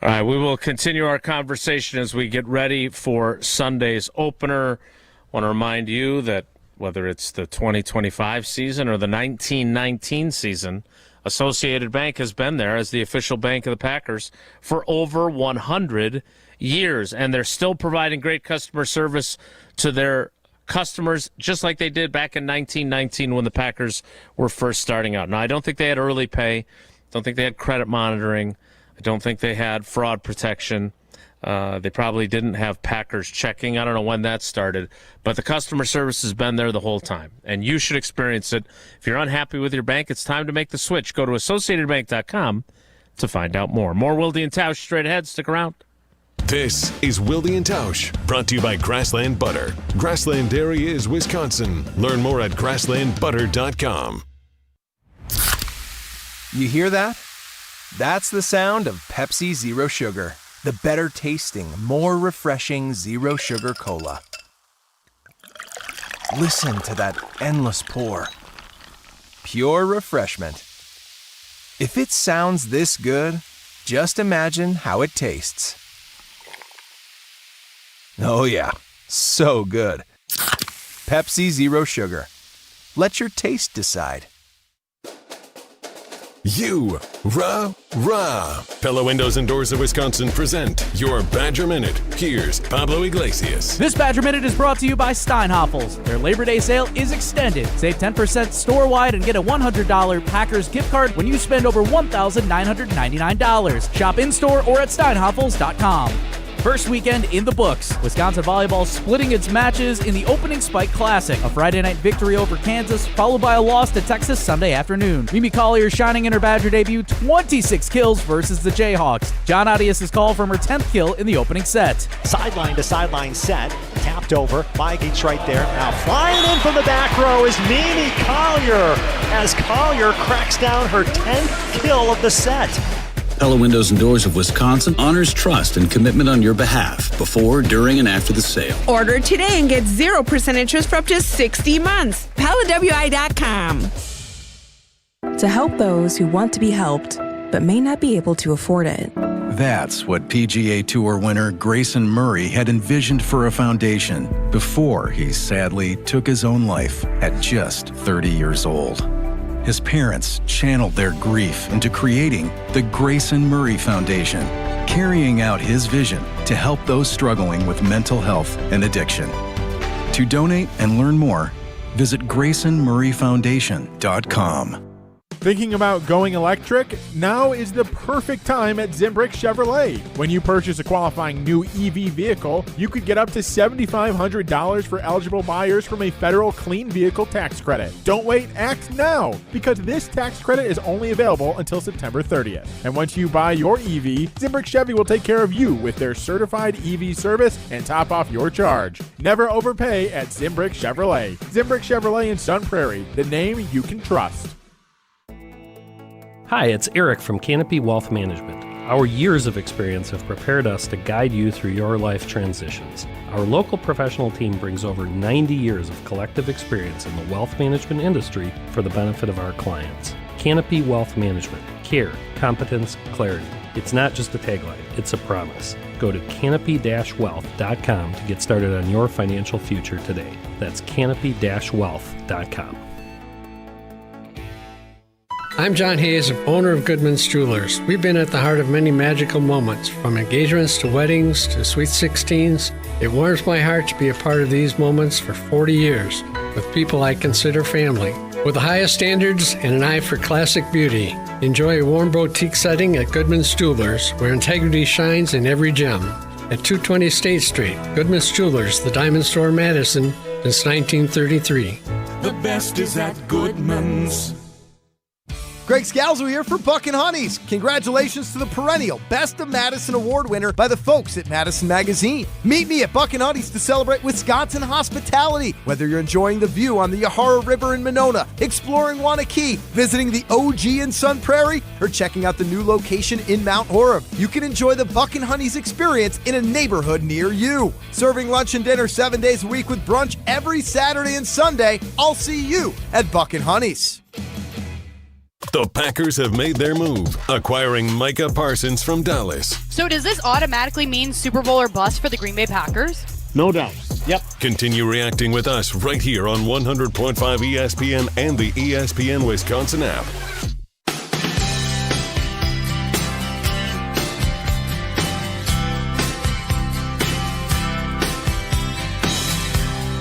All right, we will continue our conversation as we get ready for Sunday's opener. I want to remind you that whether it's the 2025 season or the 1919 season, Associated Bank has been there as the official bank of the Packers for over 100 years, and they're still providing great customer service to their customers, just like they did back in 1919 when the Packers were first starting out. Now, I don't think they had early pay. I don't think they had credit monitoring. I don't think they had fraud protection. They probably didn't have Packers checking. I don't know when that started, but the customer service has been there the whole time, and you should experience it. If you're unhappy with your bank, it's time to make the switch. Go to AssociatedBank.com to find out more. More Wilde and Tausch straight ahead. Stick around. This is Wilde and Tausch, brought to you by Grassland Butter. Grassland Dairy is Wisconsin. Learn more at grasslandbutter.com. You hear that? That's the sound of Pepsi Zero Sugar. The better tasting, more refreshing Zero Sugar Cola. Listen to that endless pour. Pure refreshment. If it sounds this good, just imagine how it tastes. Oh yeah, so good. Pepsi Zero Sugar. Let your taste decide. You, rah. Pella Windows and Doors of Wisconsin present your Badger Minute. Here's Pablo Iglesias. This Badger Minute is brought to you by Steinhoffels. Their Labor Day sale is extended. Save 10% store-wide and get a $100 Packers gift card when you spend over $1,999. Shop in-store or at steinhoffels.com. First weekend in the books. Wisconsin volleyball splitting its matches in the opening Spike Classic. A Friday night victory over Kansas, followed by a loss to Texas Sunday afternoon. Mimi Collier shining in her Badger debut, 26 kills versus the Jayhawks. John Adias' call from her 10th kill in the opening set. Sideline to sideline set. Tapped over. Mike's right there. Now flying in from the back row is Mimi Collier as Collier cracks down her 10th kill of the set. Pella Windows and Doors of Wisconsin honors trust and commitment on your behalf before, during, and after the sale. Order today and get 0% interest for up to 60 months. PellaWI.com. To help those who want to be helped, but may not be able to afford it. That's what PGA Tour winner Grayson Murray had envisioned for a foundation before he sadly took his own life at just 30 years old. His parents channeled their grief into creating the Grayson Murray Foundation, carrying out his vision to help those struggling with mental health and addiction. To donate and learn more, visit GraysonMurrayFoundation.com. Thinking about going electric? Now is the perfect time at Zimbrick Chevrolet. When you purchase a qualifying new EV vehicle, you could get up to $7,500 for eligible buyers from a federal clean vehicle tax credit. Don't wait, act now, because this tax credit is only available until September 30th. And once you buy your EV, Zimbrick Chevy will take care of you with their certified EV service and top off your charge. Never overpay at Zimbrick Chevrolet. Zimbrick Chevrolet in Sun Prairie, the name you can trust. Hi, it's Eric from Canopy Wealth Management. Our years of experience have prepared us to guide you through your life transitions. Our local professional team brings over 90 years of collective experience in the wealth management industry for the benefit of our clients. Canopy Wealth Management. Care, competence, clarity. It's not just a tagline, it's a promise. Go to canopy-wealth.com to get started on your financial future today. That's canopy-wealth.com. I'm John Hayes, owner of Goodman's Jewelers. We've been at the heart of many magical moments, from engagements to weddings to sweet 16s. It warms my heart to be a part of these moments for 40 years with people I consider family. With the highest standards and an eye for classic beauty, enjoy a warm boutique setting at Goodman's Jewelers, where integrity shines in every gem. At 220 State Street, Goodman's Jewelers, the Diamond Store, Madison, since 1933. The best is at Goodman's. Greg Scalzo here for Buck and Honeys. Congratulations to the perennial Best of Madison Award winner by the folks at Madison Magazine. Meet me at Buck and Honeys to celebrate Wisconsin hospitality. Whether you're enjoying the view on the Yahara River in Monona, exploring Wanakee, visiting the OG in Sun Prairie, or checking out the new location in Mount Horeb, you can enjoy the Buck and Honeys experience in a neighborhood near you. Serving lunch and dinner 7 days a week with brunch every Saturday and Sunday. I'll see you at Buck and Honeys. The Packers have made their move, acquiring Micah Parsons from Dallas. So does this automatically mean Super Bowl or bust for the Green Bay Packers? No doubt. Yep. Continue reacting with us right here on 100.5 ESPN and the ESPN Wisconsin app.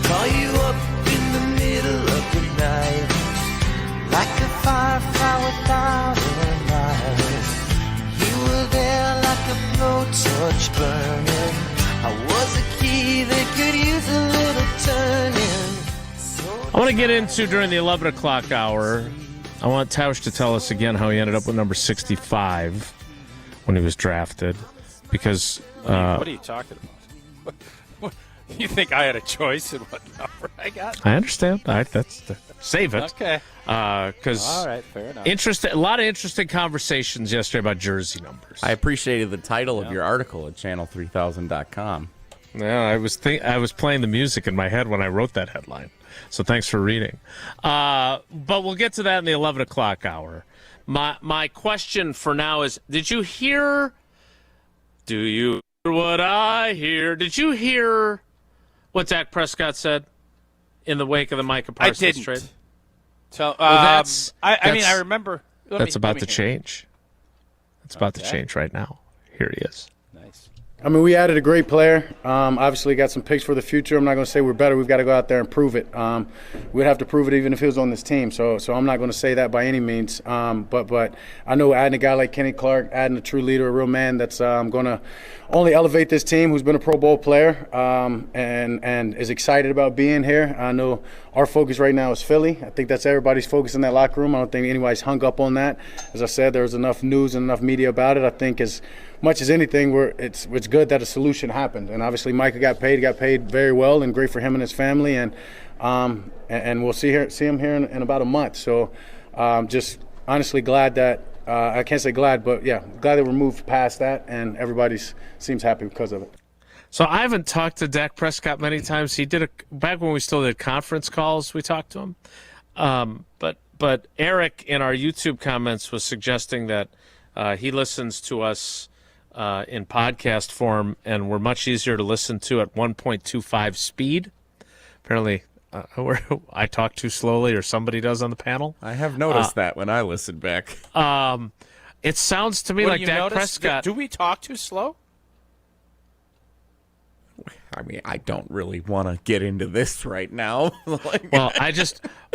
Call you up in the middle of the night, like a firefly without a light. You were there like a floating torch burning. I was a key that could use a little turning. I want to get into, during the 11 o'clock hour, I want Tausch to tell us again how he ended up with number 65 when he was drafted. Because what are you talking about? You think I had a choice in what number I got? I understand. Save it. Okay. Because all right, fair enough. A lot of interesting conversations yesterday about jersey numbers. I appreciated the title of your article at channel3000.com. Yeah, I was playing the music in my head when I wrote that headline. So thanks for reading. But we'll get to that in the 11 o'clock hour. My question for now is, did you hear? Do you hear what I hear? Did you hear what Dak Prescott said in the wake of the Micah Parsons trade? So, I mean, I remember. That's about to change. It's about to change right now. Here he is. Nice. I mean, we added a great player. Obviously, got some picks for the future. I'm not going to say we're better. We've got to go out there and prove it. We'd have to prove it even if he was on this team. So I'm not going to say that by any means. But I know adding a guy like Kenny Clark, adding a true leader, a real man that's going to only elevate this team, who's been a Pro Bowl player and is excited about being here. I know our focus right now is Philly. I think that's everybody's focus in that locker room. I don't think anybody's hung up on that. As I said, there's enough news and enough media about it. I think as much as anything, it's good that a solution happened. And obviously Micah got paid very well, and great for him and his family. And we'll see him here in about a month. So just honestly glad that I can't say glad, but yeah, glad that we're moved past that, and everybody seems happy because of it. So I haven't talked to Dak Prescott many times. He did back when we still did conference calls. We talked to him, but Eric in our YouTube comments was suggesting that he listens to us in podcast form, and we're much easier to listen to at 1.25 speed. Apparently, I talk too slowly, or somebody does on the panel. I have noticed that when I listen back. It sounds to me like Dak Prescott. Do we talk too slow? I mean, I don't really want to get into this right now. Well,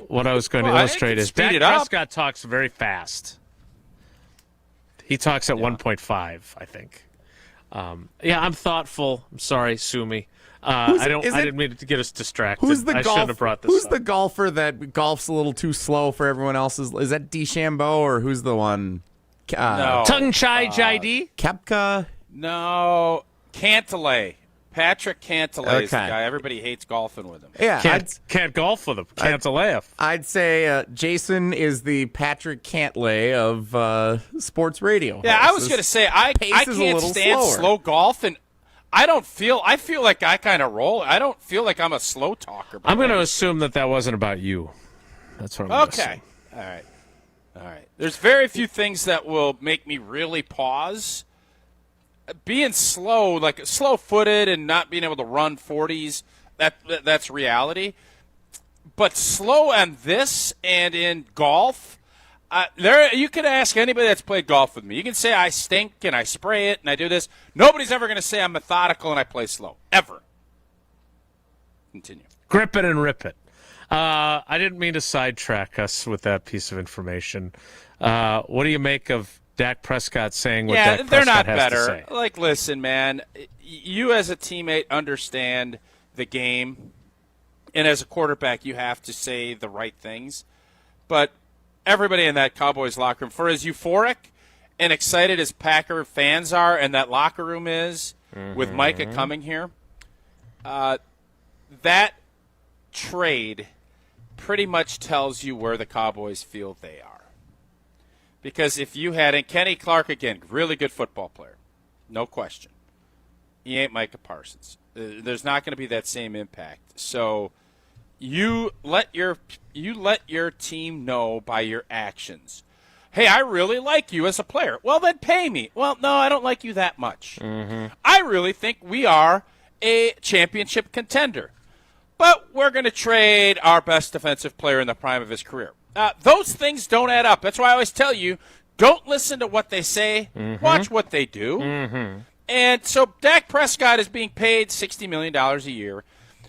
what I was going to illustrate is Dak Prescott talks very fast. He talks at 1.5, I think. I'm thoughtful. I'm sorry, sue me. I didn't mean to get us distracted. I shouldn't have brought this up. The golfer that golfs a little too slow for everyone else? Is that DeChambeau, or who's the one? No. Tongue Chai JD? Kepka? No. Cantlay. Patrick Cantlay is the guy. Everybody hates golfing with him. Yeah, can't golf with him. Cantlay. I'd say Jason is the Patrick Cantlay of sports radio. Yeah, I was going to say I can't stand slow golf, and I feel like I kind of roll. I don't feel like I'm a slow talker. I'm going to assume that wasn't about you. That's what I'm going to assume. All right. There's very few things that will make me really pause. Being slow, like slow-footed and not being able to run 40s, that's reality. But slow on this and in golf, you can ask anybody that's played golf with me. You can say I stink and I spray it and I do this. Nobody's ever going to say I'm methodical and I play slow. Ever. Continue. Grip it and rip it. I didn't mean to sidetrack us with that piece of information. What do you make of Dak Prescott saying what Dak Prescott they're not has better. to say? Like, listen, man, you as a teammate understand the game, and as a quarterback, you have to say the right things. But everybody in that Cowboys locker room, for as euphoric and excited as Packer fans are, and that locker room is with Micah coming here, that trade pretty much tells you where the Cowboys feel they are. Because if you had, and Kenny Clark, again, really good football player, no question. He ain't Micah Parsons. There's not going to be that same impact. So you let your team know by your actions. Hey, I really like you as a player. Well, then pay me. Well, no, I don't like you that much. I really think we are a championship contender. But we're going to trade our best defensive player in the prime of his career. Those things don't add up. That's why I always tell you, don't listen to what they say. Watch what they do. And so Dak Prescott is being paid $60 million a year.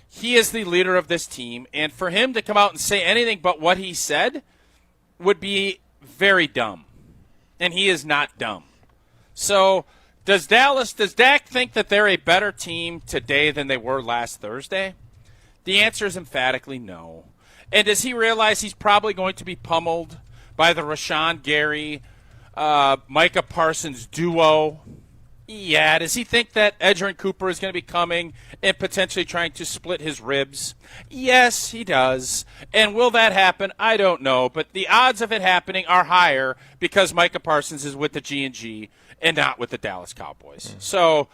He is the leader of this team. And for him to come out and say anything but what he said would be very dumb. And he is not dumb. So Does Dak think that they're a better team today than they were last Thursday? The answer is emphatically no. And does he realize he's probably going to be pummeled by the Rashawn Gary, Micah Parsons duo? Yeah. Does he think that Edgerrin Cooper is going to be coming and potentially trying to split his ribs? Yes, he does. And will that happen? I don't know. But the odds of it happening are higher because Micah Parsons is with the G&G and not with the Dallas Cowboys. So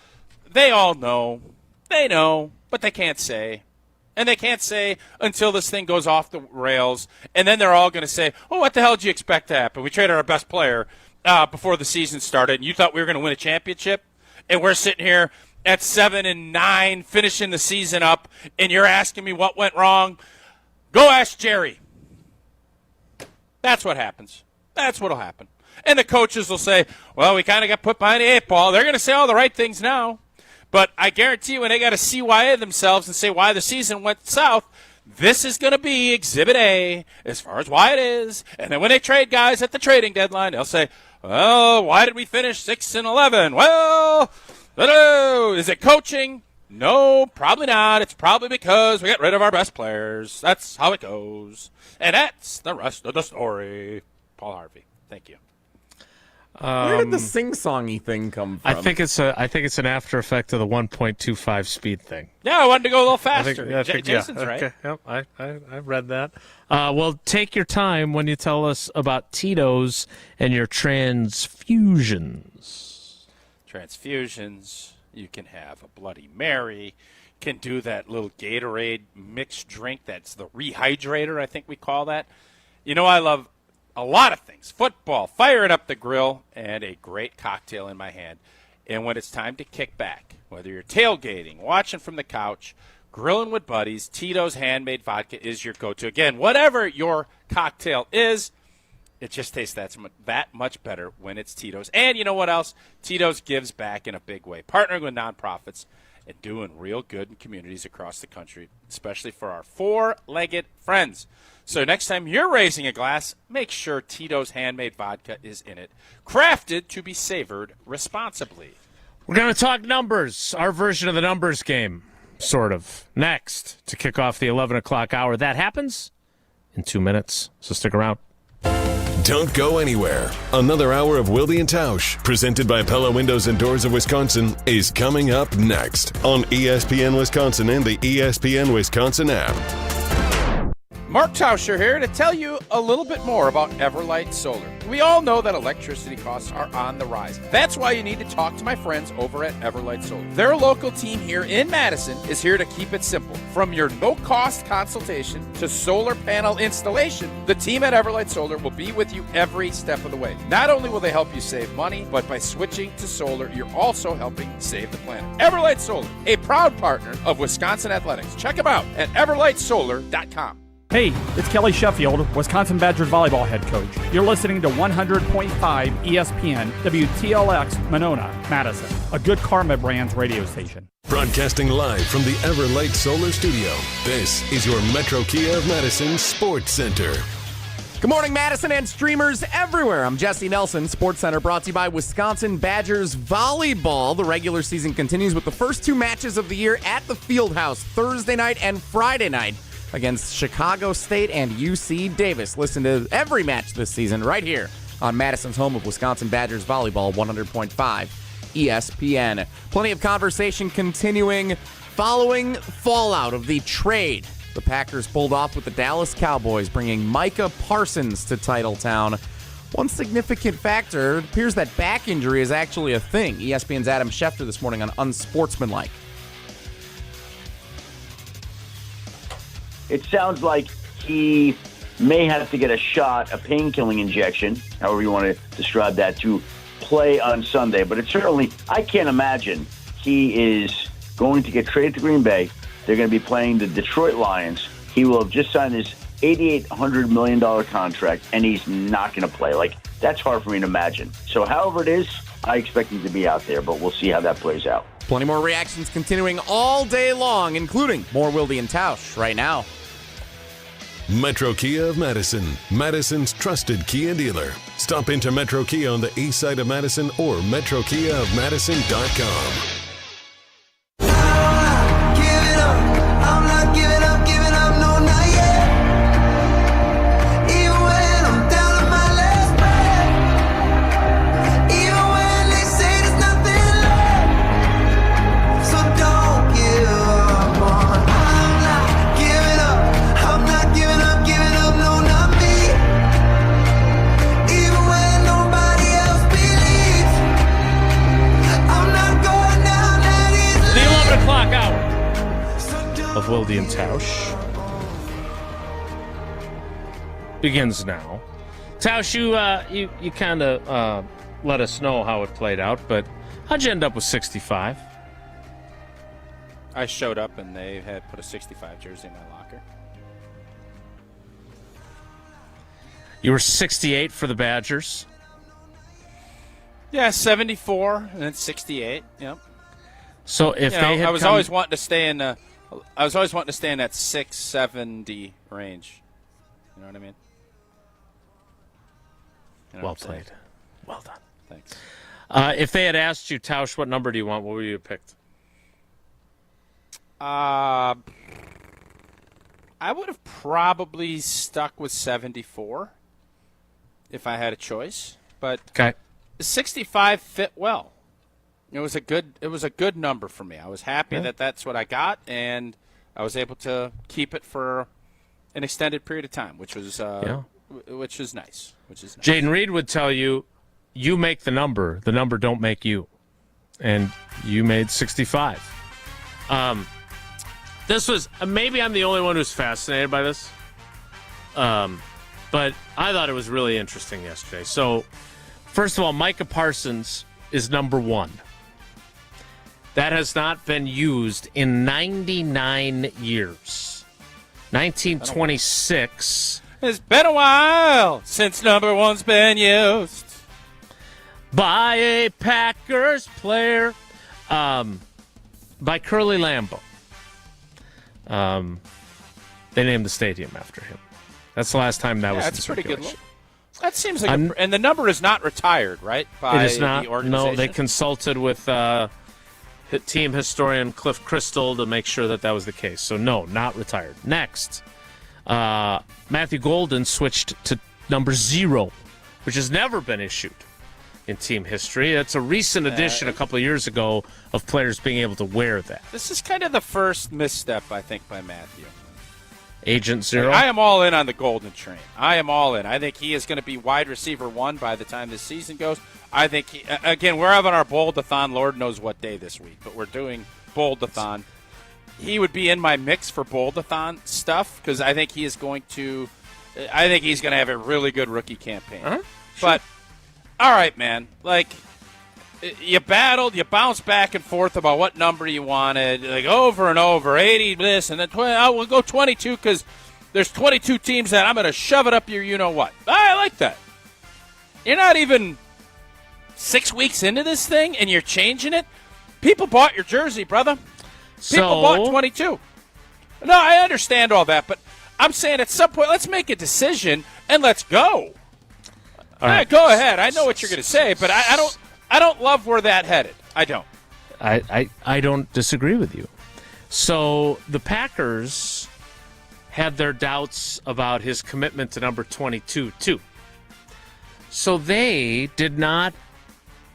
they all know. They know, but they can't say. And they can't say until this thing goes off the rails. And then they're all going to say, oh, what the hell did you expect to happen? We traded our best player before the season started, and you thought we were going to win a championship? And we're sitting here at 7-9, finishing the season up, and you're asking me what went wrong? Go ask Jerry. That's what happens. That's what will happen. And the coaches will say, well, we kind of got put behind the 8 ball. They're going to say all the right things now. But I guarantee you when they got to CYA themselves and say why the season went south, this is going to be Exhibit A as far as why it is. And then when they trade guys at the trading deadline, they'll say, well, why did we finish 6-11? Well, is it coaching? No, probably not. It's probably because we got rid of our best players. That's how it goes. And that's the rest of the story. Paul Harvey, thank you. Where did the sing-songy thing come from? I think it's an after effect of the 1.25 speed thing. Yeah, I wanted to go a little faster. Jason's right. Okay. Yep, I read that. Well, take your time when you tell us about Tito's and your transfusions. Transfusions. You can have a Bloody Mary. Can do that little Gatorade mixed drink. That's the rehydrator, I think we call that. You know, I love a lot of things. Football, firing up the grill, and a great cocktail in my hand. And when it's time to kick back, whether you're tailgating, watching from the couch, grilling with buddies, Tito's handmade vodka is your go-to. Again, whatever your cocktail is, it just tastes that much better when it's Tito's. And you know what else? Tito's gives back in a big way, partnering with nonprofits and doing real good in communities across the country, especially for our four-legged friends. So next time you're raising a glass, make sure Tito's handmade vodka is in it. Crafted to be savored responsibly. We're going to talk numbers, our version of the numbers game, sort of. Next, to kick off the 11 o'clock hour. That happens in 2 minutes, so stick around. Don't go anywhere. Another hour of Wilde and Tausch, presented by Pella Windows and Doors of Wisconsin, is coming up next on ESPN Wisconsin and the ESPN Wisconsin app. Mark Tauscher here to tell you a little bit more about Everlight Solar. We all know that electricity costs are on the rise. That's why you need to talk to my friends over at Everlight Solar. Their local team here in Madison is here to keep it simple. From your no-cost consultation to solar panel installation, the team at Everlight Solar will be with you every step of the way. Not only will they help you save money, but by switching to solar, you're also helping save the planet. Everlight Solar, a proud partner of Wisconsin Athletics. Check them out at everlightsolar.com. Hey, it's Kelly Sheffield, Wisconsin Badgers volleyball head coach. You're listening to 100.5 ESPN WTLX Monona, Madison, a good Karma Brands radio station. Broadcasting live from the Everlight Solar Studio, this is your Metro Kia of Madison Sports Center. Good morning, Madison and streamers everywhere. I'm Jesse Nelson, Sports Center, brought to you by Wisconsin Badgers volleyball. The regular season continues with the first 2 matches of the year at the Fieldhouse, Thursday night and Friday night, against Chicago State and UC Davis. Listen to every match this season right here on Madison's home of Wisconsin Badgers volleyball, 100.5 ESPN. Plenty of conversation continuing following fallout of the trade the Packers pulled off with the Dallas Cowboys, bringing Micah Parsons to Titletown. One significant factor, it appears that back injury is actually a thing. ESPN's Adam Schefter this morning on Unsportsmanlike. It sounds like he may have to get a shot, a pain-killing injection, however you want to describe that, to play on Sunday. But it's certainly, I can't imagine he is going to get traded to Green Bay. They're going to be playing the Detroit Lions. He will have just signed his $8,800 million contract, and he's not going to play. Like, that's hard for me to imagine. So however it is, I expect him to be out there, but we'll see how that plays out. Plenty more reactions continuing all day long, including more Wilde and Tausch right now. Metro Kia of Madison, Madison's trusted Kia dealer. Stop into Metro Kia on the east side of Madison or metrokiaofmadison.com. Of Wilde and Tausch begins now. Tausch, you kind of let us know how it played out, but how'd you end up with 65? I showed up and they had put a 65 jersey in my locker. You were 68 for the Badgers. Yeah, 74 and then 68. Yep. So if they had I was always wanting to stay in that 670 range. You know what I mean? You know well played. Well done. Thanks. If they had asked you, Tausch, what number do you want, what would you have picked? I would have probably stuck with 74 if I had a choice. But 65 fit well. It was a good number for me. I was happy that that's what I got, and I was able to keep it for an extended period of time, which was nice. Jaden Reed would tell you, you make the number don't make you, and you made 65. This was maybe I'm the only one who's fascinated by this, but I thought it was really interesting yesterday. So, first of all, Micah Parsons is number 1. That has not been used in 99 years. 1926. It's been a while since number 1's been used. By a Packers player. By Curly Lambeau. They named the stadium after him. That's the last time that was in that's pretty good. circulation. That seems like and the number is not retired, right? By it is not. The organization? No, they consulted with team historian Cliff Crystal to make sure that was the case. So, no, not retired. Next, Matthew Golden switched to number 0, which has never been issued in team history. That's a recent addition a couple of years ago of players being able to wear that. This is kind of the first misstep, I think, by Matthew. Agent 0? I am all in on the Golden train. I am all in. I think he is going to be wide receiver 1 by the time this season goes. I think, we're having our Bold-a-thon, Lord knows what day this week, but we're doing Bold-a-thon. He would be in my mix for Bold-a-thon stuff because I think he is going to have a really good rookie campaign. Sure. But, all right, man, you battled, you bounced back and forth about what number you wanted, over and over, 80 this, and then we'll go 22 because there's 22 teams that I'm going to shove it up your you-know-what. I like that. You're not even 6 weeks into this thing, and you're changing it? People bought your jersey, brother. People bought 22. No, I understand all that, but I'm saying at some point, let's make a decision, and let's go. All right, go ahead. I know what you're going to say, but I don't love where that headed. I don't. I don't disagree with you. So the Packers had their doubts about his commitment to number 22, too. So they did not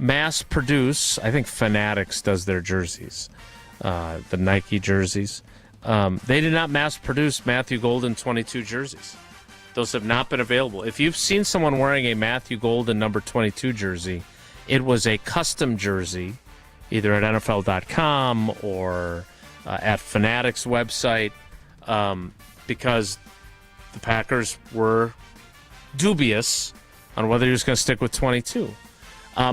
mass produce. I think Fanatics does their jerseys, the Nike jerseys. They did not mass produce Matthew Golden 22 jerseys. Those have not been available. If you've seen someone wearing a Matthew Golden number 22 jersey, it was a custom jersey, either at NFL.com or at Fanatics' website, because the Packers were dubious on whether he was going to stick with 22.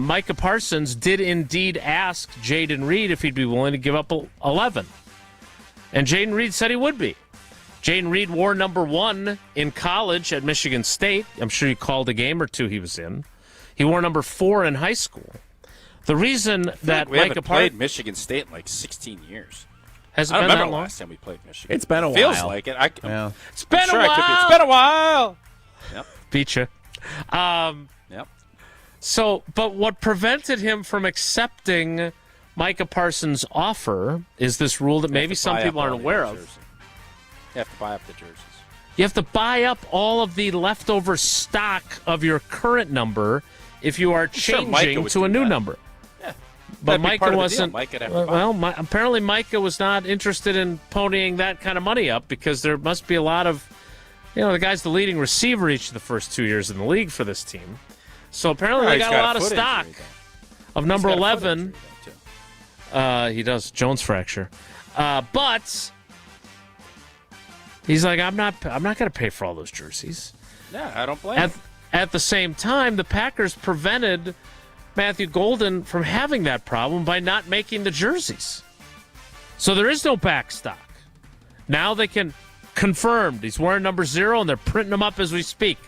Micah Parsons did indeed ask Jaden Reed if he'd be willing to give up 11. And Jaden Reed said he would be. Jaden Reed wore number 1 in college at Michigan State. I'm sure he called a game or two he was in. He wore number 4 in high school. The reason that we Micah haven't played Michigan State in 16 years. Has it I been remember that the long? last time we played Michigan. It's been a Feels while. like it. It's been a while. It's been a while. Yep. Beat you. Yep. So, but what prevented him from accepting Micah Parsons' offer is this rule that maybe some people aren't aware of. You have to buy up the jerseys. You have to buy up all of the leftover stock of your current number if you are changing to a new number. Yeah. But That'd be Micah part of the wasn't. deal. Micah'd have to buy Well, apparently Micah was not interested in ponying that kind of money up because there must be a lot of, the guy's the leading receiver each of the first 2 years in the league for this team. So apparently they got a lot of stock of number 11. He does Jones fracture, but he's like, I'm not going to pay for all those jerseys. Yeah, I don't blame him. At the same time, the Packers prevented Matthew Golden from having that problem by not making the jerseys. So there is no back stock. Now they can confirmed he's wearing number 0, and they're printing them up as we speak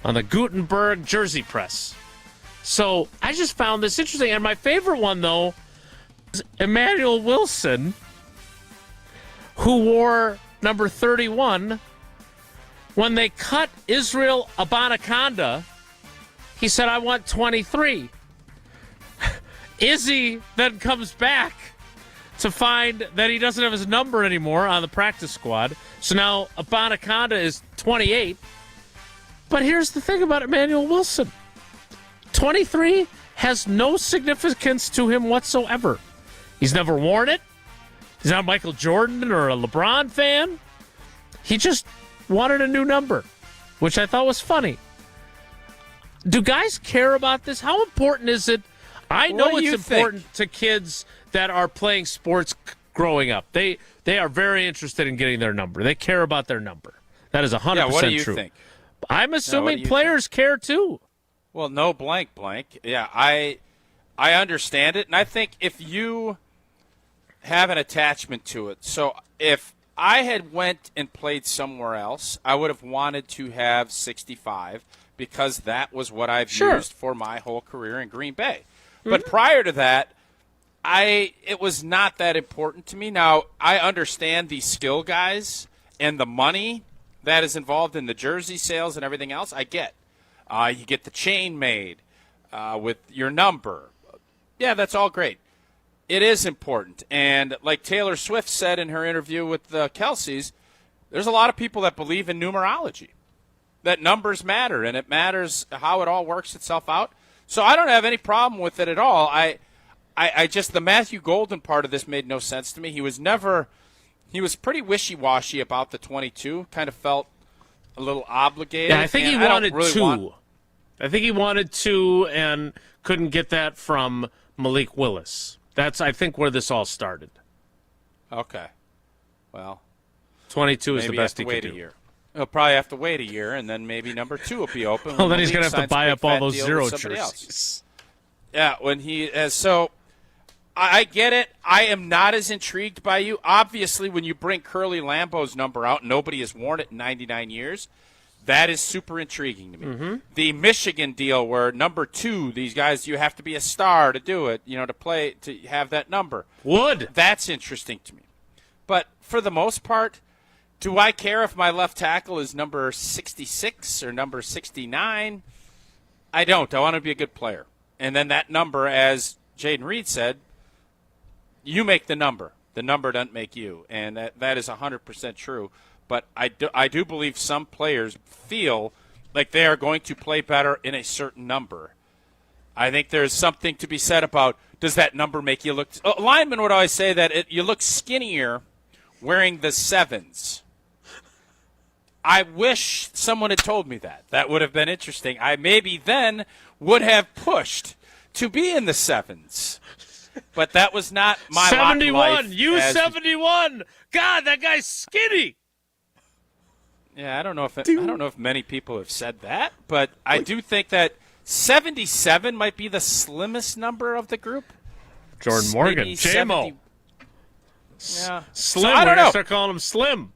on the Gutenberg jersey press. So I just found this interesting. And my favorite one, though, is Emmanuel Wilson, who wore number 31. When they cut Israel Abanaconda, he said, I want 23. Izzy then comes back to find that he doesn't have his number anymore on the practice squad. So now Abanaconda is 28. But here's the thing about Emmanuel Wilson. 23 has no significance to him whatsoever. He's never worn it. He's not Michael Jordan or a LeBron fan. He just wanted a new number, which I thought was funny. Do guys care about this? How important is it? I know it's important to kids that are playing sports growing up. They are very interested in getting their number. They care about their number. That is 100% true. What do you think? I'm assuming players care too. Well, no blank. Yeah, I understand it, and I think if you have an attachment to it, so if I had went and played somewhere else, I would have wanted to have 65 because that was what I've used for my whole career in Green Bay. Mm-hmm. But prior to that, it was not that important to me. Now, I understand the skill guys and the money that is involved in the jersey sales and everything else. I get. You get the chain made with your number. Yeah, that's all great. It is important. And like Taylor Swift said in her interview with the Kelceys, there's a lot of people that believe in numerology, that numbers matter, and it matters how it all works itself out. So I don't have any problem with it at all. I just, the Matthew Golden part of this made no sense to me. He was pretty wishy-washy about the 22, kind of felt a little obligated. Yeah, I think he wanted two. I think he wanted two and couldn't get that from Malik Willis. That's, I think, where this all started. Okay. Well, 22 is the best he could do. Year. He'll probably have to wait a year, and then maybe number 2 will be open. Well, then he's going to have to buy up all those 0 jerseys. Yeah, when he has. So I get it. I am not as intrigued by you. Obviously, when you bring Curly Lambeau's number out, nobody has worn it in 99 years. That is super intriguing to me. Mm-hmm. The Michigan deal where number 2, these guys, you have to be a star to do it, to play, to have that number. That's interesting to me. But for the most part, do I care if my left tackle is number 66 or number 69? I don't. I want to be a good player. And then that number, as Jaden Reed said, you make the number. The number doesn't make you. And that is 100% true. But I do believe some players feel like they are going to play better in a certain number. I think there's something to be said about, does that number make you look – Lineman would always say that you look skinnier wearing the 7s. I wish someone had told me that. That would have been interesting. I maybe then would have pushed to be in the 7s. But that was not my 71, lot in life. 71. God, that guy's skinny. Yeah, I don't know if many people have said that, but I do think that 77 might be the slimmest number of the group. Jordan Morgan, J-Mo. Yeah. Slim, so, I don't we're going know. to start calling him Slim.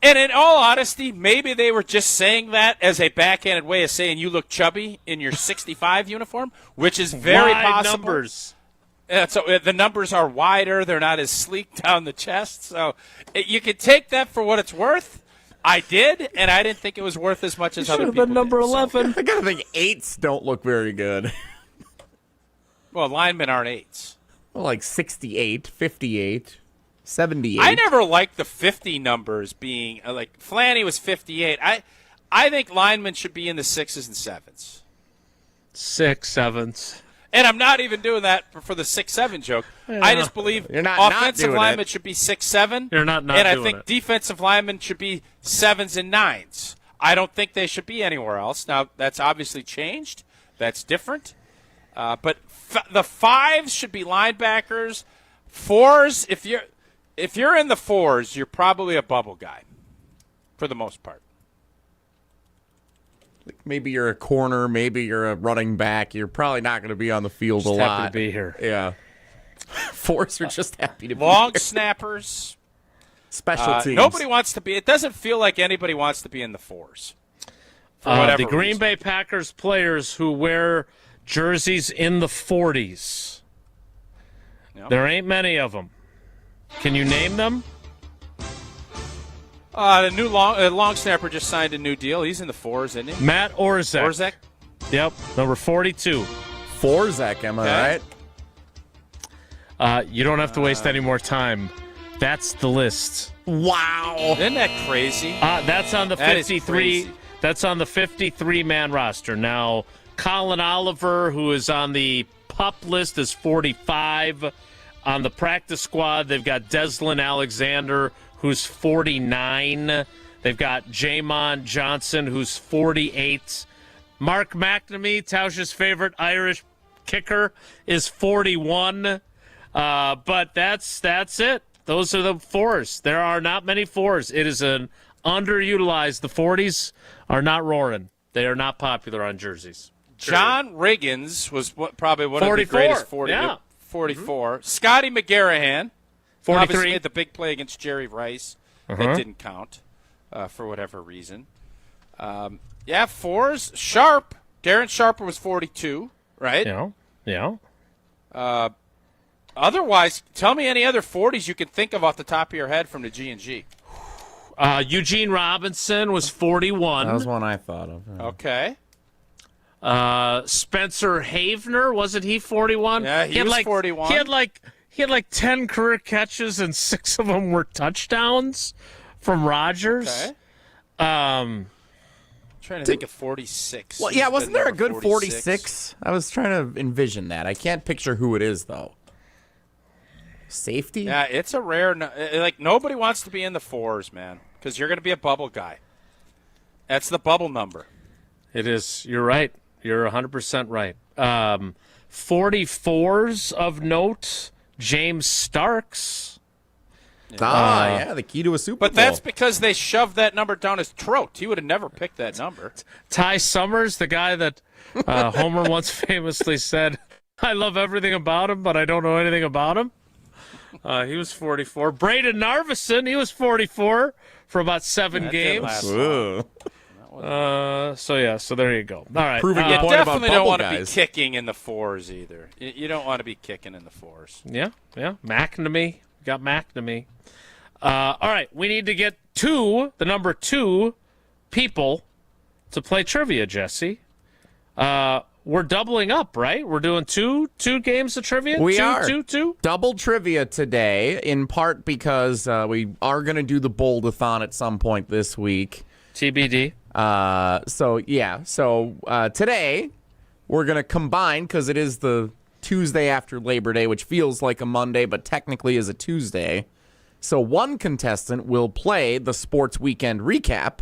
And in all honesty, maybe they were just saying that as a backhanded way of saying you look chubby in your 65 uniform, which is very Wide possible. numbers. So the numbers are wider. They're not as sleek down the chest. So you can take that for what it's worth. I did, and I didn't think it was worth as much as other people been number did, 11. I gotta think 8s don't look very good. Well, linemen aren't 8s. Well, like 68, 58, 78. I never liked the 50 numbers being like Flanny was 58. I think linemen should be in the 6s and 7s. 6, 7s. And I'm not even doing that for the 6-7 joke. Yeah. I just believe You're not offensive doing linemen it. should be 6-7. You're not And I doing think it. defensive linemen should be 7s and 9s. I don't think they should be anywhere else. Now, that's obviously changed. That's different. But the 5s should be linebackers. 4s, if you're in the 4s, you're probably a bubble guy for the most part. Maybe you're a corner. Maybe you're a running back. You're probably not going to be on the field Just a happy lot. to be here. Yeah. 4s are just happy to be Long here. snappers. Special teams. Nobody wants to be. It doesn't feel like anybody wants to be in the 4s. For whatever the Green reason. Bay Packers players who wear jerseys in the 40s. Yep. There ain't many of them. Can you name them? The new long snapper just signed a new deal. He's in the 4s, isn't he? Matt Orzek. Orzek? Yep, number 42. Forzak, am I right? You don't have to waste any more time. That's the list. Wow. Isn't that crazy? That's on the That is 53. crazy. That's on the 53-man roster. Now, Colin Oliver, who is on the PUP list, is 45. On the practice squad, they've got Deslin Alexander, who's 49. They've got Jamon Johnson, who's 48. Mark McNamee, Tausch's favorite Irish kicker, is 41. But that's it. Those are the 4s. There are not many 4s. It is an underutilized. The 40s are not roaring. They are not popular on jerseys. John Riggins was probably one 44. of the greatest 40. Yeah. 44. Mm-hmm. Scotty McGarrahan. 43. Obviously made the big play against Jerry Rice. That didn't count for whatever reason. 4s. Sharp. Darren Sharper was 42, right? Yeah. Otherwise, tell me any other 40s you can think of off the top of your head from the G&G. Eugene Robinson was 41. That was one I thought of. Yeah. Okay. Spencer Havener, wasn't he 41? Yeah, he was 41. He had like 10 career catches and 6 of them were touchdowns from Rodgers. Okay. Trying to think of 46. Well, yeah, wasn't there a good 46? I was trying to envision that. I can't picture who it is, though. Safety? Yeah, it's a rare. Nobody wants to be in the 4s, man, because you're going to be a bubble guy. That's the bubble number. It is. You're right. You're 100% right. 44s of note, James Starks. Yeah, the key to a Super Bowl. But that's because they shoved that number down his throat. He would have never picked that number. Ty Summers, the guy that Homer once famously said, I love everything about him, but I don't know anything about him. He was 44. Braden Narvison, he was 44 for about 7 games. So there you go. All right. Proving You your point about definitely don't bubble want to be guys. kicking in the 4s either. You don't want to be kicking in the 4s. Yeah. McNamee. We got McNamee. All right. We need to get the number 2 people to play trivia, Jesse. We're doubling up, right? We're doing two games of trivia? We are. Two? Double trivia today, in part because we are going to do the Bold-a-thon at some point this week. TBD. So today we're going to combine, because it is the Tuesday after Labor Day, which feels like a Monday, but technically is a Tuesday. So one contestant will play the Sports Weekend Recap,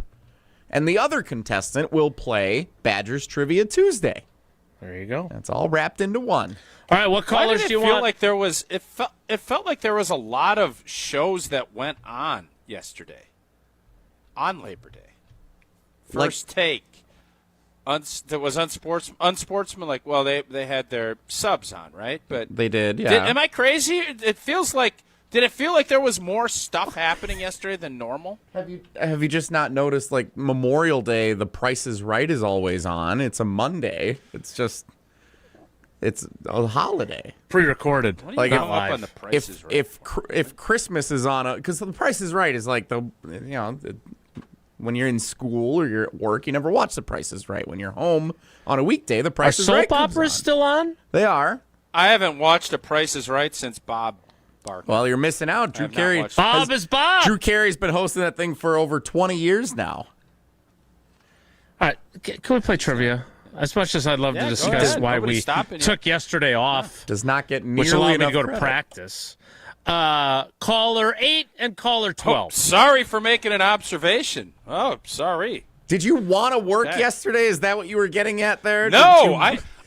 and the other contestant will play Badgers Trivia Tuesday. There you go. That's all wrapped into one. All right, what callers do you want? Like there was, it felt like there was a lot of shows that went on yesterday, on Labor Day. First Take. There was Unsportsmanlike. Well, they had their subs on, right? But they did, yeah. Am I crazy? It feels like. Did it feel like there was more stuff happening yesterday than normal? Have you just not noticed, like, Memorial Day, The Price is Right is always on. It's a Monday. It's just It's a holiday. Pre-recorded. Like Up on the Price is Right. if Christmas is on because the Price is Right is like when you're in school or you're at work, you never watch the Price is Right. When you're home on a weekday, the Price is Right. Soap operas still on? They are. I haven't watched The Price is Right since Bob Barker. Well, you're missing out. Drew Carey. Bob is Bob. Drew Carey's been hosting that thing for over 20 years now. All right, can we play trivia? As much as I'd love to discuss why we took yesterday off, does not get nearly which allowed me to enough go to credit. practice. Caller 8 and caller 12. Oh, sorry for making an observation. Oh, sorry. Did you want to work yesterday? Is that what you were getting at there? No,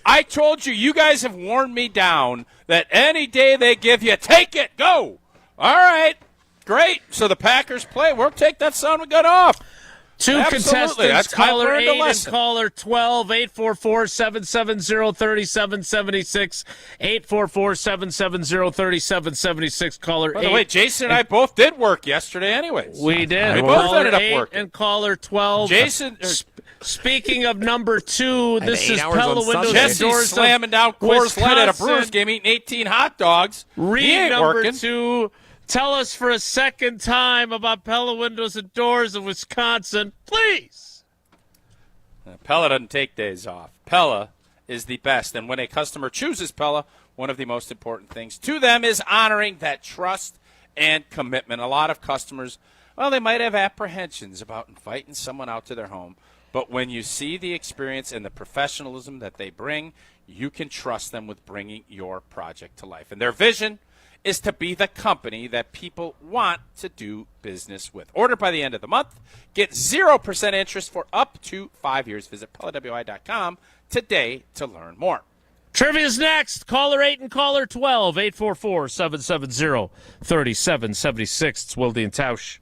I told you. You guys have worn me down that any day they give you, take it, go. All right, great. So the Packers play. We'll take that son of a gun off. Two Absolutely. contestants, caller 8 and lesson. caller 12, 844-770-3776, 844-770-3776, caller 8. By the way, Jason and I both did work yesterday anyways. We did. We both Caller ended up 8 working. and caller 12. Jason, speaking of number 2, this is 8 hours Pella on Windows Sunday. and Jesse's Doors slamming down Coors Light at a Brewers game, eating 18 hot dogs. He Read ain't number working. 2. Tell us for a second time about Pella Windows and Doors of Wisconsin, please. Pella doesn't take days off. Pella is the best. And when a customer chooses Pella, one of the most important things to them is honoring that trust and commitment. A lot of customers, well, they might have apprehensions about inviting someone out to their home. But when you see the experience and the professionalism that they bring, you can trust them with bringing your project to life. And their vision is to be the company that people want to do business with. Order by the end of the month. Get 0% interest for up to 5 years. Visit PellaWI.com today to learn more. Trivia's next. Caller 8 and caller 12, 844-770-3776. It's Wilde and Tausch.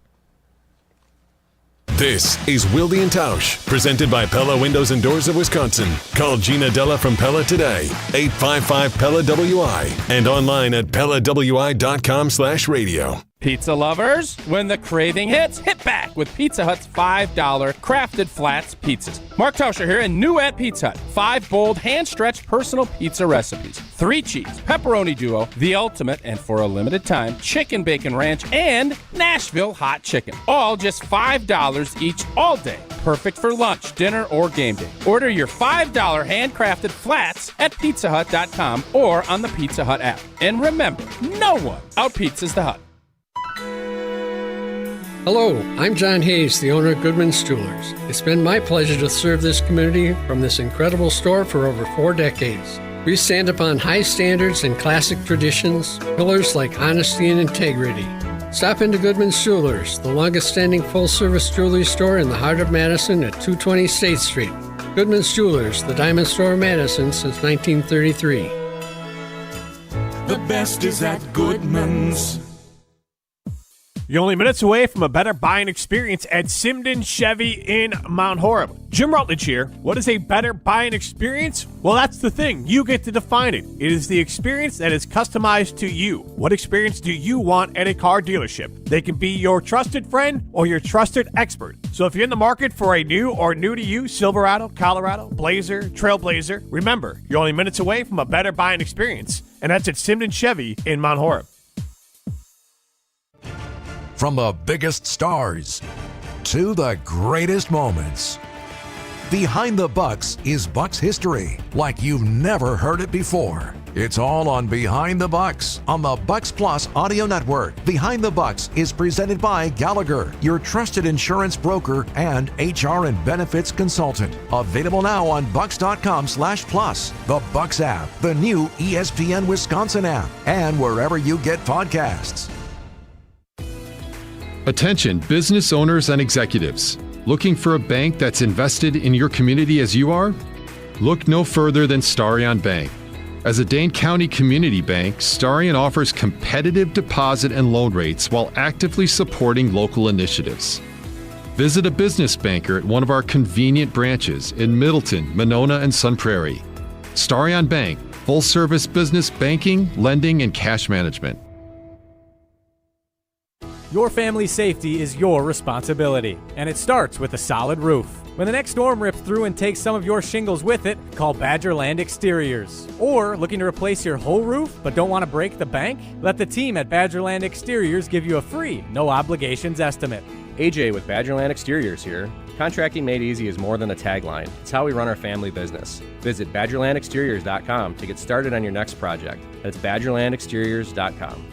This is Wilde and Tausch, presented by Pella Windows and Doors of Wisconsin. Call Gina Della from Pella today, 855-PELLA-WI, and online at PellaWI.com/radio. Pizza lovers, when the craving hits, hit back with Pizza Hut's $5 Crafted Flats pizzas. Mark Tauscher here, and new at Pizza Hut, 5 bold, hand-stretched personal pizza recipes. 3 cheese, pepperoni duo, the ultimate, and for a limited time, chicken bacon ranch, and Nashville hot chicken. All just $5 each all day. Perfect for lunch, dinner, or game day. Order your $5 handcrafted flats at pizzahut.com or on the Pizza Hut app. And remember, no one out-pizzas the Hut. Hello, I'm John Hayes, the owner of Goodman's Jewelers. It's been my pleasure to serve this community from this incredible store for over 4 decades. We stand upon high standards and classic traditions, pillars like honesty and integrity. Stop into Goodman's Jewelers, the longest-standing full-service jewelry store in the heart of Madison at 220 State Street. Goodman's Jewelers, the diamond store of Madison since 1933. The best is at Goodman's. You're only minutes away from a better buying experience at Simden Chevy in Mount Horeb. Jim Rutledge here. What is a better buying experience? Well, that's the thing. You get to define it. It is the experience that is customized to you. What experience do you want at a car dealership? They can be your trusted friend or your trusted expert. So if you're in the market for a new or new-to-you Silverado, Colorado, Blazer, Trailblazer, remember, you're only minutes away from a better buying experience. And that's at Simden Chevy in Mount Horeb. From the biggest stars to the greatest moments. Behind the Bucks is Bucks history like you've never heard it before. It's all on Behind the Bucks on the Bucks Plus audio network. Behind the Bucks is presented by Gallagher, your trusted insurance broker and HR and benefits consultant. Available now on bucks.com/plus, the Bucks app, the new ESPN Wisconsin app, and wherever you get podcasts. Attention business owners and executives. Looking for a bank that's invested in your community as you are? Look no further than Starion Bank. As a Dane County community bank, Starion offers competitive deposit and loan rates while actively supporting local initiatives. Visit a business banker at one of our convenient branches in Middleton, Monona, and Sun Prairie. Starion Bank, full-service business banking, lending, and cash management. Your family's safety is your responsibility, and it starts with a solid roof. When the next storm rips through and takes some of your shingles with it, call Badgerland Exteriors. Or looking to replace your whole roof but don't want to break the bank? Let the team at Badgerland Exteriors give you a free, no obligations estimate. AJ with Badgerland Exteriors here. Contracting made easy is more than a tagline. It's how we run our family business. Visit BadgerlandExteriors.com to get started on your next project. That's BadgerlandExteriors.com.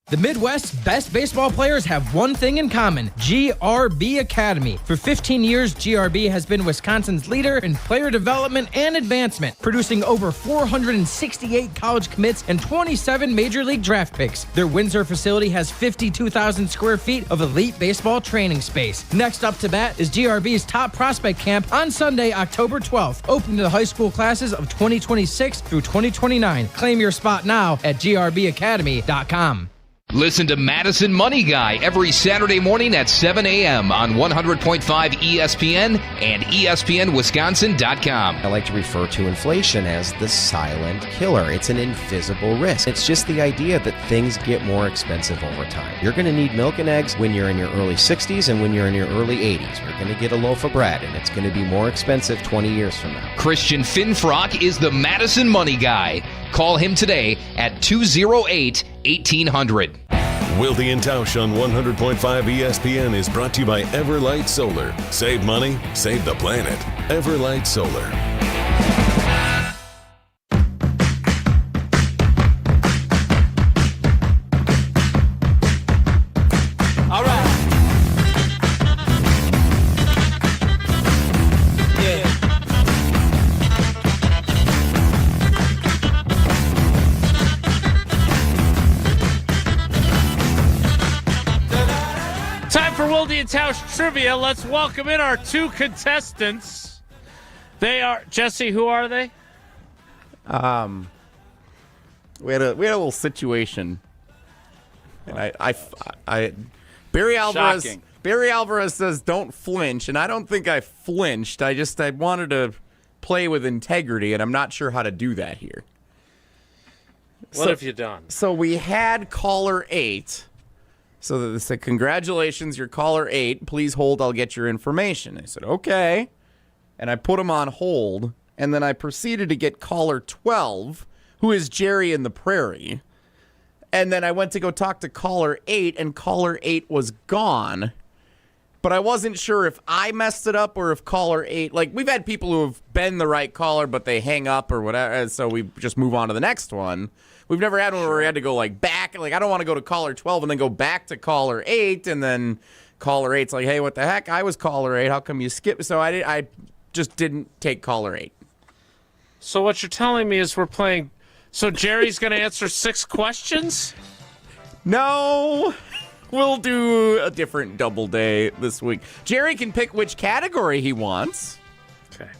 The Midwest's best baseball players have one thing in common: GRB Academy. For 15 years, GRB has been Wisconsin's leader in player development and advancement, producing over 468 college commits and 27 major league draft picks. Their Windsor facility has 52,000 square feet of elite baseball training space. Next up to bat is GRB's top prospect camp on Sunday, October 12th, open to the high school classes of 2026 through 2029. Claim your spot now at grbacademy.com. Listen to Madison Money Guy every Saturday morning at 7 a.m. on 100.5 ESPN and ESPNWisconsin.com. I like to refer to inflation as the silent killer. It's an invisible risk. It's just the idea that things get more expensive over time. You're going to need milk and eggs when you're in your early 60s and when you're in your early 80s. You're going to get a loaf of bread, and it's going to be more expensive 20 years from now. Christian Finfrock is the Madison Money Guy. Call him today at 208-1800. Wilde and Tausch on 100.5 ESPN is brought to you by Everlight Solar. Save money, save the planet. Everlight Solar. All right. Yeah. Time for Wilde and Tausch Trivia. Let's welcome in our two contestants. They are, Jesse, who are they? We had a little situation. And Barry Alvarez. Shocking. Barry Alvarez says don't flinch, and I don't think I flinched. I wanted to play with integrity, and I'm not sure how to do that here. What have you done? So we had caller 8. So they said, congratulations, you're caller 8. Please hold, I'll get your information. I said, okay. And I put him on hold, and then I proceeded to get caller 12, who is Jerry in the Prairie. And then I went to go talk to caller 8, and caller 8 was gone. But I wasn't sure if I messed it up or if caller 8, like, we've had people who have been the right caller, but they hang up or whatever, so we just move on to the next one. We've never had one where we had to go, like, back. Like, I don't want to go to caller 12 and then go back to caller 8, and then caller 8's like, hey, what the heck? I was caller 8. How come you skipped? So I just didn't take caller 8. So what you're telling me is we're playing... So Jerry's going to answer 6 questions? No. We'll do a different double day this week. Jerry can pick which category he wants. Okay.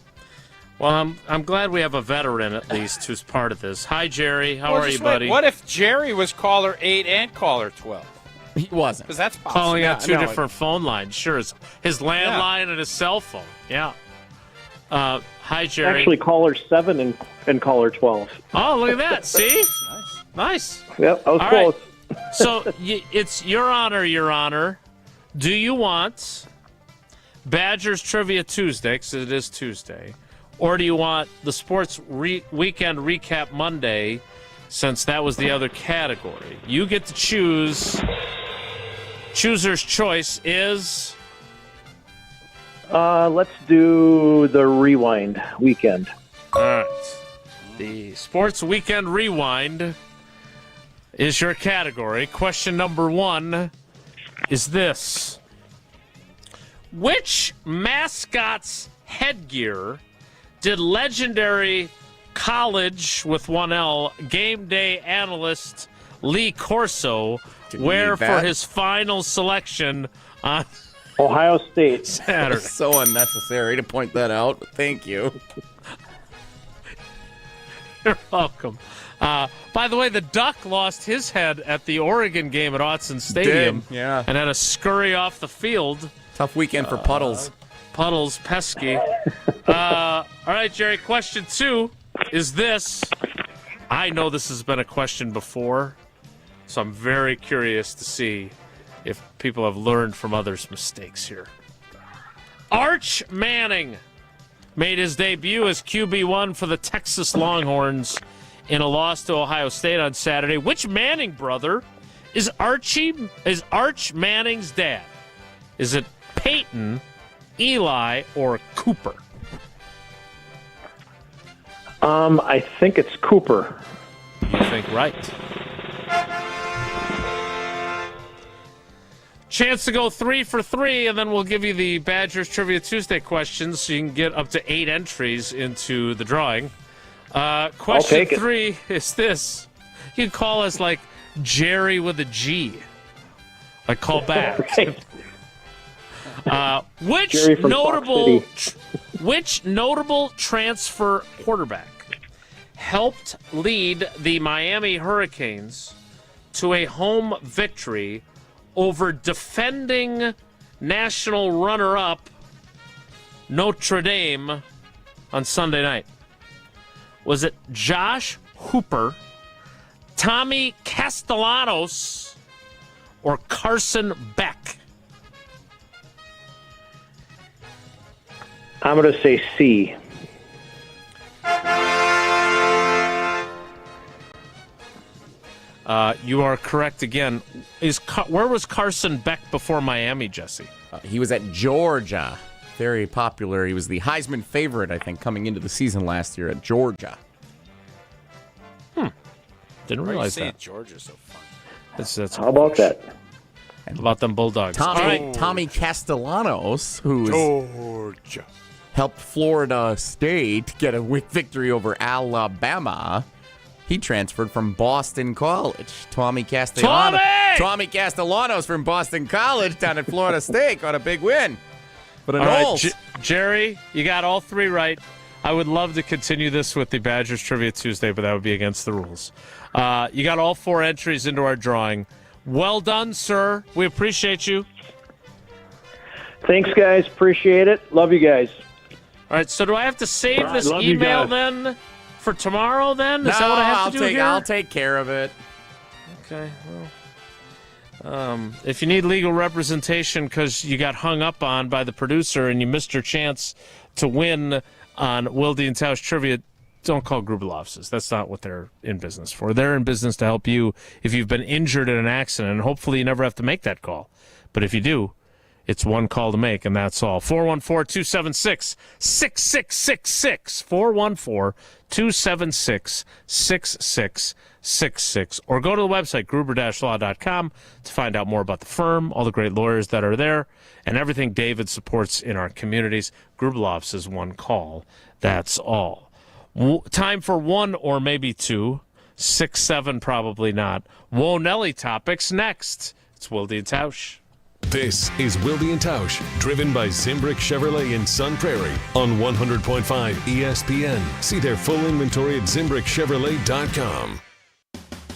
Well, I'm glad we have a veteran at least who's part of this. Hi, Jerry. How are you, buddy? What if Jerry was caller 8 and caller 12? He wasn't. Because that's possible. Calling out two different phone lines. Sure. His landline and his cell phone. Yeah. Hi, Jerry. Actually, caller 7 and caller 12. Oh, look at that. See? Nice. Yep, I was All close. Right. So it's your honor, Your Honor. Do you want Badgers Trivia Tuesday, because it is Tuesday, or do you want the Sports Weekend Recap Monday, since that was the other category? You get to choose. Chooser's choice is... Let's do the Rewind Weekend. All right. The Sports Weekend Rewind is your category. Question number 1 is this. Which mascot's headgear did legendary college with 1L game day analyst Lee Corso wear for his final selection on Ohio State Saturday? So unnecessary to point that out. But thank you. You're welcome. By the way, the Duck lost his head at the Oregon game at Autzen Stadium. Yeah. And had to scurry off the field. Tough weekend for Puddles. Puddles, pesky. All right, Jerry, question 2 is this. I know this has been a question before, so I'm very curious to see if people have learned from others' mistakes here. Arch Manning made his debut as QB1 for the Texas Longhorns in a loss to Ohio State on Saturday. Which Manning brother is Arch Manning's dad? Is it Peyton, Eli, or Cooper? I think it's Cooper. You think right. Chance to go 3 for 3, and then we'll give you the Badgers Trivia Tuesday questions so you can get up to 8 entries into the drawing. Question 3 is this. You can call us like Jerry with a G. Like call back. Which notable transfer quarterback helped lead the Miami Hurricanes to a home victory over defending national runner-up Notre Dame on Sunday night? Was it Josh Hooper, Tommy Castellanos, or Carson Beck? I'm going to say C. You are correct again. Where was Carson Beck before Miami, Jesse? He was at Georgia. Very popular. He was the Heisman favorite, I think, coming into the season last year at Georgia. Didn't realize that. Georgia's so fun. That's How about that? How about them Bulldogs? Tommy Castellanos, who helped Florida State get a victory over Alabama. He transferred from Boston College. Tommy Castellanos from Boston College down at Florida State got a big win. But Jerry, you got all 3 right. I would love to continue this with the Badgers Trivia Tuesday, but that would be against the rules. You got all 4 entries into our drawing. Well done, sir. We appreciate you. Thanks, guys. Appreciate it. Love you guys. All right, so do I have to save this email then for tomorrow then? Is that what I have to do here? I'll take care of it. Okay, well. If you need legal representation because you got hung up on by the producer and you missed your chance to win on Wilde and Tausch Trivia, don't call Gruber offices. That's not what they're in business for. They're in business to help you if you've been injured in an accident, and hopefully you never have to make that call. But if you do, it's one call to make, and that's all. 414-276-6666. 414-276-6666. Or go to the website, gruber-law.com, to find out more about the firm, all the great lawyers that are there, and everything David supports in our communities. Gruber Law Office is one call. That's all. Time for 1 or maybe 2. 6, 7, probably not. Whoa, Nelly topics next. It's Wilde and Tausch. This is Wilde and Tausch, driven by Zimbrick Chevrolet in Sun Prairie on 100.5 ESPN. See their full inventory at ZimbrickChevrolet.com.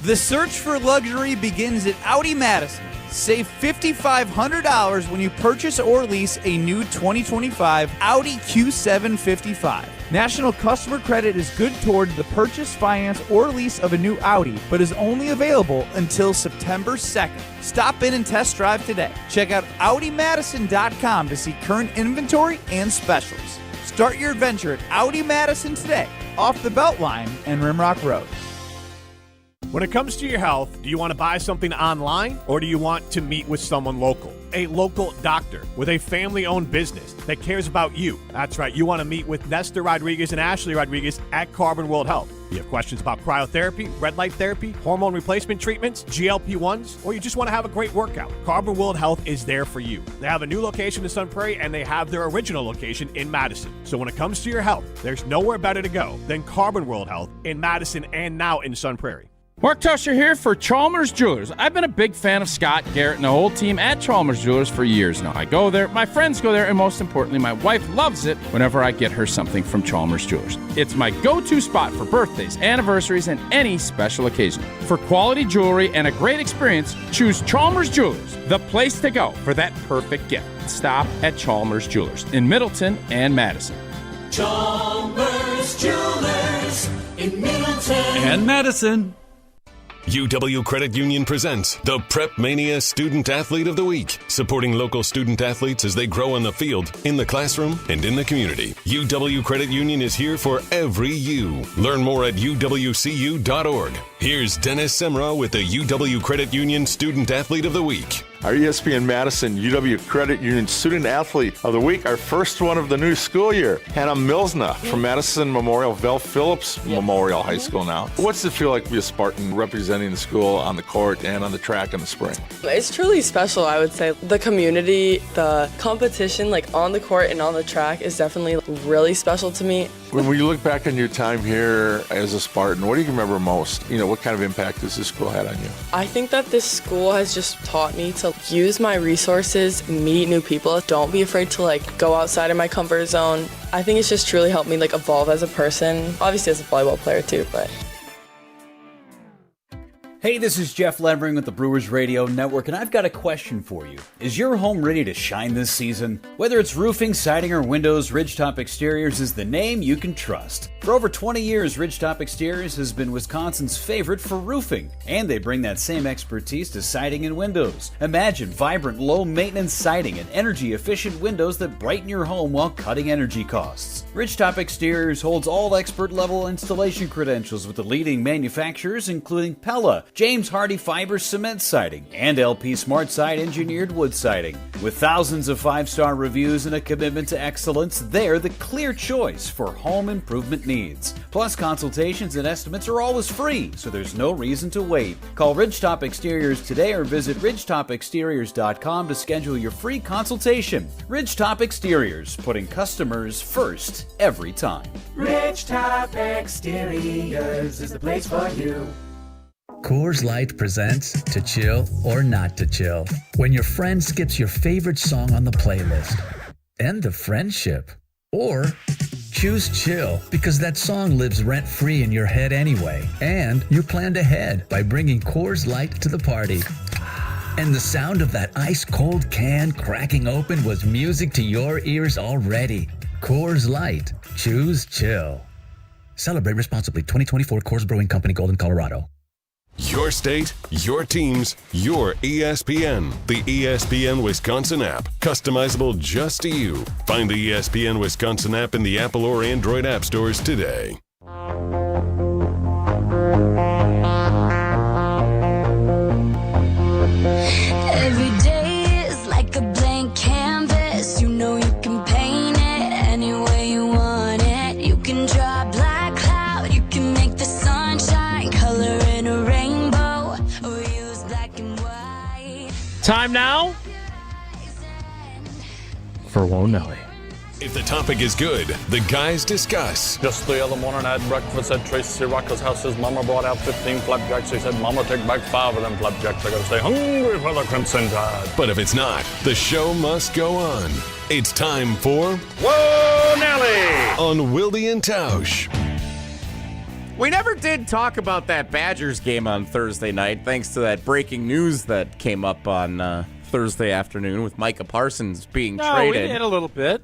The search for luxury begins at Audi Madison. Save $5,500 when you purchase or lease a new 2025 Audi Q7 55. National customer credit is good toward the purchase, finance, or lease of a new Audi, but is only available until September 2nd. Stop in and test drive today. Check out AudiMadison.com to see current inventory and specials. Start your adventure at Audi Madison today, off the Beltline and Rimrock Road. When it comes to your health, do you want to buy something online or do you want to meet with someone local? A local doctor with a family-owned business that cares about you. That's right, you want to meet with Nestor Rodriguez and Ashley Rodriguez at Carbon World Health. You have questions about cryotherapy, red light therapy, hormone replacement treatments, GLP-1s, or you just want to have a great workout. Carbon World Health is there for you. They have a new location in Sun Prairie, and they have their original location in Madison. So when it comes to your health, there's nowhere better to go than Carbon World Health in Madison and now in Sun Prairie. Mark Tauscher here for Chalmers Jewelers. I've been a big fan of Scott, Garrett, and the whole team at Chalmers Jewelers for years now. I go there, my friends go there, and most importantly, my wife loves it whenever I get her something from Chalmers Jewelers. It's my go-to spot for birthdays, anniversaries, and any special occasion. For quality jewelry and a great experience, choose Chalmers Jewelers, the place to go for that perfect gift. Stop at Chalmers Jewelers in Middleton and Madison. Chalmers Jewelers in Middleton and Madison. UW Credit Union presents the Prep Mania Student Athlete of the Week, supporting local student athletes as they grow on the field, in the classroom, and in the community. UW Credit Union is here for every U. Learn more at uwcu.org. Here's Dennis Semra with the UW Credit Union Student Athlete of the Week. Our ESPN Madison UW Credit Union Student Athlete of the Week, our first one of the new school year, Hannah Milsna from Madison Memorial, Vel Phillips Memorial High School now. What's it feel like to be a Spartan representing the school on the court and on the track in the spring? It's truly special, I would say. The community, the competition, like on the court and on the track is definitely really special to me. When you look back on your time here as a Spartan, what do you remember most? What kind of impact has this school had on you? I think that this school has just taught me to use my resources, meet new people. Don't be afraid to go outside of my comfort zone. I think it's just truly helped me evolve as a person, obviously as a volleyball player too, but. Hey, this is Jeff Levering with the Brewers Radio Network, and I've got a question for you. Is your home ready to shine this season? Whether it's roofing, siding, or windows, Ridgetop Exteriors is the name you can trust. For over 20 years, Ridgetop Exteriors has been Wisconsin's favorite for roofing, and they bring that same expertise to siding and windows. Imagine vibrant, low-maintenance siding and energy-efficient windows that brighten your home while cutting energy costs. Ridgetop Exteriors holds all expert-level installation credentials with the leading manufacturers, including Pella, James Hardy Fiber Cement Siding, and LP Smart Side Engineered Wood Siding. With thousands of 5-star reviews and a commitment to excellence, they're the clear choice for home improvement needs. Plus, consultations and estimates are always free, so there's no reason to wait. Call Ridgetop Exteriors today or visit ridgetopexteriors.com to schedule your free consultation. Ridgetop Exteriors, putting customers first every time. Ridgetop Exteriors is the place for you. Coors Light presents To Chill or Not to Chill. When your friend skips your favorite song on the playlist. End the friendship. Or choose chill because that song lives rent-free in your head anyway. And you planned ahead by bringing Coors Light to the party. And the sound of that ice-cold can cracking open was music to your ears already. Coors Light. Choose chill. Celebrate responsibly. 2024 Coors Brewing Company, Golden, Colorado. Your state, your teams, your ESPN. The ESPN Wisconsin app. Customizable just to you. Find the ESPN Wisconsin app in the Apple or Android app stores today. Every day is like a blank canvas. You know you can paint it any way you want it. You can draw a black cloud. You can make the sunshine color in a rainbow or use black and white. Time now for Whoa Nelly. If the topic is good, the guys discuss. Just the other morning I had breakfast at Tracy Rocker's house. His mama brought out 15 flapjacks. He said, Mama, take back 5 of them flapjacks. I gotta stay hungry for the Crimson Tide. But if it's not, the show must go on. It's time for Whoa Nelly on Wilde and Tausch. We never did talk about that Badgers game on Thursday night, thanks to that breaking news that came up on Thursday afternoon with Micah Parsons being traded. We did a little bit.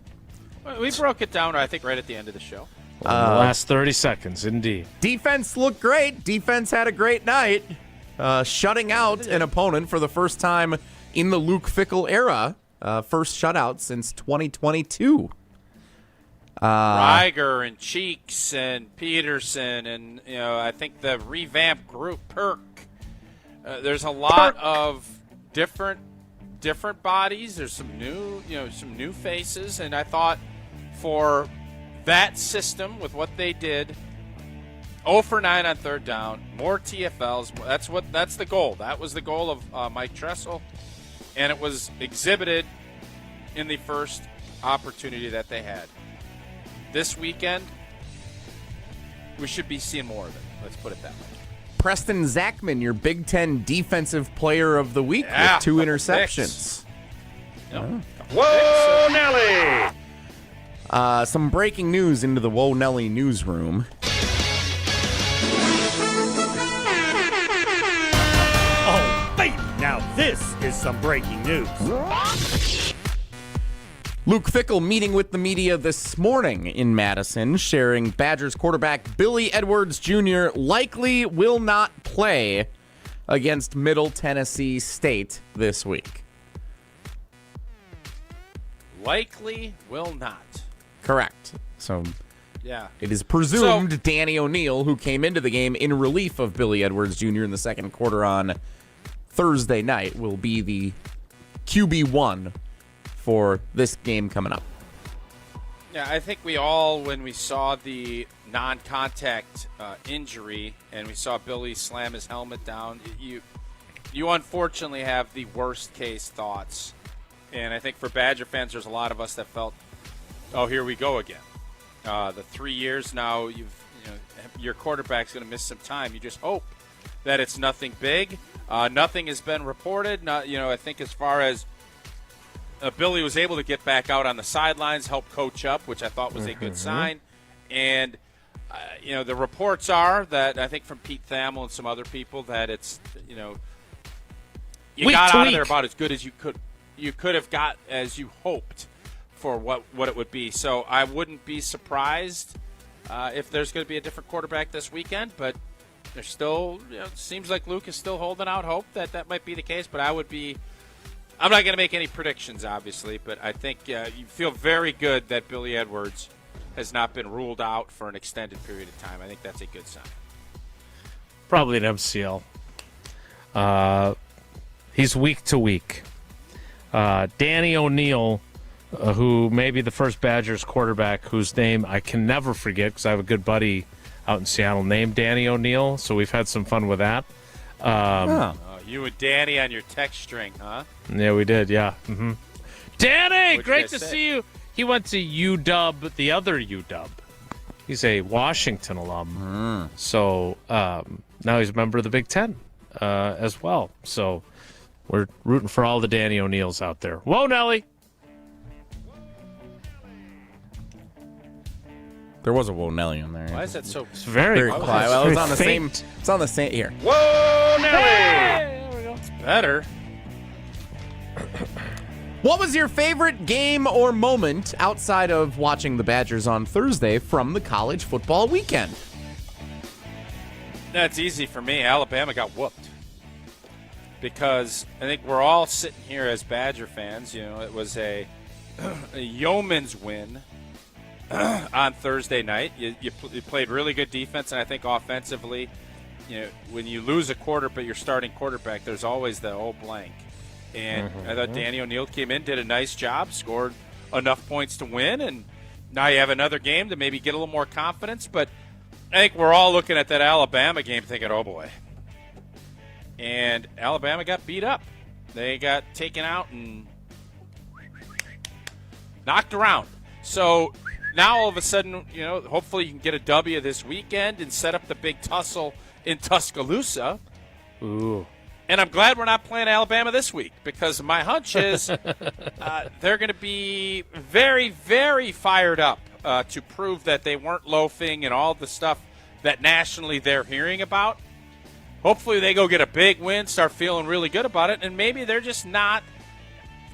We broke it down, I think, right at the end of the show. The last 30 seconds, indeed. Defense looked great. Defense had a great night, shutting out an opponent for the first time in the Luke Fickell era. First shutout since 2022. Reiger and Cheeks and Peterson and, I think the revamped group, Perk. There's a lot of different bodies. There's some new faces, and I thought for that system with what they did, 0 for 9 on third down, more TFLs. That's the goal. That was the goal of Mike Tressel, and it was exhibited in the first opportunity that they had. This weekend, we should be seeing more of it. Let's put it that way. Preston Zachman, your Big Ten Defensive Player of the Week with 2 interceptions. Whoa, Nelly! Some breaking news into the Whoa Nelly newsroom. Oh, baby, now this is some breaking news. Luke Fickell meeting with the media this morning in Madison, sharing Badgers quarterback Billy Edwards Jr. likely will not play against Middle Tennessee State this week? Likely will not. Correct. So Yeah. it is presumed Danny O'Neill, who came into the game in relief of Billy Edwards Jr. in the second quarter on Thursday night, will be the QB1 for this game coming up. Yeah, I think we all, when we saw the non-contact injury and we saw Billy slam his helmet down, you unfortunately have the worst-case thoughts. And I think for Badger fans, there's a lot of us that felt, oh, here we go again. The 3 years now, your quarterback's going to miss some time. You just hope that it's nothing big. Nothing has been reported. I think as far as Billy was able to get back out on the sidelines, help coach up, which I thought was a good sign. And, the reports are that I think from Pete Thamel and some other people that it's, you got out of there about as good as you could have got as you hoped for what it would be. So I wouldn't be surprised if there's going to be a different quarterback this weekend, but there's still, it seems like Luke is still holding out hope that might be the case, but I'm not going to make any predictions, obviously, but I think you feel very good that Billy Edwards has not been ruled out for an extended period of time. I think that's a good sign. Probably an MCL. He's week to week. Danny O'Neill, who may be the first Badgers quarterback whose name I can never forget because I have a good buddy out in Seattle named Danny O'Neill, so we've had some fun with that. You and Danny on your text string, huh? Yeah, we did, yeah. Mm-hmm. Danny, What'd great you to guys say? see you. He went to UW, the other UW. He's a Washington alum. So now he's a member of the Big Ten as well. So we're rooting for all the Danny O'Neills out there. Whoa, Nelly. There was a Whoa Nelly in there. Why is that so? It's very quiet. quiet. Well, It's it's on the very same. faint. It's on the same here. Whoa, Nelly! There we go. It's better. What was your favorite game or moment outside of watching the Badgers on Thursday from the college football weekend? That's easy for me. Alabama got whooped. Because I think we're all sitting here as Badger fans. It was a yeoman's win on Thursday night. You played really good defense, and I think offensively, when you lose a quarter but you're starting quarterback, there's always the old blank. And I thought Danny O'Neill came in, did a nice job, scored enough points to win, and now you have another game to maybe get a little more confidence. But I think we're all looking at that Alabama game thinking, oh, boy. And Alabama got beat up. They got taken out and knocked around. So now all of a sudden, hopefully you can get a W this weekend and set up the big tussle in Tuscaloosa. Ooh. And I'm glad we're not playing Alabama this week because my hunch is they're going to be very, very fired up to prove that they weren't loafing and all the stuff that nationally they're hearing about. Hopefully they go get a big win, start feeling really good about it, and maybe they're just not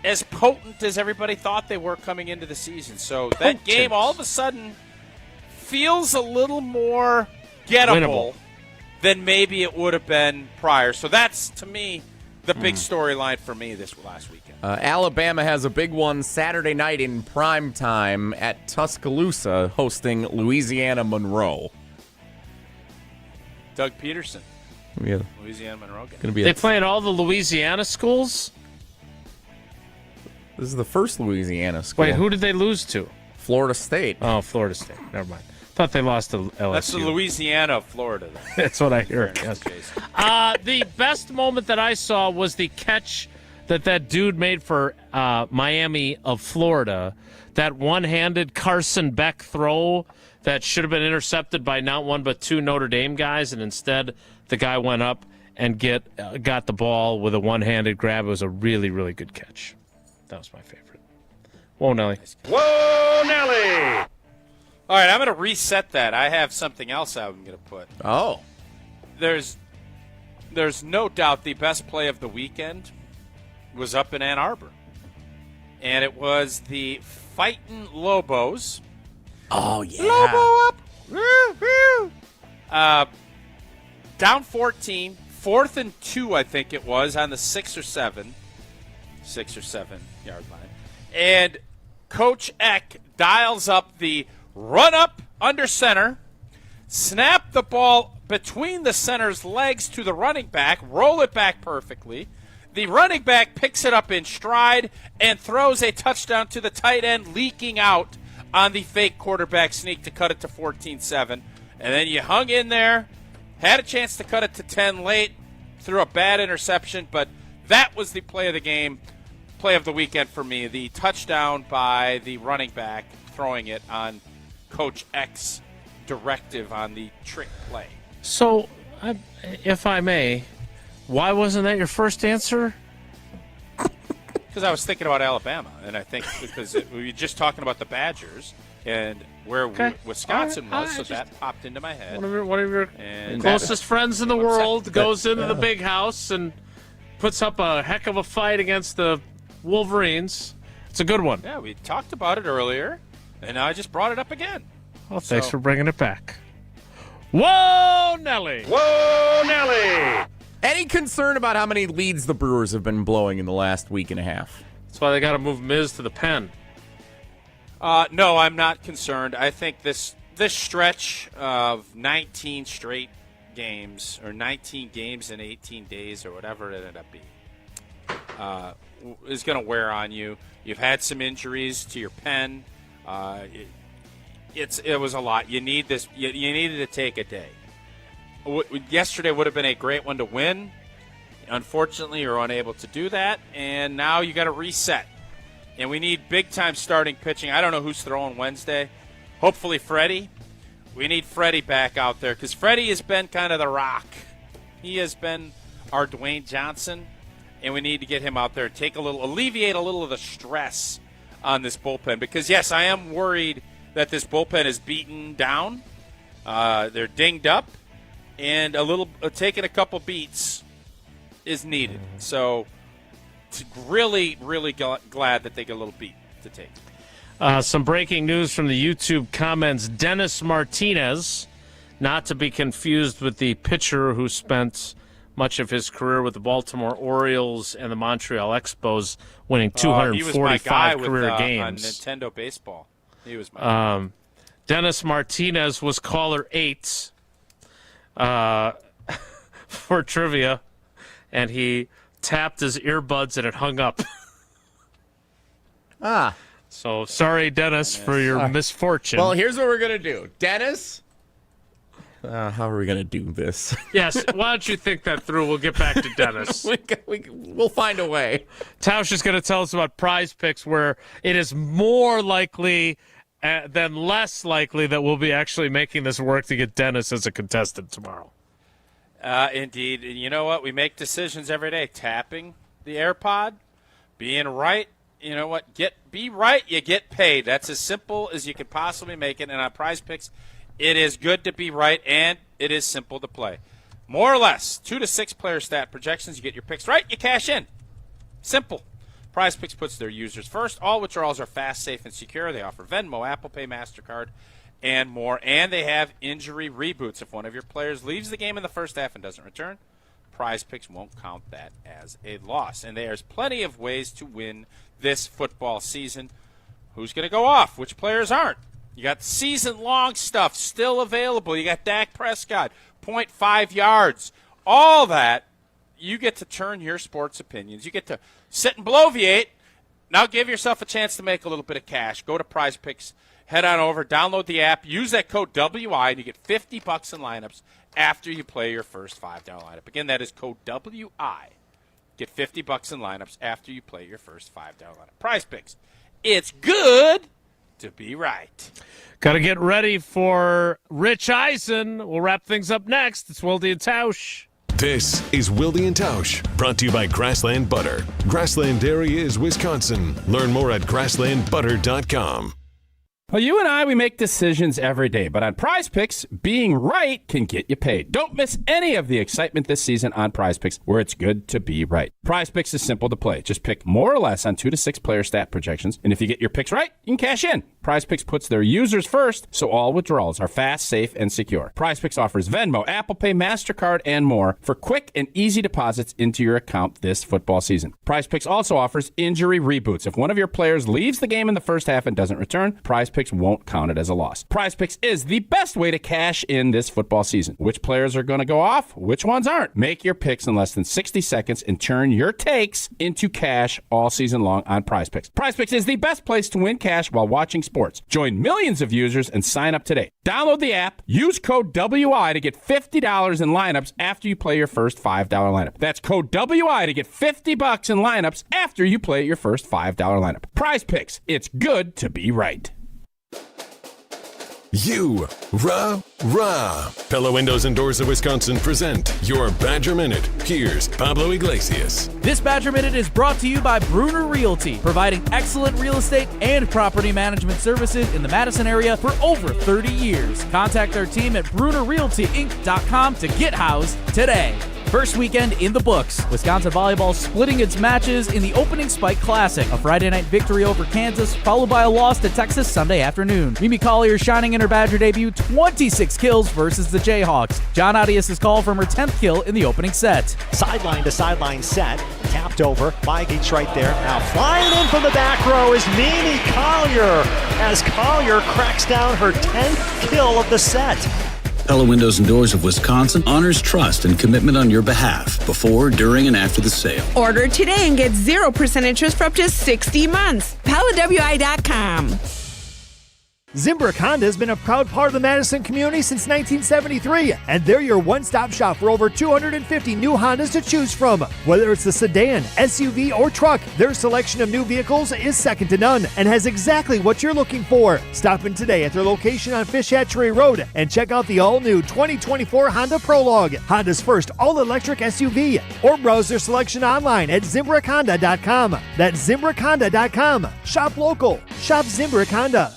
as potent as everybody thought they were coming into the season. So that game all of a sudden feels a little more gettable Winnable than maybe it would have been prior. So that's, to me, the big storyline for me this last weekend. Alabama has a big one Saturday night in prime time at Tuscaloosa, hosting Louisiana Monroe. Doug Peterson, Yeah. Louisiana Monroe game. Gonna be They play in all the Louisiana schools? This is the first Louisiana school. Wait, who did they lose to? Florida State. Oh, Florida State. Never mind. Thought they lost to LSU. That's the Louisiana of Florida. That's what I heard. Yes. The best moment that I saw was the catch that dude made for Miami of Florida. That one-handed Carson Beck throw that should have been intercepted by not one but two Notre Dame guys, and instead the guy went up and got the ball with a one-handed grab. It was a really, really good catch. That was my favorite. Whoa, Nelly. Whoa, Nelly! All right, I'm going to reset that. I have something else I'm going to put. Oh. There's no doubt the best play of the weekend was up in Ann Arbor. And it was the Fightin' Lobos. Oh, yeah. Lobo up! Woo, woo! Down 14, 4th and 2, I think it was, on the 6 or 7 yard line. And Coach Eck dials up the run up under center, snap the ball between the center's legs to the running back, roll it back perfectly. The running back picks it up in stride and throws a touchdown to the tight end, leaking out on the fake quarterback sneak to cut it to 14-7. And then you hung in there, had a chance to cut it to 10 late, threw a bad interception, but that was the play of the game, play of the weekend for me, the touchdown by the running back throwing it on Coach Eck's directive on the trick play. So, if I may, why wasn't that your first answer? Because I was thinking about Alabama, and I think because we were just talking about the Badgers and where Wisconsin was, so that popped into my head. One of your closest friends in the world goes into the big house and puts up a heck of a fight against the Wolverines. It's a good one. Yeah, we talked about it earlier, and I just brought it up again. Well, thanks for bringing it back. Whoa, Nelly! Whoa, Nelly! Any concern about how many leads the Brewers have been blowing in the last week and a half? That's why they got to move Miz to the pen. No, I'm not concerned. I think this stretch of 19 straight games, or 19 games in 18 days, or whatever it ended up being, is going to wear on you. You've had some injuries to your pen. It was a lot. You need this. You needed to take a day. Yesterday would have been a great one to win. Unfortunately, you're unable to do that, and now you got to reset. And we need big-time starting pitching. I don't know who's throwing Wednesday. Hopefully Freddie. We need Freddie back out there because Freddie has been kind of the rock. He has been our Dwayne Johnson, and we need to get him out there and alleviate a little of the stress on this bullpen. Because, yes, I am worried that this bullpen is beaten down. They're dinged up, and taking a couple beats is needed. So, really, really glad that they get a little beat to take. Some breaking news from the YouTube comments. Dennis Martinez, not to be confused with the pitcher who spent much of his career with the Baltimore Orioles and the Montreal Expos, winning 245 career games. On Nintendo Baseball. He was my guy. Dennis Martinez was caller 8 for trivia, and he tapped his earbuds and it hung up. So sorry, Dennis, for your misfortune. Well, here's what we're going to do. Dennis, how are we going to do this? Yes, why don't you think that through? We'll get back to Dennis. We'll find a way. Tausch is going to tell us about Prize Picks, where it is more likely than less likely that we'll be actually making this work to get Dennis as a contestant tomorrow. Indeed. And you know what? We make decisions every day. Tapping the AirPod, being right. You know what? Be right, you get paid. That's as simple as you can possibly make it. And on Prize Picks, it is good to be right, and it is simple to play. More or less, 2 to 6 player stat projections. You get your picks right, you cash in. Simple. Prize Picks puts their users first. All withdrawals are fast, safe, and secure. They offer Venmo, Apple Pay, MasterCard, and more. And they have injury reboots. If one of your players leaves the game in the first half and doesn't return, Prize Picks won't count that as a loss. And there's plenty of ways to win this football season. Who's going to go off? Which players aren't? You got season-long stuff still available. You got Dak Prescott, 0.5 yards. All that, you get to turn your sports opinions. You get to sit and bloviate. Now give yourself a chance to make a little bit of cash. Go to Prize Picks. Head on over, download the app, use that code WI, and you get $50 in lineups after you play your first $5 lineup. Again, that is code WI. Get $50 in lineups after you play your first $5 lineup. Prize Picks. It's good to be right. Got to get ready for Rich Eisen. We'll wrap things up next. It's Wilde and Tausch. This is Wilde and Tausch, brought to you by Grassland Butter. Grassland Dairy is Wisconsin. Learn more at grasslandbutter.com. Well, you and I, we make decisions every day, but on Prize Picks, being right can get you paid. Don't miss any of the excitement this season on Prize Picks, where it's good to be right. Prize Picks is simple to play. Just pick more or less on 2 to 6 player stat projections, and if you get your picks right, you can cash in. PrizePicks puts their users first, so all withdrawals are fast, safe, and secure. PrizePicks offers Venmo, Apple Pay, MasterCard, and more for quick and easy deposits into your account this football season. PrizePicks also offers injury reboots. If one of your players leaves the game in the first half and doesn't return, PrizePicks won't count it as a loss. PrizePicks is the best way to cash in this football season. Which players are going to go off? Which ones aren't? Make your picks in less than 60 seconds and turn your takes into cash all season long on PrizePicks. PrizePicks is the best place to win cash while watching sports. Join millions of users and sign up today. Download the app, use code WI to get $50 in lineups after you play your first $5 lineup. That's code WI to get $50 in lineups after you play your first $5 lineup. PrizePicks, it's good to be right. Rah. Pella Windows and Doors of Wisconsin present your Badger Minute. Here's Pablo Iglesias. This Badger Minute is brought to you by Bruner Realty, providing excellent real estate and property management services in the Madison area for over 30 years. Contact their team at BrunerRealtyInc.com to get housed today. First weekend in the books. Wisconsin volleyball splitting its matches in the opening Spike Classic. A Friday night victory over Kansas, followed by a loss to Texas Sunday afternoon. Mimi Collier shining in her Badger debut, 26 kills versus the Jayhawks. John Audius' call from her 10th kill in the opening set. Sideline to sideline set. Tapped over. Mike's right there. Now flying in from the back row is Mimi Collier as Collier cracks down her 10th kill of the set. Pella Windows and Doors of Wisconsin honors trust and commitment on your behalf before, during, and after the sale. Order today and get 0% interest for up to 60 months. PellaWI.com. Zimbrick Honda has been a proud part of the Madison community since 1973, and they're your one-stop shop for over 250 new Hondas to choose from. Whether it's the sedan, SUV, or truck, their selection of new vehicles is second to none and has exactly what you're looking for. Stop in today at their location on Fish Hatchery Road and check out the all-new 2024 Honda Prologue, Honda's first all-electric SUV, or browse their selection online at ZimbrickHonda.com. That's ZimbrickHonda.com. Shop local. Shop Zimbrick Honda.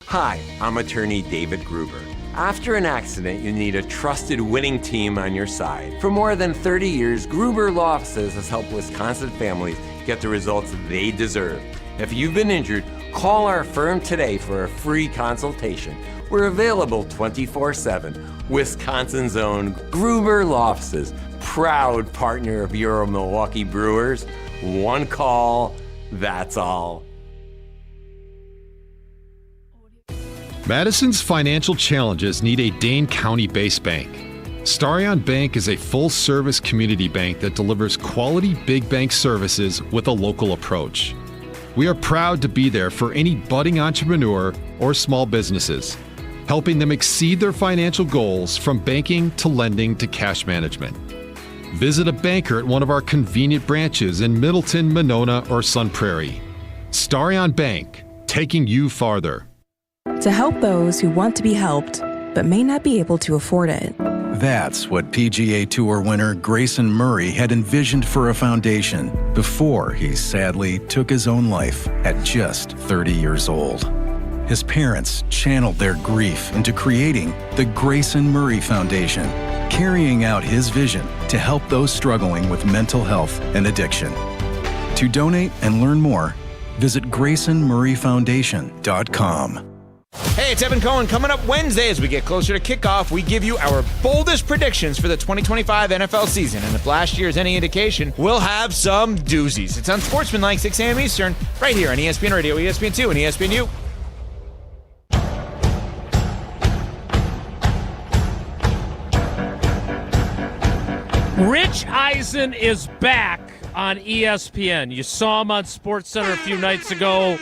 Hi, I'm attorney David Gruber. After an accident, you need a trusted winning team on your side. For more than 30 years, Gruber Law Offices has helped Wisconsin families get the results they deserve. If you've been injured, call our firm today for a free consultation. We're available 24/7. Wisconsin's own Gruber Law Offices, proud partner of your Milwaukee Brewers. One call, that's all. Madison's financial challenges need a Dane County-based bank. Starion Bank is a full-service community bank that delivers quality big bank services with a local approach. We are proud to be there for any budding entrepreneur or small businesses, helping them exceed their financial goals from banking to lending to cash management. Visit a banker at one of our convenient branches in Middleton, Monona, or Sun Prairie. Starion Bank, taking you farther. To help those who want to be helped, but may not be able to afford it. That's what PGA Tour winner Grayson Murray had envisioned for a foundation before he sadly took his own life at just 30 years old. His parents channeled their grief into creating the Grayson Murray Foundation, carrying out his vision to help those struggling with mental health and addiction. To donate and learn more, visit GraysonMurrayFoundation.com. Hey, it's Evan Cohen. Coming up Wednesday as we get closer to kickoff, we give you our boldest predictions for the 2025 NFL season. And if last year is any indication, we'll have some doozies. It's Unsportsmanlike, 6 a.m. Eastern, right here on ESPN Radio, ESPN2, and ESPNU. Rich Eisen is back on ESPN. You saw him on SportsCenter a few nights ago.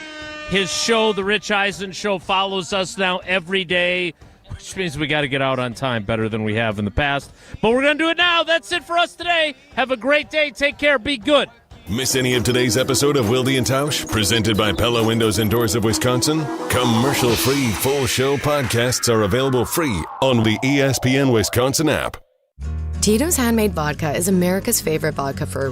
His show, The Rich Eisen Show, follows us now every day, which means we got to get out on time better than we have in the past. But we're going to do it now. That's it for us today. Have a great day. Take care. Be good. Miss any of today's episode of Wilde and Tausch, presented by Pella Windows and Doors of Wisconsin? Commercial-free full show podcasts are available free on the ESPN Wisconsin app. Tito's Handmade Vodka is America's favorite vodka for a